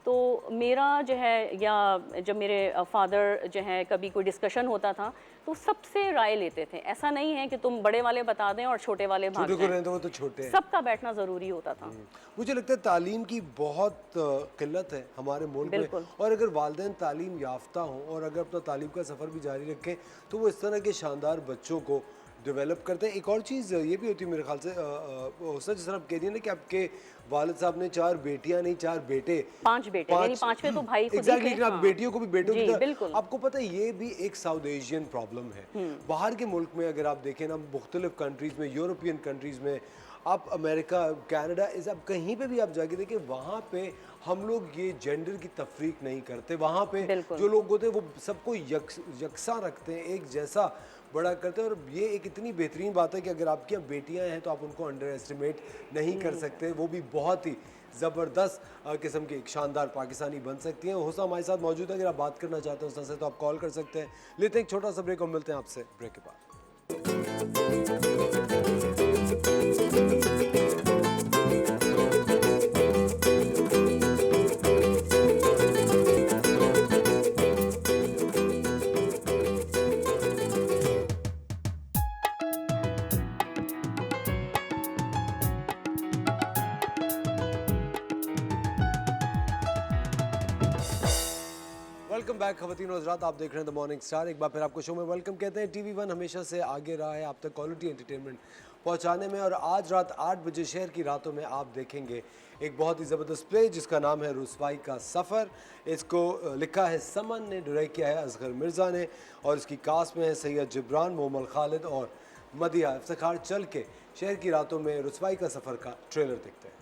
तो मेरा जो है, या जब मेरे फादर जो है कभी कोई डिस्कशन होता था तो सबसे राय लेते थे। ऐसा नहीं है कि तुम बड़े वाले बता दें और छोटे वाले भाग जाएं, वो तो छोटे हैं। सबका बैठना ज़रूरी होता था। मुझे लगता है तालीम की बहुत किल्लत है हमारे मुल्क में, और अगर वालिदैन तालीम याफ्ता हों और अगर अपना तालीम का सफ़र भी जारी रखें तो वो इस तरह के शानदार बच्चों को डेवलप करते हैं। एक और चीज़ ये भी होती है मेरे ख्याल से, जिस तरह आप कह रही हैं ना कि आपके वालिद साहब ने 4 बेटियां नहीं 4 बेटे, 5 बेटे, यानी 5वें तो भाई खुद ही थे। एग्जैक्टली, लेकिन आप बेटियों को भी बेटों की तरह, बिल्कुल। आपको पता है ये भी एक साउथ एशियन प्रॉब्लम है। बाहर के मुल्क में अगर आप देखें ना, मुख्तलिफ कंट्रीज़ में, यूरोपियन कंट्रीज़ में, आप अमेरिका, कनाडा, इस आप कहीं पे भी आप जाके देखें, वहाँ पे हम लोग ये जेंडर की तफरीक नहीं करते। वहाँ पे जो लोग होते हैं वो सबको यकसा रखते हैं, एक जैसा बड़ा करते हैं। और ये एक इतनी बेहतरीन बात है कि अगर आपकी यहाँ बेटियाँ हैं तो आप उनको अंडर एस्टिमेट नहीं कर सकते। वो भी बहुत ही ज़बरदस्त किस्म की एक शानदार पाकिस्तानी बन सकती हैं। हुस्ना हमारे साथ मौजूद है, अगर आप बात करना चाहते हैं हुस्ना से तो आप कॉल कर सकते हैं। लेते हैं एक छोटा सा ब्रेक और मिलते हैं आपसे ब्रेक के बाद। वेलकम बैक खवातीन और हज़रात, आप देख रहे हैं द मॉर्निंग स्टार। एक बार फिर आपको शो में वेलकम कहते हैं। TV1 हमेशा से आगे रहा है आप तक क्वालिटी एंटरटेनमेंट पहुंचाने में, और आज रात 8 बजे शहर की रातों में आप देखेंगे एक बहुत ही ज़बरदस्त प्ले जिसका नाम है रुसवाई का सफ़र। इसको लिखा है समन ने, डायरेक्ट किया है असगर मिर्ज़ा ने, और इसकी कास्ट में है सैयद जिब्रान, मोहम्मद खालिद और मदिया इफ्तिखार। चल के शहर की रातों में रुसवाई का सफ़र का ट्रेलर देखते हैं।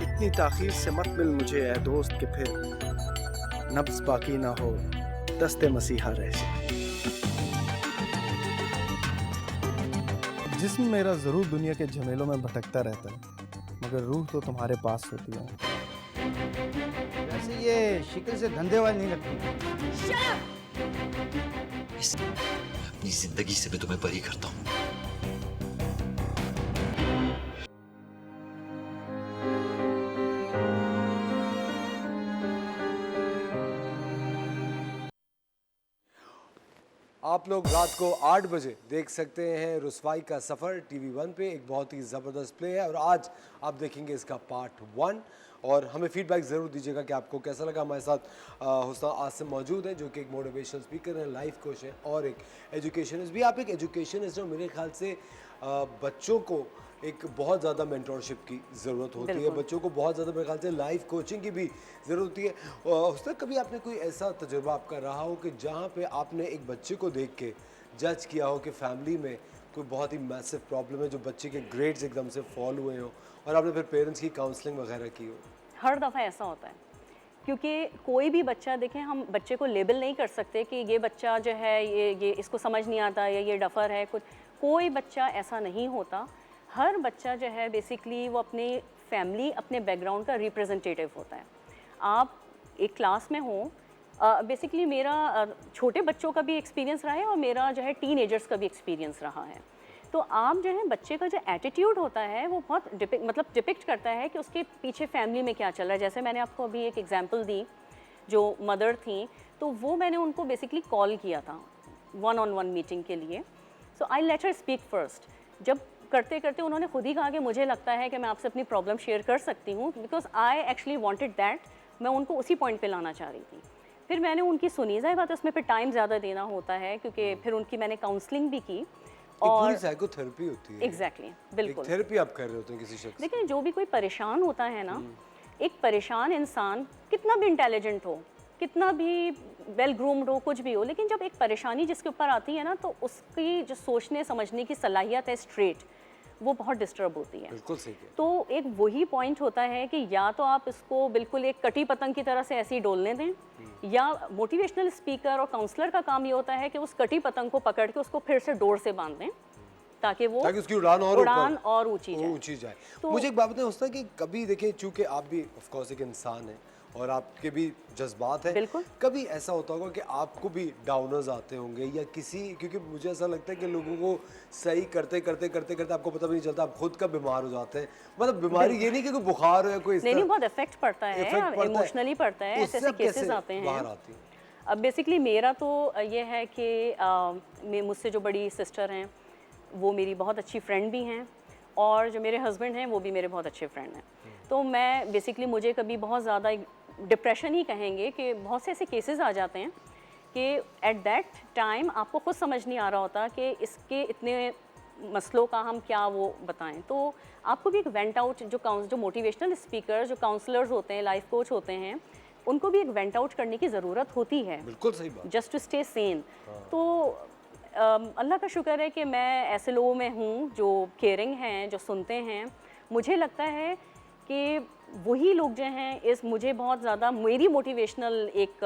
इतनी ताख़ीर से मत मिल मुझे ऐ दोस्त के फिर नब्ज़ बाकी ना हो दस्ते मसीहा रह जाए। जिस्म मेरा ज़रूर दुनिया के झमेलों में भटकता रहता है, मगर रूह तो तुम्हारे पास होती है। वैसे ये शिकल से धंधे वाली नहीं लगती। अपनी जिंदगी से मैं तुम्हें बरी करता हूँ। आप लोग रात को 8 बजे देख सकते हैं रुसवाई का सफ़र TV1 पे। एक बहुत ही ज़बरदस्त प्ले है और आज आप देखेंगे इसका पार्ट 1, और हमें फीडबैक ज़रूर दीजिएगा कि आपको कैसा लगा। हमारे साथ हुस्ना आसिम मौजूद हैं जो कि एक मोटिवेशनल स्पीकर हैं, लाइफ कोच हैं और एक एजुकेशनिस्ट भी। आप एक एजुकेशनिस्ट हो, मेरे ख्याल से बच्चों को एक बहुत ज़्यादा मेंटोरशिप की ज़रूरत होती है, बच्चों को बहुत ज़्यादा मेरे ख्याल से लाइफ कोचिंग की भी ज़रूरत होती है। उस तक कभी आपने कोई ऐसा तजुर्बा आपका रहा हो कि जहाँ पे आपने एक बच्चे को देख के जज किया हो कि फैमिली में कोई बहुत ही मैसिव प्रॉब्लम है, जो बच्चे के ग्रेड्स एकदम से फॉल हुए हो, और आपने फिर पेरेंट्स की काउंसलिंग वगैरह की हो? हर दफ़ा ऐसा होता है, क्योंकि कोई भी बच्चा देखें, हम बच्चे को लेबल नहीं कर सकते कि ये बच्चा जो है ये इसको समझ नहीं आता या ये डफ़र है। कोई बच्चा ऐसा नहीं होता। हर बच्चा जो है बेसिकली वो अपने फैमिली, अपने बैकग्राउंड का रिप्रेजेंटेटिव होता है। आप एक क्लास में हो, बेसिकली मेरा छोटे बच्चों का भी एक्सपीरियंस रहा है और मेरा जो है टीनेजर्स का भी एक्सपीरियंस रहा है। तो आप जो है बच्चे का जो एटीट्यूड होता है वो बहुत डिपिक्ट करता है कि उसके पीछे फैमिली में क्या चल रहा है। जैसे मैंने आपको अभी एक एग्जांपल दी, जो मदर थी, तो वो मैंने उनको बेसिकली कॉल किया था 1-on-1 मीटिंग के लिए। So I let her speak first. जब करते करते उन्होंने खुद ही कहा कि मुझे लगता है कि मैं आपसे अपनी प्रॉब्लम शेयर कर सकती हूँ, because I actually wanted that. मैं उनको उसी पॉइंट पे लाना चाह रही थी। फिर मैंने उनकी सुनी, जाहिर बात है उसमें फिर टाइम ज़्यादा देना होता है, क्योंकि फिर उनकी मैंने काउंसलिंग भी की। और साइकोथेरेपी होती है। एग्जैक्टली, बिल्कुल थेरेपी आप कर रहे होते हैं किसी शख्स। देखिए, जो भी कोई परेशान होता है ना, एक परेशान इंसान कितना भी इंटेलिजेंट हो, कितना भी वेल ग्रूम्ड हो, कुछ भी हो, लेकिन जब एक परेशानी जिसके ऊपर आती है ना, तो उसकी जो सोचने समझने की सलाहियत है स्ट्रेट, वो बहुत डिस्टर्ब होती है। बिल्कुल सही है। तो एक वही पॉइंट होता है कि या तो आप इसको बिल्कुल एक कटी पतंग की तरह से ऐसे ही डोलने दें, या मोटिवेशनल स्पीकर और काउंसलर का काम ये होता है कि उस कटी पतंग को पकड़ के उसको फिर से डोर से बांध दें, ताकि उसकी उड़ान और ऊंची जाए। तो मुझे एक बात बताएं उस्ताद कि कभी देखिए, चूंकि आप भी ऑफ कोर्स एक इंसान हैं और आपके भी जज्बात हैं, बिल्कुल, कभी ऐसा होता होगा कि आपको भी डाउनर्स आते होंगे या किसी, क्योंकि मुझे ऐसा लगता है कि लोगों को सही करते करते करते करते आपको पता भी नहीं चलता, आप खुद का बीमार हो जाते हैं। मतलब बीमारी ये नहीं कि कोई बुखार हो या कोई नहीं, बहुत इफेक्ट पड़ता है, इमोशनली पड़ता है, ऐसे केसेस आते हैं। अब बेसिकली मेरा तो ये है कि मुझसे जो बड़ी सिस्टर हैं वो मेरी बहुत अच्छी फ्रेंड भी हैं, और जो मेरे हस्बैंड हैं वो भी मेरे बहुत अच्छे फ्रेंड हैं। तो मैं बेसिकली, मुझे कभी बहुत ज़्यादा डिप्रेशन ही कहेंगे कि बहुत से ऐसे केसेस आ जाते हैं कि एट दैट टाइम आपको खुद समझ नहीं आ रहा होता कि इसके इतने मसलों का हम क्या वो बताएं। तो आपको भी एक वेंट आउट, जो मोटिवेशनल स्पीकर, जो काउंसलर्स होते हैं, लाइफ कोच होते हैं, उनको भी एक वेंट आउट करने की ज़रूरत होती है। बिल्कुल सही बात। Just to stay sane. तो अल्लाह का शुक्र है कि मैं ऐसे लोगों में हूँ जो केयरिंग हैं, जो सुनते हैं। मुझे लगता है कि वही लोग जो हैं मुझे बहुत ज़्यादा मेरी मोटिवेशनल एक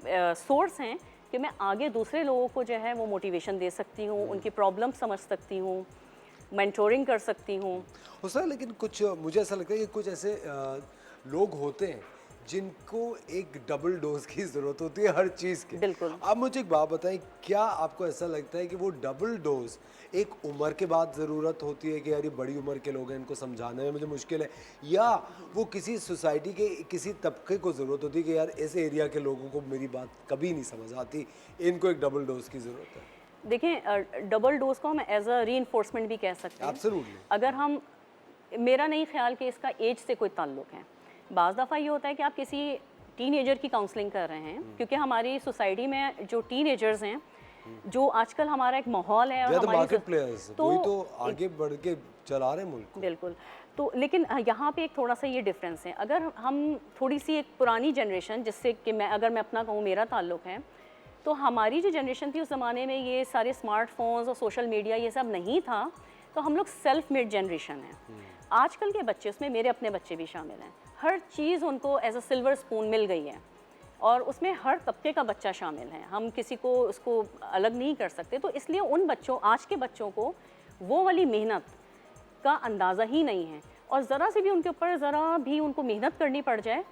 सोर्स हैं कि मैं आगे दूसरे लोगों को जो है वो मोटिवेशन दे सकती हूँ, उनकी प्रॉब्लम समझ सकती हूँ, मेंटोरिंग कर सकती हूँ। उसका लेकिन कुछ मुझे ऐसा लगता है कि कुछ ऐसे लोग होते हैं जिनको एक डबल डोज की ज़रूरत होती है हर चीज़ की। बिल्कुल। आप मुझे एक बात बताएं, क्या आपको ऐसा लगता है कि वो डबल डोज एक उम्र के बाद ज़रूरत होती है कि यार ये बड़ी उम्र के लोग हैं, इनको समझाने में मुझे मुश्किल है, या वो किसी सोसाइटी के किसी तबके को ज़रूरत होती है कि यार इस एरिया के लोगों को मेरी बात कभी नहीं समझ आती, इनको एक डबल डोज की ज़रूरत है? देखें, डबल डोज को हम एज अ रीइंफोर्समेंट भी कह सकते हैं। एब्सोल्युटली। अगर हम, मेरा नहीं ख्याल कि इसका एज से कोई ताल्लुक है। बाज़ दफ़ा ये होता है कि आप किसी टीनेजर की काउंसलिंग कर रहे हैं, क्योंकि हमारी सोसाइटी में जो टीनेजर्स हैं, जो आजकल हमारा एक माहौल है और हमारी मार्केट प्लेयर्स वही तो आगे बढ़ के चला रहे हैं मुल्क को। बिल्कुल। तो लेकिन यहाँ पे एक थोड़ा सा ये डिफरेंस है। अगर हम थोड़ी सी एक पुरानी जनरेशन, जिससे कि अगर मैं अपना कहूँ, मेरा ताल्लुक है, तो हमारी जो जनरेशन थी उस ज़माने में ये सारे स्मार्टफोन्स और सोशल मीडिया ये सब नहीं था, तो हम लोग सेल्फ मेड जनरेशन है। आजकल के बच्चे, उसमें मेरे अपने बच्चे भी शामिल हैं, हर चीज़ उनको एज अ सिल्वर स्पून मिल गई है और उसमें हर तबके का बच्चा शामिल है। हम किसी को उसको अलग नहीं कर सकते। तो इसलिए उन बच्चों, आज के बच्चों को वो वाली मेहनत का अंदाज़ा ही नहीं है, और ज़रा से भी उनके ऊपर ज़रा भी उनको मेहनत करनी पड़ जाए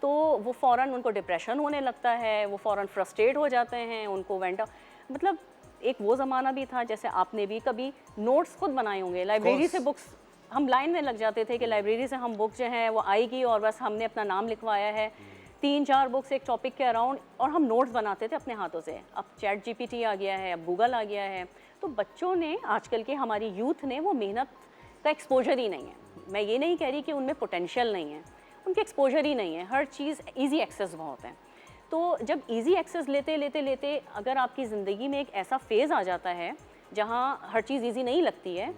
तो वो फ़ौरन उनको डिप्रेशन होने लगता है, वो फ़ौरन फ्रस्ट्रेट हो जाते हैं, उनको वेंट आउट। मतलब एक वो ज़माना भी था, जैसे आपने भी कभी नोट्स खुद बनाए होंगे, लाइब्रेरी से बुक्स, हम लाइन में लग जाते थे कि लाइब्रेरी से हम बुक जो है वो आएगी और बस हमने अपना नाम लिखवाया है, 3-4 बुक्स एक टॉपिक के अराउंड, और हम नोट्स बनाते थे अपने हाथों से। अब चैट जीपीटी आ गया है, अब गूगल आ गया है, तो बच्चों ने, आजकल के हमारी यूथ ने, वो मेहनत का एक्सपोजर ही नहीं है। मैं ये नहीं कह रही कि उनमें पोटेंशियल नहीं है, उनके एक्सपोजर ही नहीं है। हर चीज़ ईजी एक्सेस बहुत है। तो जब ईजी एक्सेस लेते लेते लेते अगर आपकी ज़िंदगी में एक ऐसा फेज़ आ जाता है जहाँ हर चीज़ ईजी नहीं लगती है,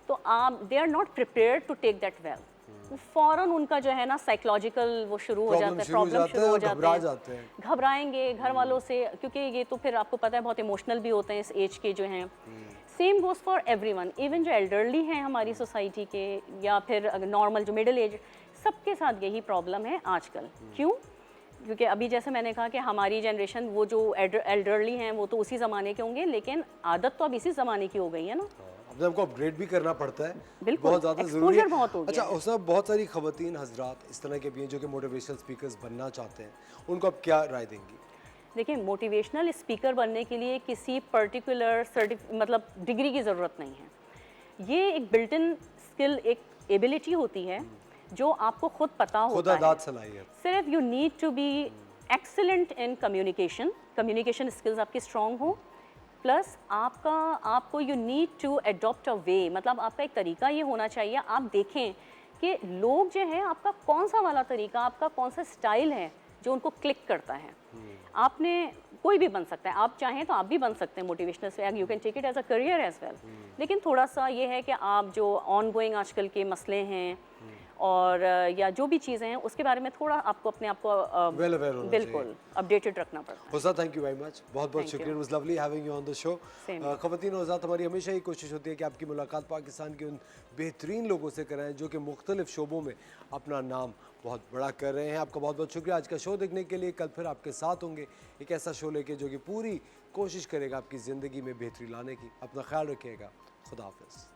तो आप, they are not prepared to take that well. फ़ौरन उनका जो है ना साइकोलॉजिकल वो शुरू हो जाता है, प्रॉब्लम शुरू हो जाते हैं, घबराएंगे घर वालों से, क्योंकि ये तो फिर आपको पता है बहुत इमोशनल भी होते हैं इस एज के जो हैं। Same goes for everyone, even जो एल्डरली हैं हमारी सोसाइटी के, या फिर नॉर्मल जो मिडिल एज, सबके साथ यही प्रॉब्लम है आजकल। क्यों? क्योंकि अभी जैसे मैंने कहा कि हमारी जनरेशन, वो जो एल्डरली हैं वो तो उसी ज़माने के होंगे, लेकिन आदत तो अब इसी ज़माने की हो गई है ना। अब हमको अपग्रेड भी करना पड़ता है, बिल्कुल, बहुत ज़्यादा ज़रूरी है। बहुत हो गया अच्छा, उसमें बहुत सारी ख़वातीन हजरात इस तरह के भी हैं जो कि मोटिवेशनल स्पीकर्स बनना चाहते हैं, उनको आप क्या राय देंगी? देखिए, मोटिवेशनल स्पीकर बनने के लिए किसी पर्टिकुलर मतलब डिग्री की ज़रूरत नहीं है। ये एक बिल्ट इन स्किल, एक एबिलिटी होती है जो आपको खुद पता होता है। सिर्फ you need to be excellent in communication, communication skills आपकी स्ट्रॉन्ग हो, प्लस आपको you need to adopt a way, मतलब आपका एक तरीका ये होना चाहिए। आप देखें कि लोग जो हैं, आपका कौन सा वाला तरीका, आपका कौन सा स्टाइल है जो उनको क्लिक करता है। आपने, कोई भी बन सकता है, आप चाहें तो आप भी बन सकते हैं मोटिवेशनल से, you can take it as a career as well. लेकिन थोड़ा सा ये है कि आप जो ऑन गोइंग आजकल के मसले हैं और या जो भी चीज़ें हैं उसके बारे में थोड़ा आपको अपने आप को बिल्कुल अपडेटेड रखना पड़ता है। हुज़ा, थैंक यू वेरी मच, बहुत बहुत शुक्रिया, it was lovely having you on the show. ख़वातीन और हज़रात, हमारी हमेशा ही कोशिश होती है कि आपकी मुलाकात पाकिस्तान के उन बेहतरीन लोगों से कराएं जो कि मुख्तलिफ शोबों में अपना नाम बहुत बड़ा कर रहे हैं। आपका बहुत बहुत शुक्रिया आज का शो देखने के लिए। कल फिर आपके साथ होंगे एक ऐसा शो लेके जो कि पूरी कोशिश करेगा आपकी ज़िंदगी में बेहतरी लाने की। अपना ख्याल रखिएगा, खुदा हाफ़िज़।